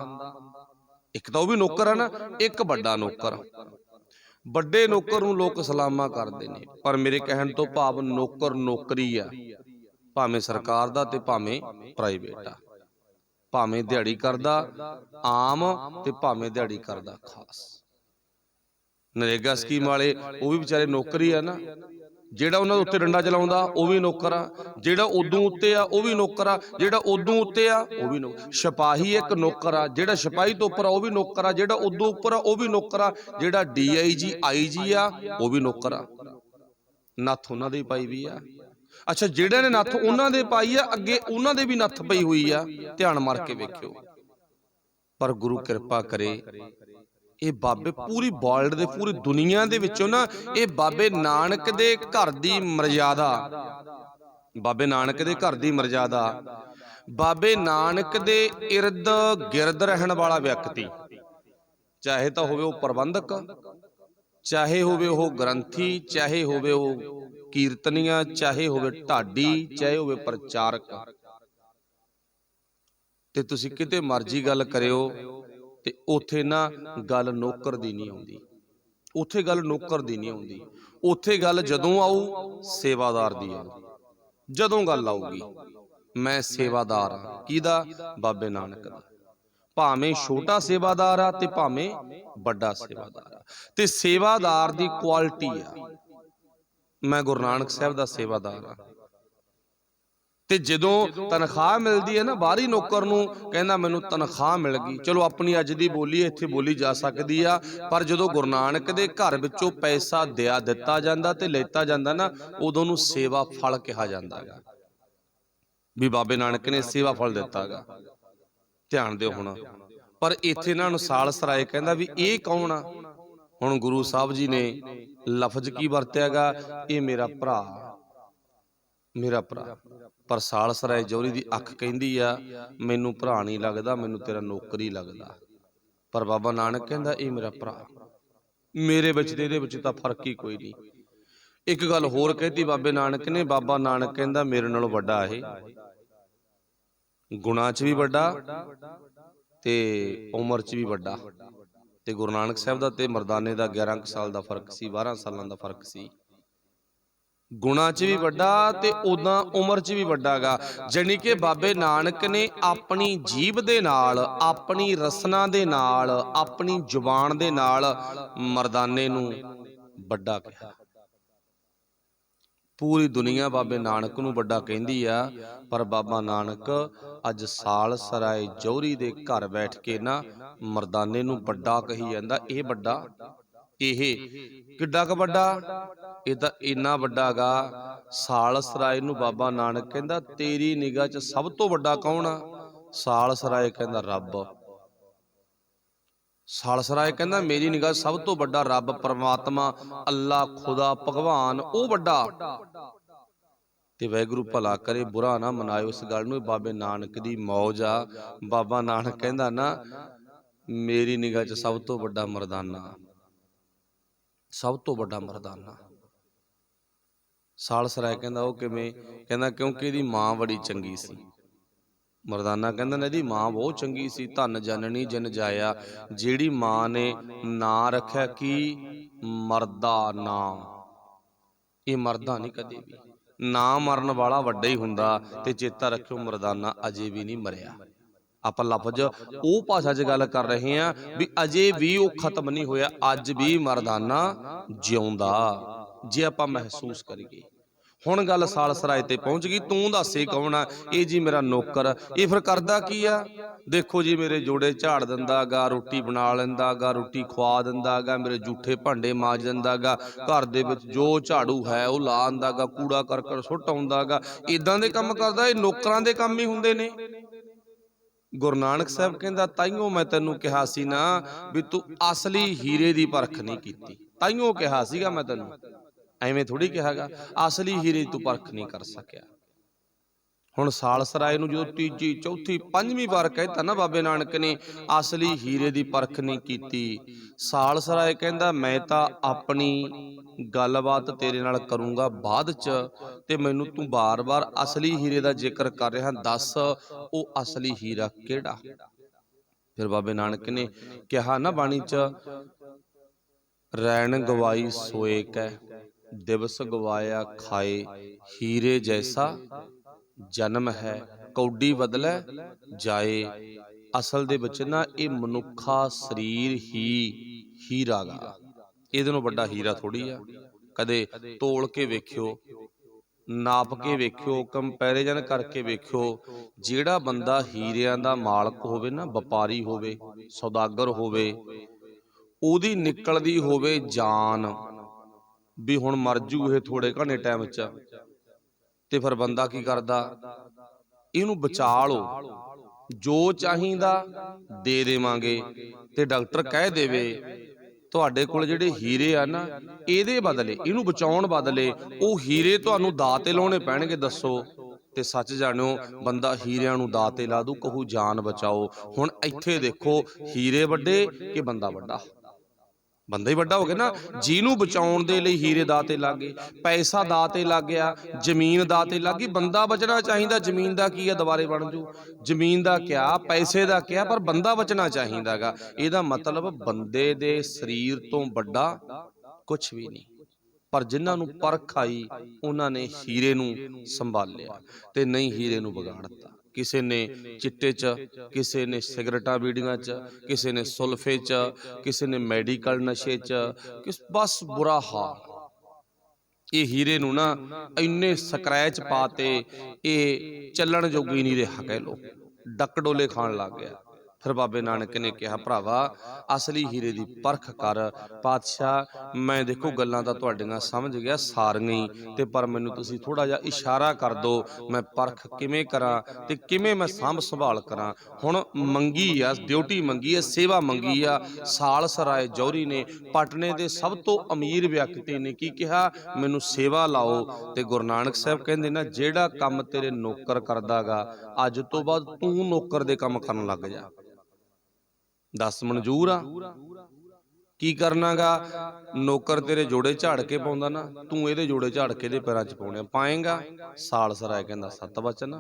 ਇੱਕ ਤਾਂ ਉਹ ਵੀ ਨੌਕਰ ਆ ਨਾ, ਇੱਕ ਵੱਡਾ ਨੌਕਰ। ਵੱਡੇ ਨੌਕਰ ਨੂੰ ਲੋਕ ਸਲਾਮਾਂ ਕਰਦੇ ਨੇ, ਪਰ ਮੇਰੇ ਕਹਿਣ ਤੋਂ ਭਾਵ ਨੌਕਰ ਨੌਕਰੀ ਆ, ਭਾਵੇਂ ਸਰਕਾਰ ਦਾ ਤੇ ਭਾਵੇਂ ਪ੍ਰਾਈਵੇਟ ਆ, ਭਾਵੇਂ ਦਿਹਾੜੀ ਕਰਦਾ ਆਮ ਤੇ ਭਾਵੇਂ ਦਿਹਾੜੀ ਕਰਦਾ ਖਾਸ। ਨਰੇਗਾ ਸਕੀਮ ਵਾਲੇ ਉਹ ਵੀ ਵਿਚਾਰੇ ਨੌਕਰੀ ਆ ਨਾ। ਜਿਹੜਾ ਉਹਨਾਂ ਦੇ ਉੱਤੇ ਡੰਡਾ ਚਲਾਉਂਦਾ ਉਹ ਵੀ ਨੌਕਰ ਆ, ਜਿਹੜਾ ਉਦੋਂ ਉੱਤੇ ਆ ਉਹ ਵੀ ਨੌਕਰ ਆ, ਜਿਹੜਾ ਉਦੋਂ ਉੱਤੇ ਆ ਉਹ ਵੀ ਨੌਕਰ। ਸਿਪਾਹੀ ਇੱਕ ਨੌਕਰ ਆ, ਜਿਹੜਾ ਸਿਪਾਹੀ ਤੋਂ ਉੱਪਰ ਆ ਉਹ ਵੀ ਨੌਕਰ ਆ, ਜਿਹੜਾ ਉਦੋਂ ਉੱਪਰ ਆ ਉਹ ਵੀ ਨੌਕਰ ਆ, ਜਿਹੜਾ DIG IG ਆ ਉਹ ਵੀ ਨੌਕਰ ਆ। ਨੱਥ ਉਹਨਾਂ ਦੇ ਪਾਈ ਵੀ ਆ। ਅੱਛਾ, ਜਿਹੜੇ ਨੇ ਨੱਥ ਉਹਨਾਂ ਦੇ ਪਾਈ ਆ, ਅੱਗੇ ਉਹਨਾਂ ਦੇ ਵੀ ਨੱਥ ਪਈ ਹੋਈ ਆ, ਧਿਆਨ ਮਾਰ ਕੇ ਵੇਖਿਓ। ਪਰ ਗੁਰੂ ਕਿਰਪਾ ਕਰੇ, ਇਹ ਬਾਬੇ ਪੂਰੀ ਵਰਲਡ ਦੇ, ਪੂਰੀ ਦੁਨੀਆ ਦੇ ਵਿੱਚੋਂ ਨਾ, ਇਹ ਬਾਬੇ ਨਾਨਕ ਦੇ ਘਰ ਦੀ ਮਰਜ਼ਾਦਾ, ਬਾਬੇ ਨਾਨਕ ਦੇ ਘਰ ਦੀ ਮਰਜ਼ਾਦਾ, ਬਾਬੇ ਨਾਨਕ ਦੇ ਇਰਦ ਗਿਰਦ ਰਹਿਣ ਵਾਲਾ ਵਿਅਕਤੀ, ਚਾਹੇ ਤਾਂ ਹੋਵੇ ਉਹ ਪ੍ਰਬੰਧਕ, ਚਾਹੇ ਹੋਵੇ ਉਹ ਗ੍ਰੰਥੀ, ਚਾਹੇ ਹੋਵੇ ਉਹ ਕੀਰਤਨੀਆ, ਚਾਹੇ ਹੋਵੇ ਢਾਡੀ, ਚਾਹੇ ਹੋਵੇ ਪ੍ਰਚਾਰਕ, ਤੇ ਤੁਸੀਂ ਕਿਤੇ ਮਰਜ਼ੀ ਗੱਲ ਕਰਿਓ ਤੇ ਉੱਥੇ ਨਾ ਗੱਲ ਨੌਕਰ ਦੀ ਨਹੀਂ ਆਉਂਦੀ, ਉੱਥੇ ਗੱਲ ਨੌਕਰ ਦੀ ਨਹੀਂ ਆਉਂਦੀ। ਉੱਥੇ ਗੱਲ ਜਦੋਂ ਆਊ ਸੇਵਾਦਾਰ ਦੀ ਆਊਗੀ। ਜਦੋਂ ਗੱਲ ਆਊਗੀ ਮੈਂ ਸੇਵਾਦਾਰ ਹਾਂ, ਕਿਹਦਾ? ਬਾਬੇ ਨਾਨਕ ਦਾ। ਭਾਵੇਂ ਛੋਟਾ ਸੇਵਾਦਾਰ ਆ ਤੇ ਭਾਵੇਂ ਵੱਡਾ ਸੇਵਾਦਾਰ ਆ, ਤੇ ਸੇਵਾਦਾਰ ਦੀ ਕੁਆਲਿਟੀ ਆ। ਮੈਂ ਗੁਰੂ ਨਾਨਕ ਸਾਹਿਬ ਦਾ ਸੇਵਾਦਾਰ ਆ। ਤੇ ਜਦੋਂ ਤਨਖਾਹ ਮਿਲਦੀ ਹੈ ਨਾ, ਬਾਹਰੀ ਨੌਕਰ ਨੂੰ ਕਹਿੰਦਾ ਮੈਨੂੰ ਤਨਖਾਹ ਮਿਲ ਗਈ, ਚਲੋ ਆਪਣੀ ਅੱਜ ਦੀ ਬੋਲੀ ਇੱਥੇ ਬੋਲੀ ਜਾ ਸਕਦੀ ਆ, ਪਰ ਜਦੋਂ ਗੁਰੂ ਨਾਨਕ ਦੇ ਘਰ ਵਿੱਚੋਂ ਪੈਸਾ ਦਿੱਤਾ ਜਾਂਦਾ ਤੇ ਲੈਤਾ ਜਾਂਦਾ ਨਾ, ਉਦੋਂ ਨੂੰ ਸੇਵਾ ਫਲ ਕਿਹਾ ਜਾਂਦਾ ਗਾ, ਵੀ ਬਾਬੇ ਨਾਨਕ ਨੇ ਸੇਵਾ ਫਲ ਦਿੱਤਾ ਗਾ। ਧਿਆਨ ਦਿਓ ਹੁਣ। ਪਰ ਇੱਥੇ ਇਹਨਾਂ ਨੂੰ ਸਾਲ ਸਰਾਏ ਕਹਿੰਦਾ ਵੀ ਇਹ ਕੌਣ ਆ? ਹੁਣ ਗੁਰੂ ਸਾਹਿਬ ਜੀ ਨੇ ਲਫ਼ਜ਼ ਕੀ ਵਰਤਿਆ ਗਾ? ਇਹ ਮੇਰਾ ਭਰਾ, ਮੇਰਾ ਭਰਾ। ਪਰ ਸਾਲ ਸਰਾਏ ਜੌਹਰੀ ਦੀ ਅੱਖ ਕਹਿੰਦੀ ਆ ਮੈਨੂੰ ਭਰਾ ਨਹੀਂ ਲੱਗਦਾ, ਮੈਨੂੰ ਤੇਰਾ ਨੌਕਰੀ ਲੱਗਦਾ। ਪਰ ਬਾਬਾ ਨਾਨਕ ਕਹਿੰਦਾ ਇਹ ਮੇਰਾ ਭਰਾ, ਮੇਰੇ ਵਿੱਚ ਤੇ ਇਹਦੇ ਵਿੱਚ ਤਾਂ ਫਰਕ ਹੀ ਕੋਈ ਨਹੀਂ। ਇੱਕ ਗੱਲ ਹੋਰ ਕਹਿਤੀ ਬਾਬੇ ਨਾਨਕ ਨੇ, ਬਾਬਾ ਨਾਨਕ ਕਹਿੰਦਾ ਮੇਰੇ ਨਾਲੋਂ ਵੱਡਾ ਇਹ, ਗੁਣਾਂ 'ਚ ਵੀ ਵੱਡਾ ਤੇ ਉਮਰ 'ਚ ਵੀ ਵੱਡਾ। ਤੇ ਗੁਰੂ ਨਾਨਕ ਸਾਹਿਬ ਦਾ ਤੇ ਮਰਦਾਨੇ ਦਾ 11 ਸਾਲ ਦਾ ਫਰਕ ਸੀ, 12 ਸਾਲਾਂ ਦਾ ਫਰਕ ਸੀ। ਗੁਣਾਂ 'ਚ ਵੀ ਵੱਡਾ ਤੇ ਉਦਾਂ ਉਮਰ 'ਚ ਵੀ ਵੱਡਾ ਗਾ। ਜਾਣੀ ਕਿ ਬਾਬੇ ਨਾਨਕ ਨੇ ਆਪਣੀ ਜੀਭ ਦੇ ਨਾਲ, ਆਪਣੀ ਰਸਨਾ ਦੇ ਨਾਲ, ਆਪਣੀ ਜ਼ੁਬਾਨ ਦੇ ਨਾਲ ਮਰਦਾਨੇ ਨੂੰ ਵੱਡਾ ਕਿਹਾ। ਪੂਰੀ ਦੁਨੀਆ ਬਾਬੇ ਨਾਨਕ ਨੂੰ ਵੱਡਾ ਕਹਿੰਦੀ ਆ, ਪਰ ਬਾਬਾ ਨਾਨਕ ਅੱਜ ਸਾਲ ਸਰਾਏ ਜੌਹਰੀ ਦੇ ਘਰ ਬੈਠ ਕੇ ਨਾ ਮਰਦਾਨੇ ਨੂੰ ਵੱਡਾ ਕਹੀ ਜਾਂਦਾ। ਇਹ ਵੱਡਾ, ਇਹ ਕਿੱਡਾ ਕ ਵੱਡਾ? ਇਹ ਤਾਂ ਇੰਨਾ ਵੱਡਾ ਗਾ, ਸਾਲ ਸਰਾਏ ਨੂੰ ਬਾਬਾ ਨਾਨਕ ਕਹਿੰਦਾ ਤੇਰੀ ਨਿਗਾਹ 'ਚ ਸਭ ਤੋਂ ਵੱਡਾ ਕੌਣ ਆ? ਸਾਲ ਸਰਾਏ ਕਹਿੰਦਾ ਰੱਬ। ਸਾਲ ਸਰਾਏ ਕਹਿੰਦਾ ਮੇਰੀ ਨਿਗਾਹ ਸਭ ਤੋਂ ਵੱਡਾ ਰੱਬ, ਪਰਮਾਤਮਾ, ਅੱਲਾ, ਖੁਦਾ, ਭਗਵਾਨ, ਉਹ ਵੱਡਾ। ਤੇ ਵਾਹਿਗੁਰੂ ਭਲਾ ਕਰੇ, ਬੁਰਾ ਨਾ ਮਨਾਇਓ ਇਸ ਗੱਲ ਨੂੰ, ਬਾਬੇ ਨਾਨਕ ਦੀ ਮੌਜ ਆ। ਬਾਬਾ ਨਾਨਕ ਕਹਿੰਦਾ ਨਾ ਮੇਰੀ ਨਿਗਾਹ 'ਚ ਸਭ ਤੋਂ ਵੱਡਾ ਮਰਦਾਨਾ, ਸਭ ਤੋਂ ਵੱਡਾ ਮਰਦਾਨਾ। ਸਾਲ ਸਰਾਏ ਕਹਿੰਦਾ ਉਹ ਕਿਵੇਂ? ਕਹਿੰਦਾ ਕਿਉਂਕਿ ਇਹਦੀ ਮਾਂ ਬੜੀ ਚੰਗੀ ਸੀ। ਮਰਦਾਨਾ ਕਹਿੰਦਾ ਇਹਦੀ ਮਾਂ ਬਹੁਤ ਚੰਗੀ ਸੀ, ਧਨ ਜਨਨੀ ਜਨ ਜਾਇਆ। ਜਿਹੜੀ ਮਾਂ ਨੇ ਨਾਂ ਰੱਖਿਆ ਕੀ? ਮਰਦਾ ਨਾਂ। ਇਹ ਮਰਦਾ ਨਹੀਂ ਕਦੇ ਵੀ, ਨਾ ਮਰਨ ਵਾਲਾ ਵੱਡਾ ਹੀ ਹੁੰਦਾ। ਤੇ ਚੇਤਾ ਰੱਖਿਓ ਮਰਦਾਨਾ ਅਜੇ ਵੀ ਨਹੀਂ ਮਰਿਆ। ਆਪਾਂ ਲਫ਼ਜ਼ ਉਹ ਭਾਸ਼ਾ 'ਚ ਗੱਲ ਕਰ ਰਹੇ ਹਾਂ ਵੀ ਅਜੇ ਵੀ ਉਹ ਖਤਮ ਨਹੀਂ ਹੋਇਆ, ਅੱਜ ਵੀ ਮਰਦਾਨਾ ਜਿਉਂਦਾ, ਜੇ ਆਪਾਂ ਮਹਿਸੂਸ ਕਰੀਏ। ਹੁਣ ਗੱਲ ਸਾਲਸਰਾਏ ਤੇ ਪਹੁੰਚ ਗਈ। ਤੂੰ ਦੱਸੇ ਕੌਣ ਆ? ਇਹ ਜੀ ਮੇਰਾ ਨੌਕਰ। ਇਹ ਫਿਰ ਕਰਦਾ ਕੀ ਆ? ਦੇਖੋ ਜੀ, ਮੇਰੇ ਜੋੜੇ ਝਾੜ ਦਿੰਦਾ ਗਾ, ਰੋਟੀ ਬਣਾ ਲੈਂਦਾ ਗਾ, ਰੋਟੀ ਖਵਾ ਦਿੰਦਾ ਗਾ, ਮੇਰੇ ਜੂਠੇ ਭਾਂਡੇ ਮਾਂਜ ਦਿੰਦਾ ਗਾ, ਘਰ ਦੇ ਵਿੱਚ ਜੋ ਝਾੜੂ ਹੈ ਉਹ ਲਾ ਆਂਦਾ ਗਾ, ਕੂੜਾ ਕਰਕਟ ਸੁੱਟ ਆਉਂਦਾ ਗਾ। ਇਦਾਂ ਦੇ ਕੰਮ ਕਰਦਾ। ਇਹ ਨੌਕਰਾਂ ਦੇ ਕੰਮ ਹੀ ਹੁੰਦੇ ਨੇ। ਗੁਰੂ ਨਾਨਕ ਸਾਹਿਬ ਕਹਿੰਦਾ, ਤਾਈਓ ਮੈਂ ਤੈਨੂੰ ਕਿਹਾ ਸੀ ਨਾ ਵੀ ਤੂੰ ਅਸਲੀ ਹੀਰੇ ਦੀ ਪਰਖ ਨਹੀਂ ਕੀਤੀ। ਤਾਈਓ ਕਿਹਾ ਸੀਗਾ ਮੈਂ ਤੈਨੂੰ, ਐਵੇਂ ਥੋੜੀ ਕਿਹਾਗਾ। ਅਸਲੀ ਹੀਰੇ ਤੂੰ ਪਰਖ ਨਹੀਂ ਕਰ ਸਕਿਆ। ਹੁਣ ਸਾਲਸਰਾਏ ਨੂੰ ਜਦੋਂ ਤੀਜੀ ਚੌਥੀ ਪੰਜਵੀਂ ਵਾਰ ਕਹਿਤਾ ਨਾ ਬਾਬੇ ਨਾਨਕ ਨੇ, ਅਸਲੀ ਹੀਰੇ ਦੀ ਪਰਖ ਨਹੀਂ ਕੀਤੀ। ਸਾਲਸਰਾਏ ਕਹਿੰਦਾ, ਮੈਂ ਤਾਂ ਆਪਣੀ ਗੱਲਬਾਤ ਤੇਰੇ ਨਾਲ ਕਰੂੰਗਾ ਬਾਅਦ ਚ, ਤੇ ਮੈਨੂੰ ਤੂੰ ਬਾਰ-ਬਾਰ ਅਸਲੀ ਹੀਰੇ ਦਾ ਜ਼ਿਕਰ ਕਰ ਰਿਹਾ, ਦੱਸ ਉਹ ਅਸਲੀ ਹੀਰਾ ਕਿਹੜਾ? ਫਿਰ ਬਾਬੇ ਨਾਨਕ ਨੇ ਕਿਹਾ ਨਾ ਬਾਣੀ ਚ, ਰੈਣ ਗਵਾਈ ਸੋਏ ਕੈ, ਦਿਵਸ ਗਵਾਇਆ ਖਾਏ, ਹੀਰੇ ਜੈਸਾ ਜਨਮ ਹੈ, ਕੌਡੀ ਬਦਲੇ ਜਾਏ। ਅਸਲ ਦੇ ਵਿੱਚ ਨਾ ਇਹ ਮਨੁੱਖਾ ਸਰੀਰ ਹੀ ਹੀਰਾ ਗਾ। ਇਹਦੇ ਨਾਲੋਂ ਵੱਡਾ ਹੀਰਾ ਥੋੜੀ ਆ। ਕਦੇ ਤੋਲ ਕੇ ਵੇਖਿਓ, ਨਾਪ ਕੇ ਵੇਖਿਓ, ਕੰਪੈਰੀਜ਼ਨ ਕਰਕੇ ਵੇਖਿਓ। ਜਿਹੜਾ ਬੰਦਾ ਹੀਰਿਆਂ ਦਾ ਮਾਲਕ ਹੋਵੇ ਨਾ, ਵਪਾਰੀ ਹੋਵੇ, ਸੌਦਾਗਰ ਹੋਵੇ, ਉਹਦੀ ਨਿਕਲਦੀ ਹੋਵੇ ਜਾਨ ਵੀ ਹੁਣ ਮਰ ਜੂ ਇਹ ਥੋੜੇ ਘਣੇ ਟਾਈਮ ਚ, ਤੇ ਫਿਰ ਬੰਦਾ ਕੀ ਕਰਦਾ? ਇਹਨੂੰ ਬਚਾ ਲਓ, ਜੋ ਚਾਹੀਦਾ ਦੇ ਦੇਵਾਂਗੇ। ਤੇ ਡਾਕਟਰ ਕਹਿ ਦੇਵੇ ਤੁਹਾਡੇ ਕੋਲ ਜਿਹੜੇ ਹੀਰੇ ਆ ਨਾ, ਇਹਦੇ ਬਦਲੇ, ਇਹਨੂੰ ਬਚਾਉਣ ਬਦਲੇ ਉਹ ਹੀਰੇ ਤੁਹਾਨੂੰ ਦਾਅ ਤੇ ਲਾਉਣੇ ਪੈਣਗੇ, ਦੱਸੋ। ਤੇ ਸੱਚ ਜਾਣਿਓ, ਬੰਦਾ ਹੀਰਿਆਂ ਨੂੰ ਦਾਅ ਤੇ ਲਾ ਦੂ, ਕਹੂ ਜਾਨ ਬਚਾਓ। ਹੁਣ ਇੱਥੇ ਦੇਖੋ, ਹੀਰੇ ਵੱਡੇ ਕਿ ਬੰਦਾ ਵੱਡਾ? ਬੰਦਾ ਹੀ ਵੱਡਾ ਹੋ ਗਿਆ ਨਾ। ਜਿਹਨੂੰ ਬਚਾਉਣ ਦੇ ਲਈ ਹੀਰੇ ਦਾਅ ਤੇ ਲੱਗ ਗਏ, ਪੈਸਾ ਦਾਅ ਤੇ ਲੱਗ ਗਿਆ, ਜ਼ਮੀਨ ਦਾਅ ਤੇ ਲੱਗ ਗਈ। ਬੰਦਾ ਬਚਣਾ ਚਾਹੀਦਾ। ਜ਼ਮੀਨ ਦਾ ਕੀ ਆ, ਦੁਬਾਰੇ ਬਣ ਜੂ। ਜ਼ਮੀਨ ਦਾ ਕਿਆ, ਪੈਸੇ ਦਾ ਕਿਆ, ਪਰ ਬੰਦਾ ਬਚਣਾ ਚਾਹੀਦਾ ਗਾ। ਇਹਦਾ ਮਤਲਬ ਬੰਦੇ ਦੇ ਸਰੀਰ ਤੋਂ ਵੱਡਾ ਕੁਛ ਵੀ ਨਹੀਂ। ਪਰ ਜਿਨ੍ਹਾਂ ਨੂੰ ਪਰਖ ਆਈ, ਉਹਨਾਂ ਨੇ ਹੀਰੇ ਨੂੰ ਸੰਭਾਲਿਆ ਤੇ ਨਹੀਂ ਹੀਰੇ ਨੂੰ ਵਿਗਾੜਤਾ। ਕਿਸੇ ਨੇ ਚਿੱਟੇ ਚ, ਕਿਸੇ ਨੇ ਸਿਗਰਟਾਂ ਬੀੜੀਆਂ ਚ, ਕਿਸੇ ਨੇ ਸੁਲਫੇ ਚ, ਕਿਸੇ ਨੇ ਮੈਡੀਕਲ ਨਸ਼ੇ ਚ, ਬਸ ਬੁਰਾ ਹਾਲ। ਇਹ ਹੀਰੇ ਨੂੰ ਨਾ ਇੰਨੇ ਸਕ੍ਰੈਚ ਪਾਤੇ, ਇਹ ਚੱਲਣ ਜੋਗੀ ਨਹੀਂ ਰਿਹਾ, ਕਹਿ ਲੋ। ਡੱਕ ਡੋਲੇ ਖਾਣ ਲੱਗ ਗਿਆ। ਫਿਰ ਬਾਬੇ ਨਾਨਕ ਨੇ ਕਿਹਾ, ਭਰਾਵਾ ਅਸਲੀ ਹੀਰੇ ਦੀ ਪਰਖ ਕਰ। ਪਾਤਸ਼ਾਹ ਮੈਂ ਦੇਖੋ ਗੱਲਾਂ ਤਾਂ ਤੁਹਾਡੀਆਂ ਸਮਝ ਗਿਆ ਸਾਰੀਆਂ ਹੀ, ਤੇ ਪਰ ਮੈਨੂੰ ਤੁਸੀਂ ਥੋੜਾ ਜਿਹਾ ਇਸ਼ਾਰਾ ਕਰ ਦਿਓ, ਮੈਂ ਪਰਖ ਕਿਵੇਂ ਕਰਾਂ ਤੇ ਕਿਵੇਂ ਮੈਂ ਸਾਂਭ ਸੰਭਾਲ ਕਰਾਂ। ਹੁਣ ਮੰਗੀ ਆ, ਡਿਊਟੀ ਮੰਗੀ ਆ, ਸੇਵਾ ਮੰਗੀ ਆ। ਸਾਲਸਰਾਏ ਜੌਹਰੀ ਨੇ, ਪਟਨੇ ਦੇ ਸਭ ਤੋਂ ਅਮੀਰ ਵਿਅਕਤੀ ਨੇ, ਕੀ ਕਿਹਾ? ਮੈਨੂੰ ਸੇਵਾ ਲਾਓ। ਤੇ ਗੁਰੂ ਨਾਨਕ ਸਾਹਿਬ ਕਹਿੰਦੇ ਨਾ, ਜਿਹੜਾ ਕੰਮ ਤੇਰੇ ਨੌਕਰ ਕਰਦਾਗਾ, ਅੱਜ ਤੋਂ ਬਾਅਦ ਤੂੰ ਨੌਕਰ ਦੇ ਕੰਮ ਕਰਨ ਲੱਗ ਜਾ। ਦੱਸ ਮਨਜ਼ੂਰ ਆ? ਕੀ ਕਰਨਾਗਾ? ਨੌਕਰ ਤੇਰੇ ਜੋੜੇ ਝਾੜ ਕੇ ਪਾਉਂਦਾ ਨਾ, ਤੂੰ ਇਹਦੇ ਜੋੜੇ ਝਾੜ ਕੇ ਇਹਦੇ ਪੈਰਾਂ 'ਚ ਪਾਉਣੇ ਪਾਏਗਾ? ਸਾਲਸਰਾਏ ਕਹਿੰਦਾ, ਸਤ ਵਚਨ।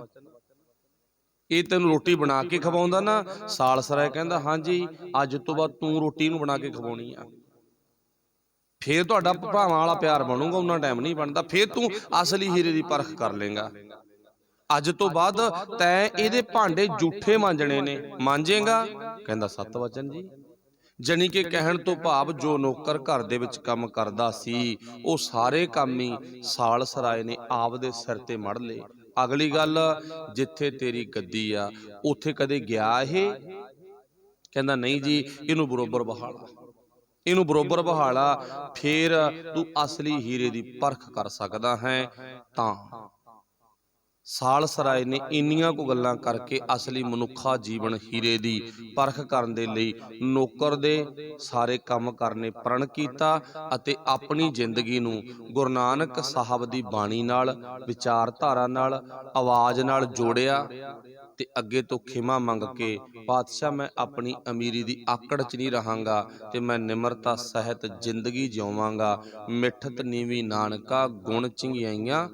ਇਹ ਤੈਨੂੰ ਰੋਟੀ ਬਣਾ ਕੇ ਖਵਾਉਂਦਾ ਨਾ? ਸਾਲਸਰਾਏ ਕਹਿੰਦਾ, ਹਾਂਜੀ, ਅੱਜ ਤੋਂ ਬਾਅਦ ਤੂੰ ਰੋਟੀ ਨੂੰ ਬਣਾ ਕੇ ਖਵਾਉਣੀ ਆ। ਫੇਰ ਤੁਹਾਡਾ ਭਰਾਵਾਂ ਵਾਲਾ ਪਿਆਰ ਬਣੂਗਾ, ਉਹਨਾਂ ਟਾਈਮ ਨਹੀਂ ਬਣਦਾ। ਫੇਰ ਤੂੰ ਅਸਲੀ ਹੀਰੇ ਦੀ ਪਰਖ ਕਰ ਲੇਗਾ। ਅੱਜ ਤੋਂ ਬਾਅਦ ਤੈਂ ਇਹਦੇ ਭਾਂਡੇ ਜੂਠੇ ਮਾਂਜਣੇ ਨੇ, ਮਾਂਜੇਗਾ? ਕਹਿੰਦਾ, ਸਤ ਵਚਨ ਜੀ। ਜਾਣੀ ਕਿ ਕਹਿਣ ਤੋਂ ਭਾਵ, ਜੋ ਨੌਕਰ ਘਰ ਦੇ ਵਿੱਚ ਕੰਮ ਕਰਦਾ ਸੀ, ਉਹ ਸਾਰੇ ਕੰਮ ਹੀ ਸਾਲਸਰਾਏ ਨੇ ਆਪਦੇ ਸਿਰ ਤੇ ਮੜ ਲਏ। ਅਗਲੀ ਗੱਲ, ਜਿੱਥੇ ਤੇਰੀ ਗੱਦੀ ਆ ਉੱਥੇ ਕਦੇ ਗਿਆ ਇਹ? ਕਹਿੰਦਾ, ਨਹੀਂ ਜੀ, ਇਹਨੂੰ ਬਰੋਬਰ ਬਹਾਲਾ, ਇਹਨੂੰ ਬਰੋਬਰ ਬਹਾਲਾ, ਫੇਰ ਤੂੰ ਅਸਲੀ ਹੀਰੇ ਦੀ ਪਰਖ ਕਰ ਸਕਦਾ ਹੈ। ਤਾਂ ਸਾਲਸਰਾਏ ਨੇ ਇੰਨੀਆਂ ਕੁ ਗੱਲਾਂ ਕਰਕੇ ਅਸਲੀ ਮਨੁੱਖਾ ਜੀਵਨ ਹੀਰੇ ਦੀ ਪਰਖ ਕਰਨ ਦੇ ਲਈ ਨੌਕਰ ਦੇ ਸਾਰੇ ਕੰਮ ਕਰਨੇ ਪ੍ਰਣ ਕੀਤਾ ਅਤੇ ਆਪਣੀ ਜ਼ਿੰਦਗੀ ਨੂੰ ਗੁਰੂ ਨਾਨਕ ਸਾਹਿਬ ਦੀ ਬਾਣੀ ਨਾਲ, ਵਿਚਾਰਧਾਰਾ ਨਾਲ, ਆਵਾਜ਼ ਨਾਲ ਜੋੜਿਆ ਤੇ ਅੱਗੇ ਤੋਂ ਖਿਮਾ ਮੰਗ ਕੇ, ਪਾਤਸ਼ਾਹ ਮੈਂ ਆਪਣੀ ਅਮੀਰੀ ਦੀ ਆਕੜ 'ਚ ਨਹੀਂ ਰਹਾਂਗਾ ਤੇ ਮੈਂ ਨਿਮਰਤਾ ਸਹਿਤ ਜ਼ਿੰਦਗੀ ਜਿਉਵਾਂਗਾ। ਮਿੱਠਤ ਨੀਵੀਂ ਨਾਨਕਾ, ਗੁਣ ਚੰਗਿਆਈਆਂ,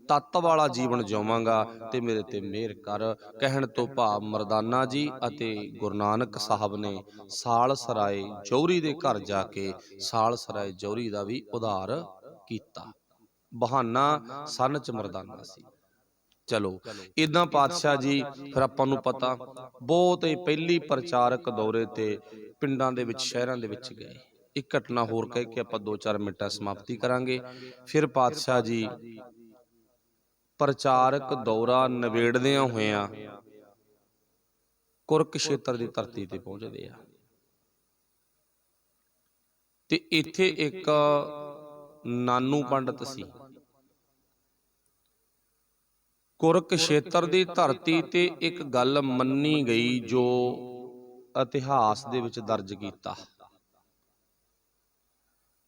ਤੱਤ ਵਾਲਾ ਜੀਵਨ ਜਿਉਵਾਂਗਾ ਤੇ ਮੇਰੇ ਤੇ ਮਿਹਰ ਕਰ। ਕਹਿਣ ਤੋਂ ਭਾਵ ਮਰਦਾਨਾ ਜੀ ਅਤੇ ਗੁਰੂ ਨਾਨਕ ਸਾਹਿਬ ਨੇ ਸਾਲਸਰਾਏ ਜੌਹਰੀ ਦੇ ਘਰ ਜਾ ਕੇ ਸਾਲਸਰਾਏ ਜੌਹਰੀ ਦਾ ਵੀ ਉਧਾਰ ਕੀਤਾ। ਬਹਾਨਾ ਸੰਨ 'ਚ ਮਰਦਾਨਾ ਸੀ। ਚਲੋ ਇਦਾਂ ਪਾਤਸ਼ਾਹ ਜੀ, ਫਿਰ ਆਪਾਂ ਨੂੰ ਪਤਾ ਬਹੁਤ ਪਹਿਲੀ ਪ੍ਰਚਾਰਕ ਦੌਰੇ ਤੇ ਪਿੰਡਾਂ ਦੇ ਵਿੱਚ, ਸ਼ਹਿਰਾਂ ਦੇ ਵਿੱਚ ਗਏ। ਇੱਕ ਘਟਨਾ ਹੋਰ ਕਹਿ ਕੇ ਆਪਾਂ 2-4 ਮਿੰਟਾਂ ਸਮਾਪਤੀ ਕਰਾਂਗੇ। ਫਿਰ ਪਾਤਸ਼ਾਹ ਜੀ ਪ੍ਰਚਾਰਕ ਦੌਰਾ ਨਿਬੇੜਦਿਆਂ ਹੋਇਆਂ ਕੁਰਕਸ਼ੇਤਰ ਦੀ ਧਰਤੀ ਤੇ ਪਹੁੰਚਦੇ ਆ। ਤੇ ਇੱਥੇ ਇੱਕ ਨਾਨੂ ਪੰਡਤ ਸੀ। ਕੁਰਕਸ਼ੇਤਰ ਦੀ ਧਰਤੀ ਤੇ ਇੱਕ ਗੱਲ ਮੰਨੀ ਗਈ ਜੋ ਇਤਿਹਾਸ ਦੇ ਵਿੱਚ ਦਰਜ ਕੀਤਾ।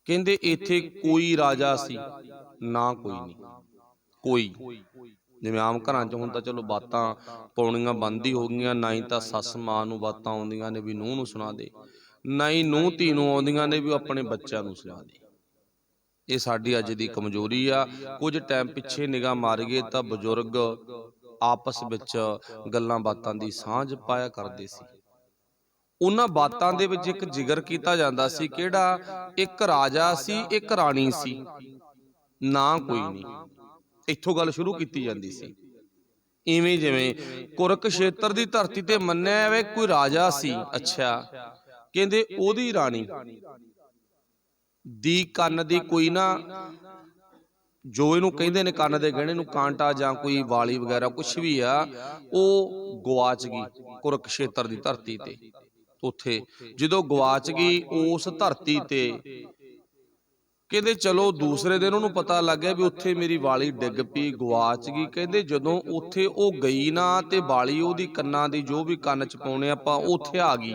ਕਹਿੰਦੇ ਇੱਥੇ ਕੋਈ ਰਾਜਾ ਸੀ ਨਾ ਕੋਈ ਨਹੀਂ, ਕੋਈ। ਜਿਵੇਂ ਆਮ ਘਰਾਂ 'ਚ ਹੁਣ ਤਾਂ ਚਲੋ ਬਾਤਾਂ ਪਾਉਣੀਆਂ ਬੰਦ ਹੀ ਹੋ ਗਈਆਂ, ਨਾ ਹੀ ਤਾਂ ਸੱਸ ਮਾਂ ਨੂੰ ਬਾਤਾਂ ਆਉਂਦੀਆਂ ਨੇ ਵੀ ਨੂੰਹ ਨੂੰ ਸੁਣਾ ਦੇ, ਨਾ ਹੀ ਨੂੰਹ ਧੀ ਨੂੰ ਆਉਂਦੀਆਂ ਨੇ ਵੀ ਆਪਣੇ ਬੱਚਿਆਂ ਨੂੰ ਸੁਣਾ ਦੇ। ਇਹ ਸਾਡੀ ਅੱਜ ਦੀ ਕਮਜ਼ੋਰੀ ਆ। ਕੁਝ ਟਾਈਮ ਪਿੱਛੇ ਨਿਗਾਹ ਮਾਰੀਏ ਤਾਂ ਬਜ਼ੁਰਗ ਆਪਸ ਵਿੱਚ ਗੱਲਾਂ ਬਾਤਾਂ ਦੀ ਸਾਂਝ ਪਾਇਆ ਕਰਦੇ ਸੀ। ਉਹਨਾਂ ਬਾਤਾਂ ਦੇ ਵਿੱਚ ਇੱਕ ਜ਼ਿਕਰ ਕੀਤਾ ਜਾਂਦਾ ਸੀ, ਕਿਹੜਾ? ਇੱਕ ਰਾਜਾ ਸੀ, ਇੱਕ ਰਾਣੀ ਸੀ, ਨਾ ਕੋਈ ਨਹੀਂ। ਇੱਥੋਂ ਗੱਲ ਸ਼ੁਰੂ ਕੀਤੀ ਜਾਂਦੀ ਸੀ। ਇਵੇਂ ਜਿਵੇਂ ਕੁਰਕਸ਼ੇਤਰ ਦੀ ਧਰਤੀ ਤੇ ਮੰਨਿਆ ਵੇ ਕੋਈ ਰਾਜਾ ਸੀ, ਅੱਛਾ, ਕਹਿੰਦੇ ਉਹਦੀ ਰਾਣੀ ਦੀ ਕੰਨ ਦੀ ਕੋਈ ਨਾ, ਜੋ ਇਹਨੂੰ ਕਹਿੰਦੇ ਨੇ ਕੰਨ ਦੇ ਗਹਿਣੇ ਨੂੰ, ਕਾਂਟਾ ਜਾਂ ਕੋਈ ਵਾਲੀ ਵਗੈਰਾ ਕੁਛ ਵੀ ਆ, ਉਹ ਗਵਾਚ ਗਈ ਕੁਰਕਸ਼ੇਤਰ ਦੀ ਧਰਤੀ ਤੇ। ਉੱਥੇ ਜਦੋਂ ਗਵਾਚ ਗਈ ਉਸ ਧਰਤੀ ਤੇ, ਕਹਿੰਦੇ ਚਲੋ ਦੂਸਰੇ ਦਿਨ ਉਹਨੂੰ ਪਤਾ ਲੱਗ ਗਿਆ ਵੀ ਉੱਥੇ ਮੇਰੀ ਵਾਲੀ ਡਿੱਗ ਪਈ, ਗਵਾਚ ਗਈ। ਕਹਿੰਦੇ ਜਦੋਂ ਉੱਥੇ ਉਹ ਗਈ ਨਾ ਤੇ ਵਾਲੀ ਉਹਦੀ ਕੰਨਾਂ ਦੀ, ਜੋ ਵੀ ਕੰਨ ਚ ਪਾਉਣੇ ਆਪਾਂ, ਉੱਥੇ ਆ ਗਈ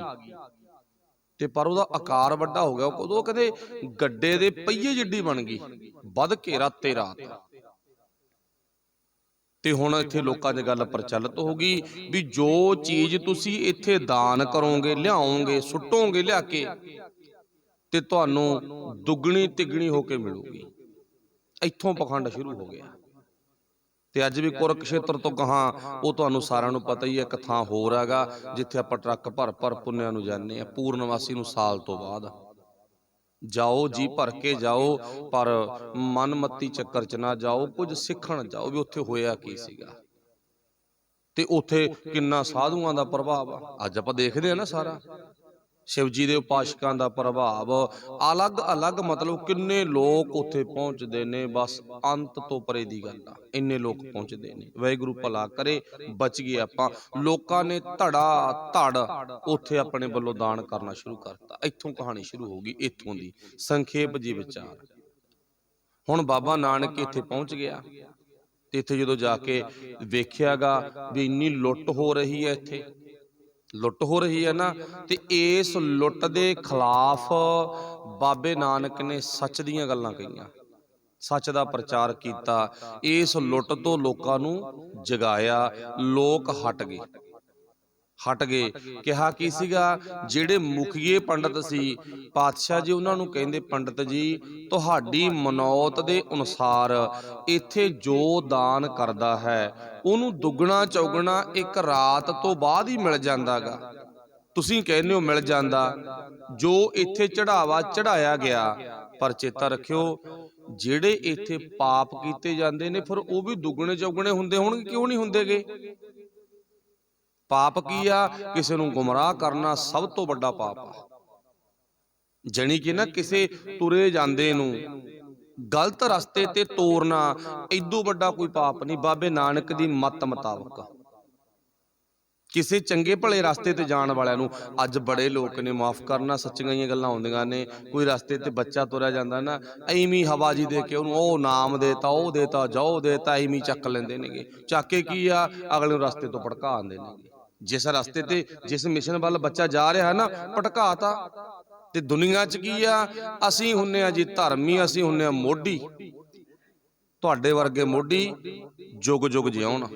ਤੇ ਪਰ ਉਹਦਾ ਆਕਾਰ ਵੱਡਾ ਹੋ ਗਿਆ। ਉਦੋਂ ਕਹਿੰਦੇ ਗੱਡੇ ਦੇ ਪਹੀਏ ਜਿੱਡੀ ਬਣ ਗਈ, ਵੱਧ ਕੇ ਰਾਤੇ ਰਾਤ। ਤੇ ਹੁਣ ਇੱਥੇ ਲੋਕਾਂ 'ਚ ਗੱਲ ਪ੍ਰਚਲਿਤ ਹੋ ਗਈ ਵੀ ਜੋ ਚੀਜ਼ ਤੁਸੀਂ ਇੱਥੇ ਦਾਨ ਕਰੋਗੇ, ਲਿਆਓਗੇ, ਸੁੱਟੋਗੇ ਲਿਆ ਕੇ, ਤੇ ਤੁਹਾਨੂੰ ਦੁੱਗਣੀ ਤਿੱਗਣੀ ਹੋ ਕੇ ਮਿਲੂਗੀ। ਇੱਥੋਂ ਪਖੰਡ ਸ਼ੁਰੂ ਹੋ ਗਿਆ। ਤੇ ਅੱਜ ਵੀ ਕੁਰਕਸ਼ੇਤਰ ਤੋਂ ਗਾਹਾਂ ਉਹ ਤੁਹਾਨੂੰ ਸਾਰਿਆਂ ਨੂੰ ਪਤਾ ਹੀ ਹੈ, ਇੱਕ ਥਾਂ ਹੋਰ ਹੈਗਾ ਜਿੱਥੇ ਆਪਾਂ ਟਰੱਕ ਭਰ ਭਰ ਪੁੰਨਿਆਂ ਨੂੰ ਜਾਂਦੇ ਆ। ਪੂਰਨਮਾਸੀ ਨੂੰ ਸਾਲ ਤੋਂ ਬਾਅਦ ਜਾਓ, ਜੀ ਭਰ ਕੇ ਜਾਓ, ਪਰ ਮਨਮੱਤੀ ਚੱਕਰ 'ਚ ਨਾ ਜਾਓ, ਕੁਝ ਸਿੱਖਣ ਜਾਓ ਵੀ ਉੱਥੇ ਹੋਇਆ ਕੀ ਸੀਗਾ ਤੇ ਉੱਥੇ ਕਿੰਨਾ ਸਾਧੂਆਂ ਦਾ ਪ੍ਰਭਾਵ ਆ। ਅੱਜ ਆਪਾਂ ਦੇਖਦੇ ਆ ਨਾ ਸਾਰਾ ਸ਼ਿਵ ਜੀ ਦੇ ਉਪਾਸਕਾਂ ਦਾ ਪ੍ਰਭਾਵ, ਅਲੱਗ ਅਲੱਗ ਮਤਲਬ ਕਿੰਨੇ ਲੋਕ ਉੱਥੇ ਪਹੁੰਚਦੇ ਨੇ, ਬਸ ਅੰਤ ਤੋਂ ਪਰੇ ਦੀ ਗੱਲ ਆ, ਇੰਨੇ ਲੋਕ ਪਹੁੰਚਦੇ ਨੇ। ਵਾਹਿਗੁਰੂ ਭਲਾ ਕਰੇ, ਬਚ ਗਏ ਆਪਾਂ। ਲੋਕਾਂ ਨੇ ਧੜਾ ਧੜ ਉੱਥੇ ਆਪਣੇ ਵੱਲੋਂ ਦਾਨ ਕਰਨਾ ਸ਼ੁਰੂ ਕਰਤਾ। ਇੱਥੋਂ ਕਹਾਣੀ ਸ਼ੁਰੂ ਹੋ ਗਈ, ਇੱਥੋਂ ਦੀ ਸੰਖੇਪ ਜੀ ਵਿਚਾਰ। ਹੁਣ ਬਾਬਾ ਨਾਨਕ ਇੱਥੇ ਪਹੁੰਚ ਗਿਆ ਤੇ ਇੱਥੇ ਜਦੋਂ ਜਾ ਕੇ ਵੇਖਿਆਗਾ ਵੀ ਇੰਨੀ ਲੁੱਟ ਹੋ ਰਹੀ ਹੈ, ਇੱਥੇ ਲੁੱਟ ਹੋ ਰਹੀ ਹੈ ਨਾ, ਤੇ ਇਸ ਲੁੱਟ ਦੇ ਖਿਲਾਫ ਬਾਬੇ ਨਾਨਕ ਨੇ ਸੱਚ ਦੀਆਂ ਗੱਲਾਂ ਕਹੀਆਂ, ਸੱਚ ਦਾ ਪ੍ਰਚਾਰ ਕੀਤਾ, ਇਸ ਲੁੱਟ ਤੋਂ ਲੋਕਾਂ ਨੂੰ ਜਗਾਇਆ। ਲੋਕ ਹਟ ਗਏ। ਕਿਹਾ ਕੀ ਸੀਗਾ? ਜਿਹੜੇ ਮੁਖੀਏ ਪੰਡਤ ਸੀ ਪਾਤਸ਼ਾਹ ਜੀ, ਉਹਨਾਂ ਨੂੰ ਕਹਿੰਦੇ, ਪੰਡਤ ਜੀ ਤੁਹਾਡੀ ਮਨੌਤ ਦੇ ਅਨੁਸਾਰ ਇੱਥੇ ਜੋ ਦਾਨ ਕਰਦਾ ਹੈ ਉਹਨੂੰ ਦੁੱਗਣਾ ਚੌਗਣਾ ਇੱਕ ਰਾਤ ਤੋਂ ਬਾਅਦ ਹੀ ਮਿਲ ਜਾਂਦਾਗਾ। ਤੁਸੀਂ ਕਹਿੰਦੇ ਹੋ ਮਿਲ ਜਾਂਦਾ, ਜੋ ਇੱਥੇ ਚੜਾਵਾ ਚੜਾਇਆ ਗਿਆ, ਪਰ ਚੇਤਾ ਰੱਖਿਓ ਜਿਹੜੇ ਇੱਥੇ ਪਾਪ ਕੀਤੇ ਜਾਂਦੇ ਨੇ ਫਿਰ ਉਹ ਵੀ ਦੁੱਗਣੇ ਚੌਗਣੇ ਹੁੰਦੇ ਹੋਣਗੇ, ਕਿਉਂ ਨਹੀਂ ਹੁੰਦੇਗੇ? ਪਾਪ ਕੀ ਆ? ਕਿਸੇ ਨੂੰ ਗੁੰਮਰਾਹ ਕਰਨਾ ਸਭ ਤੋਂ ਵੱਡਾ ਪਾਪ ਆ। ਜਾਣੀ ਕਿ ਨਾ ਕਿਸੇ ਤੁਰੇ ਜਾਂਦੇ ਨੂੰ ਗਲਤ ਰਸਤੇ ਤੇ ਤੋਰਨਾ, ਏਦੂ ਵੱਡਾ ਕੋਈ ਪਾਪ ਨਹੀਂ ਬਾਬੇ ਨਾਨਕ ਦੀ ਮੱਤ ਮੁਤਾਬਕ। ਕਿਸੇ ਚੰਗੇ ਭਲੇ ਰਸਤੇ ਤੇ ਜਾਣ ਵਾਲਿਆਂ ਨੂੰ, ਅੱਜ ਬੜੇ ਲੋਕ ਨੇ, ਮਾਫ ਕਰਨਾ, ਸੱਚੀਆਂ ਹੀ ਗੱਲਾਂ ਆਉਂਦੀਆਂ ਨੇ, ਕੋਈ ਰਸਤੇ ਤੇ ਬੱਚਾ ਤੁਰਿਆ ਜਾਂਦਾ ਨਾ, ਐਵੇਂ ਹਵਾ ਜੀ ਦੇ ਕੇ ਉਹਨੂੰ ਉਹ ਨਾਮ ਦੇਤਾ, ਉਹ ਦੇਤਾ, ਜੋ ਦੇਤਾ, ਐਵੇਂ ਚੱਕ ਲੈਂਦੇ ਨੇਗੇ। ਚੱਕ ਕੇ ਕੀ ਆ, ਅਗਲੇ ਨੂੰ ਰਸਤੇ ਤੋਂ ਭਟਕਾ ਦਿੰਦੇ ਨੇਗੇ। ਜਿਸ ਰਸਤੇ ਤੇ, ਜਿਸ ਮਿਸ਼ਨ ਵੱਲ ਬੱਚਾ ਜਾ ਰਿਹਾ ਹੈ ਨਾ, ਭਟਕਾਤਾ। ਤੇ ਦੁਨੀਆ 'ਚ ਕੀ ਆ, ਅਸੀਂ ਹੁੰਨੇ ਆ ਜੀ ਧਰਮੀ, ਅਸੀਂ ਹੁੰਨੇ ਆ ਮੋਢੀ। ਤੁਹਾਡੇ ਵਰਗੇ ਮੋਢੀ ਜੁਗ ਜੁਗ ਜਿਉਣ,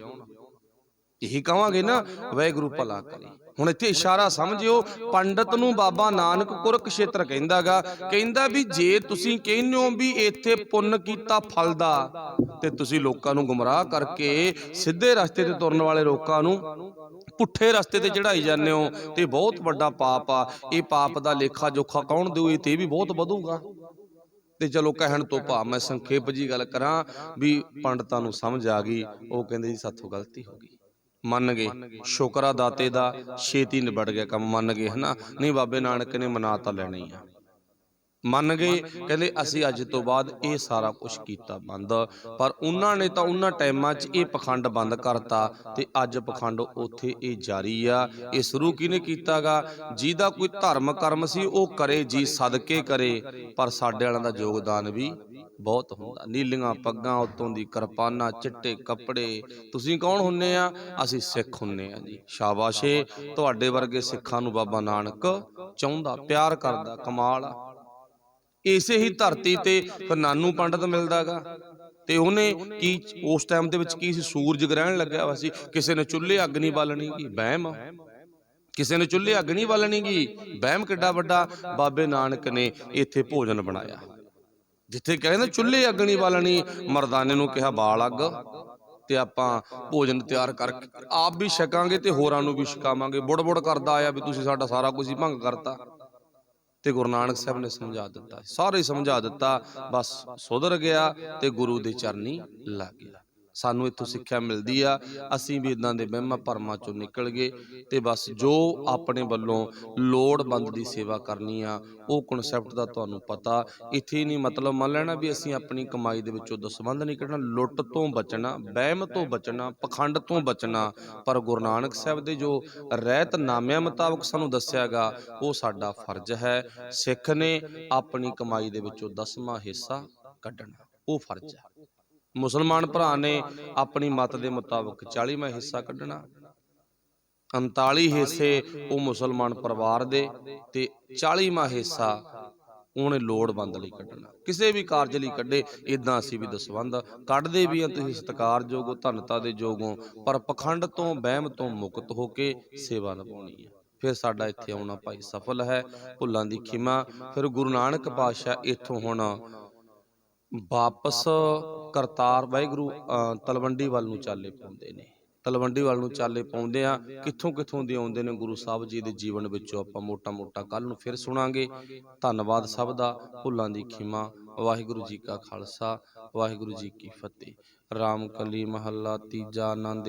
ਇਹੀ ਕਹਾਂਗੇ ਨਾ। ਵਾਹਿਗੁਰੂ ਭਲਾ ਕਰੇ। ਹੁਣ ਇੱਥੇ ਇਸ਼ਾਰਾ ਸਮਝਿਓ, ਪੰਡਤ ਨੂੰ ਬਾਬਾ ਨਾਨਕ ਕੁਰਕਸ਼ੇਤਰ ਕਹਿੰਦਾਗਾ। ਕਹਿੰਦਾ ਵੀ ਜੇ ਤੁਸੀਂ ਕਹਿੰਦੇ ਹੋ ਵੀ ਇੱਥੇ ਪੁੰਨ ਕੀਤਾ ਫਲਦਾ, ਤੇ ਤੁਸੀਂ ਲੋਕਾਂ ਨੂੰ ਗੁੰਮਰਾਹ ਕਰਕੇ ਸਿੱਧੇ ਰਸਤੇ ਤੇ ਤੁਰਨ ਵਾਲੇ ਲੋਕਾਂ ਨੂੰ ਪੁੱਠੇ ਰਸਤੇ ਤੇ ਚੜਾਈ ਜਾਂਦੇ ਹੋ, ਤੇ ਬਹੁਤ ਵੱਡਾ ਪਾਪ ਆ। ਇਹ ਪਾਪ ਦਾ ਲੇਖਾ ਜੋਖਾ ਕੌਣ ਦੇਊ? ਇਹ ਤੇ ਵੀ ਬਹੁਤ ਵਧੂਗਾ। ਤੇ ਚਲੋ ਕਹਿਣ ਤੋਂ ਭਾਵ ਮੈਂ ਸੰਖੇਪ ਜੀ ਗੱਲ ਕਰਾਂ ਵੀ ਪੰਡਤਾਂ ਨੂੰ ਸਮਝ ਆ ਗਈ। ਉਹ ਕਹਿੰਦੇ ਜੀ ਸਾਥੋਂ ਗਲਤੀ ਹੋ ਗਈ, ਮੰਨ ਗਏ। ਸ਼ੁਕਰ ਆ ਦਾਤੇ ਦਾ, ਛੇਤੀ ਨਿਬੜ ਗਿਆ ਕੰਮ, ਮੰਨ ਗਏ ਹਨਾ। ਨਹੀਂ ਬਾਬੇ ਨਾਨਕ ਨੇ ਮਨਾ ਤਾਂ ਲੈਣੀ ਆ, ਮੰਨ ਗਏ, ਕਹਿੰਦੇ ਅਸੀਂ ਅੱਜ ਤੋਂ ਬਾਅਦ ਇਹ ਸਾਰਾ ਕੁਝ ਕੀਤਾ ਬੰਦ। ਪਰ ਉਹਨਾਂ ਨੇ ਤਾਂ ਉਹਨਾਂ ਟਾਈਮਾਂ 'ਚ ਇਹ ਪਖੰਡ ਬੰਦ ਕਰਤਾ ਤੇ ਅੱਜ ਪਖੰਡ ਉੱਥੇ ਇਹ ਜਾਰੀ ਆ। ਇਹ ਸ਼ੁਰੂ ਕਿਹਨੇ ਕੀਤਾ ਗਾ? ਜਿਹਦਾ ਕੋਈ ਧਰਮ ਕਰਮ ਸੀ ਉਹ ਕਰੇ ਜੀ, ਸਦਕੇ ਕਰੇ। ਪਰ ਸਾਡੇ ਵਾਲਿਆਂ ਦਾ ਯੋਗਦਾਨ ਵੀ ਬਹੁਤ ਹੁੰਦਾ। ਨੀਲੀਆਂ ਪੱਗਾਂ, ਉੱਤੋਂ ਦੀ ਕਿਰਪਾਨਾਂ, ਚਿੱਟੇ ਕੱਪੜੇ। ਤੁਸੀਂ ਕੌਣ ਹੁੰਨੇ ਆ? ਅਸੀਂ ਸਿੱਖ ਹੁੰਨੇ ਆ ਜੀ। ਸ਼ਾਬਾਸ਼ੇ, ਤੁਹਾਡੇ ਵਰਗੇ ਸਿੱਖਾਂ ਨੂੰ ਬਾਬਾ ਨਾਨਕ ਚਾਹੁੰਦਾ, ਪਿਆਰ ਕਰਦਾ। ਕਮਾਲ ਆ। ਇਸੇ ਹੀ ਧਰਤੀ ਤੇ ਫਿਰ ਨਾਨੂ ਪੰਡਤ ਮਿਲਦਾ ਗਾ ਤੇ ਉਹਨੇ ਕੀ ਉਸ ਟਾਈਮ ਦੇ ਵਿੱਚ ਕੀ ਸੀ? ਸੂਰਜ ਗ੍ਰਹਿਣ ਲੱਗਿਆ ਹੋਇਆ ਸੀ। ਕਿਸੇ ਨੇ ਚੁੱਲ੍ਹੇ ਅੱਗ ਨਹੀਂ ਬਾਲਣੀ ਗੀ, ਵਹਿਮ। ਕਿਸੇ ਨੇ ਚੁੱਲ੍ਹੇ ਅੱਗ ਨਹੀਂ ਬਾਲਣੀ ਗੀ, ਵਹਿਮ। ਕਿੱਡਾ ਵੱਡਾ! ਬਾਬੇ ਨਾਨਕ ਨੇ ਇੱਥੇ ਭੋਜਨ ਬਣਾਇਆ। ਜਿੱਥੇ ਕਹਿੰਦੇ ਚੁੱਲ੍ਹੇ ਅੱਗ ਨਹੀਂ ਬਾਲਣੀ, ਮਰਦਾਨੇ ਨੂੰ ਕਿਹਾ ਬਾਲ ਅੱਗ ਤੇ ਆਪਾਂ ਭੋਜਨ ਤਿਆਰ ਕਰਕੇ ਆਪ ਵੀ ਛਕਾਂਗੇ ਤੇ ਹੋਰਾਂ ਨੂੰ ਵੀ ਛਕਾਵਾਂਗੇ। ਬੁੜ ਕਰਦਾ ਆਇਆ ਵੀ ਤੁਸੀਂ ਸਾਡਾ ਸਾਰਾ ਕੁਝ ਹੀ ਭੰਗ ਕਰਤਾ। ਤੇ ਗੁਰੂ ਨਾਨਕ ਸਾਹਿਬ ਨੇ ਸਮਝਾ ਦਿੱਤਾ, ਸਾਰੇ ਸਮਝਾ ਦਿੱਤਾ। ਬਸ ਸੁਧਰ ਗਿਆ ਤੇ ਗੁਰੂ ਦੇ ਚਰਨੀ ਲੱਗ ਗਿਆ। ਸਾਨੂੰ ਇੱਥੋਂ ਸਿੱਖਿਆ ਮਿਲਦੀ ਆ, ਅਸੀਂ ਵੀ ਇਦਾਂ ਦੇ ਵਹਿਮਾਂ ਭਰਮਾਂ ਚੋਂ ਨਿਕਲ ਗਏ ਤੇ ਬਸ ਜੋ ਆਪਣੇ ਵੱਲੋਂ ਲੋੜਵੰਦ ਦੀ ਸੇਵਾ ਕਰਨੀ ਆ ਉਹ ਕਨਸੈਪਟ ਦਾ ਤੁਹਾਨੂੰ ਪਤਾ। ਇੱਥੇ ਨਹੀਂ ਮਤਲਬ ਮੰਨ ਲੈਣਾ ਵੀ ਅਸੀਂ ਆਪਣੀ ਕਮਾਈ ਦੇ ਵਿੱਚੋਂ ਦਸਵੰਧ ਨਹੀਂ ਕੱਢਣਾ। ਲੁੱਟ ਤੋਂ ਬਚਣਾ, ਵਹਿਮ ਤੋਂ ਬਚਣਾ, ਪਖੰਡ ਤੋਂ ਬਚਣਾ। ਪਰ ਗੁਰੂ ਨਾਨਕ ਸਾਹਿਬ ਦੇ ਜੋ ਰਹਿਤਨਾਮਿਆਂ ਮੁਤਾਬਕ ਸਾਨੂੰ ਦੱਸਿਆ ਗਾ ਉਹ ਸਾਡਾ ਫਰਜ਼ ਹੈ। ਸਿੱਖ ਨੇ ਆਪਣੀ ਕਮਾਈ ਦੇ ਵਿੱਚੋਂ 10ਵਾਂ ਹਿੱਸਾ ਕੱਢਣਾ, ਉਹ ਫਰਜ਼ ਹੈ। ਮੁਸਲਮਾਨ ਭਰਾ ਨੇ ਆਪਣੀ ਮਤ ਦੇ ਮੁਤਾਬਕ 40ਵਾਂ ਹਿੱਸਾ ਕੱਢਣਾ। 39 ਹਿੱਸੇ ਉਹ ਮੁਸਲਮਾਨ ਪਰਿਵਾਰ ਦੇ ਤੇ 40ਵਾਂ ਹਿੱਸਾ ਉਹਨੇ ਲੋੜਵੰਦ ਲਈ ਕੱਢਣਾ, ਕਿਸੇ ਵੀ ਕਾਰਜ ਲਈ ਕੱਢੇ। ਇਦਾਂ ਅਸੀਂ ਵੀ ਦਸਵੰਧ ਕੱਢਦੇ ਵੀ ਹਾਂ। ਤੁਸੀਂ ਸਤਿਕਾਰਯੋਗ ਹੋ, ਧੰਨਤਾ ਦੇ ਯੋਗ ਹੋ, ਪਰ ਪਖੰਡ ਤੋਂ ਵਹਿਮ ਤੋਂ ਮੁਕਤ ਹੋ ਕੇ ਸੇਵਾ ਨਿਭਾਉਣੀ ਹੈ। ਫਿਰ ਸਾਡਾ ਇੱਥੇ ਆਉਣਾ ਭਾਈ ਸਫਲ ਹੈ। ਭੁੱਲਾਂ ਦੀ ਖਿਮਾ। ਫਿਰ ਗੁਰੂ ਨਾਨਕ ਪਾਤਸ਼ਾਹ ਇੱਥੋਂ ਹੁਣ ਵਾਪਸ ਕਰਤਾਰ ਵਾਹਿਗੁਰੂ ਤਲਵੰਡੀ ਵੱਲ ਨੂੰ ਚਾਲੇ ਪਾਉਂਦੇ ਨੇ। ਤਲਵੰਡੀ ਵੱਲ ਨੂੰ ਚਾਲੇ ਪਾਉਂਦੇ ਆ। ਕਿੱਥੋਂ ਦੇ ਆਉਂਦੇ ਨੇ ਗੁਰੂ ਸਾਹਿਬ ਜੀ ਦੇ ਜੀਵਨ ਵਿੱਚੋਂ ਆਪਾਂ ਮੋਟਾ ਕੱਲ ਨੂੰ ਫਿਰ ਸੁਣਾਂਗੇ। ਧੰਨਵਾਦ ਸਭ ਦਾ। ਭੁੱਲਾਂ ਦੀ ਖਿਮਾ। ਵਾਹਿਗੁਰੂ ਜੀ ਕਾ ਖਾਲਸਾ, ਵਾਹਿਗੁਰੂ ਜੀ ਕੀ ਫਤਿਹ। ਰਾਮ ਕਲੀ ਮਹੱਲਾ ਤੀਜਾ। ਆਨੰਦ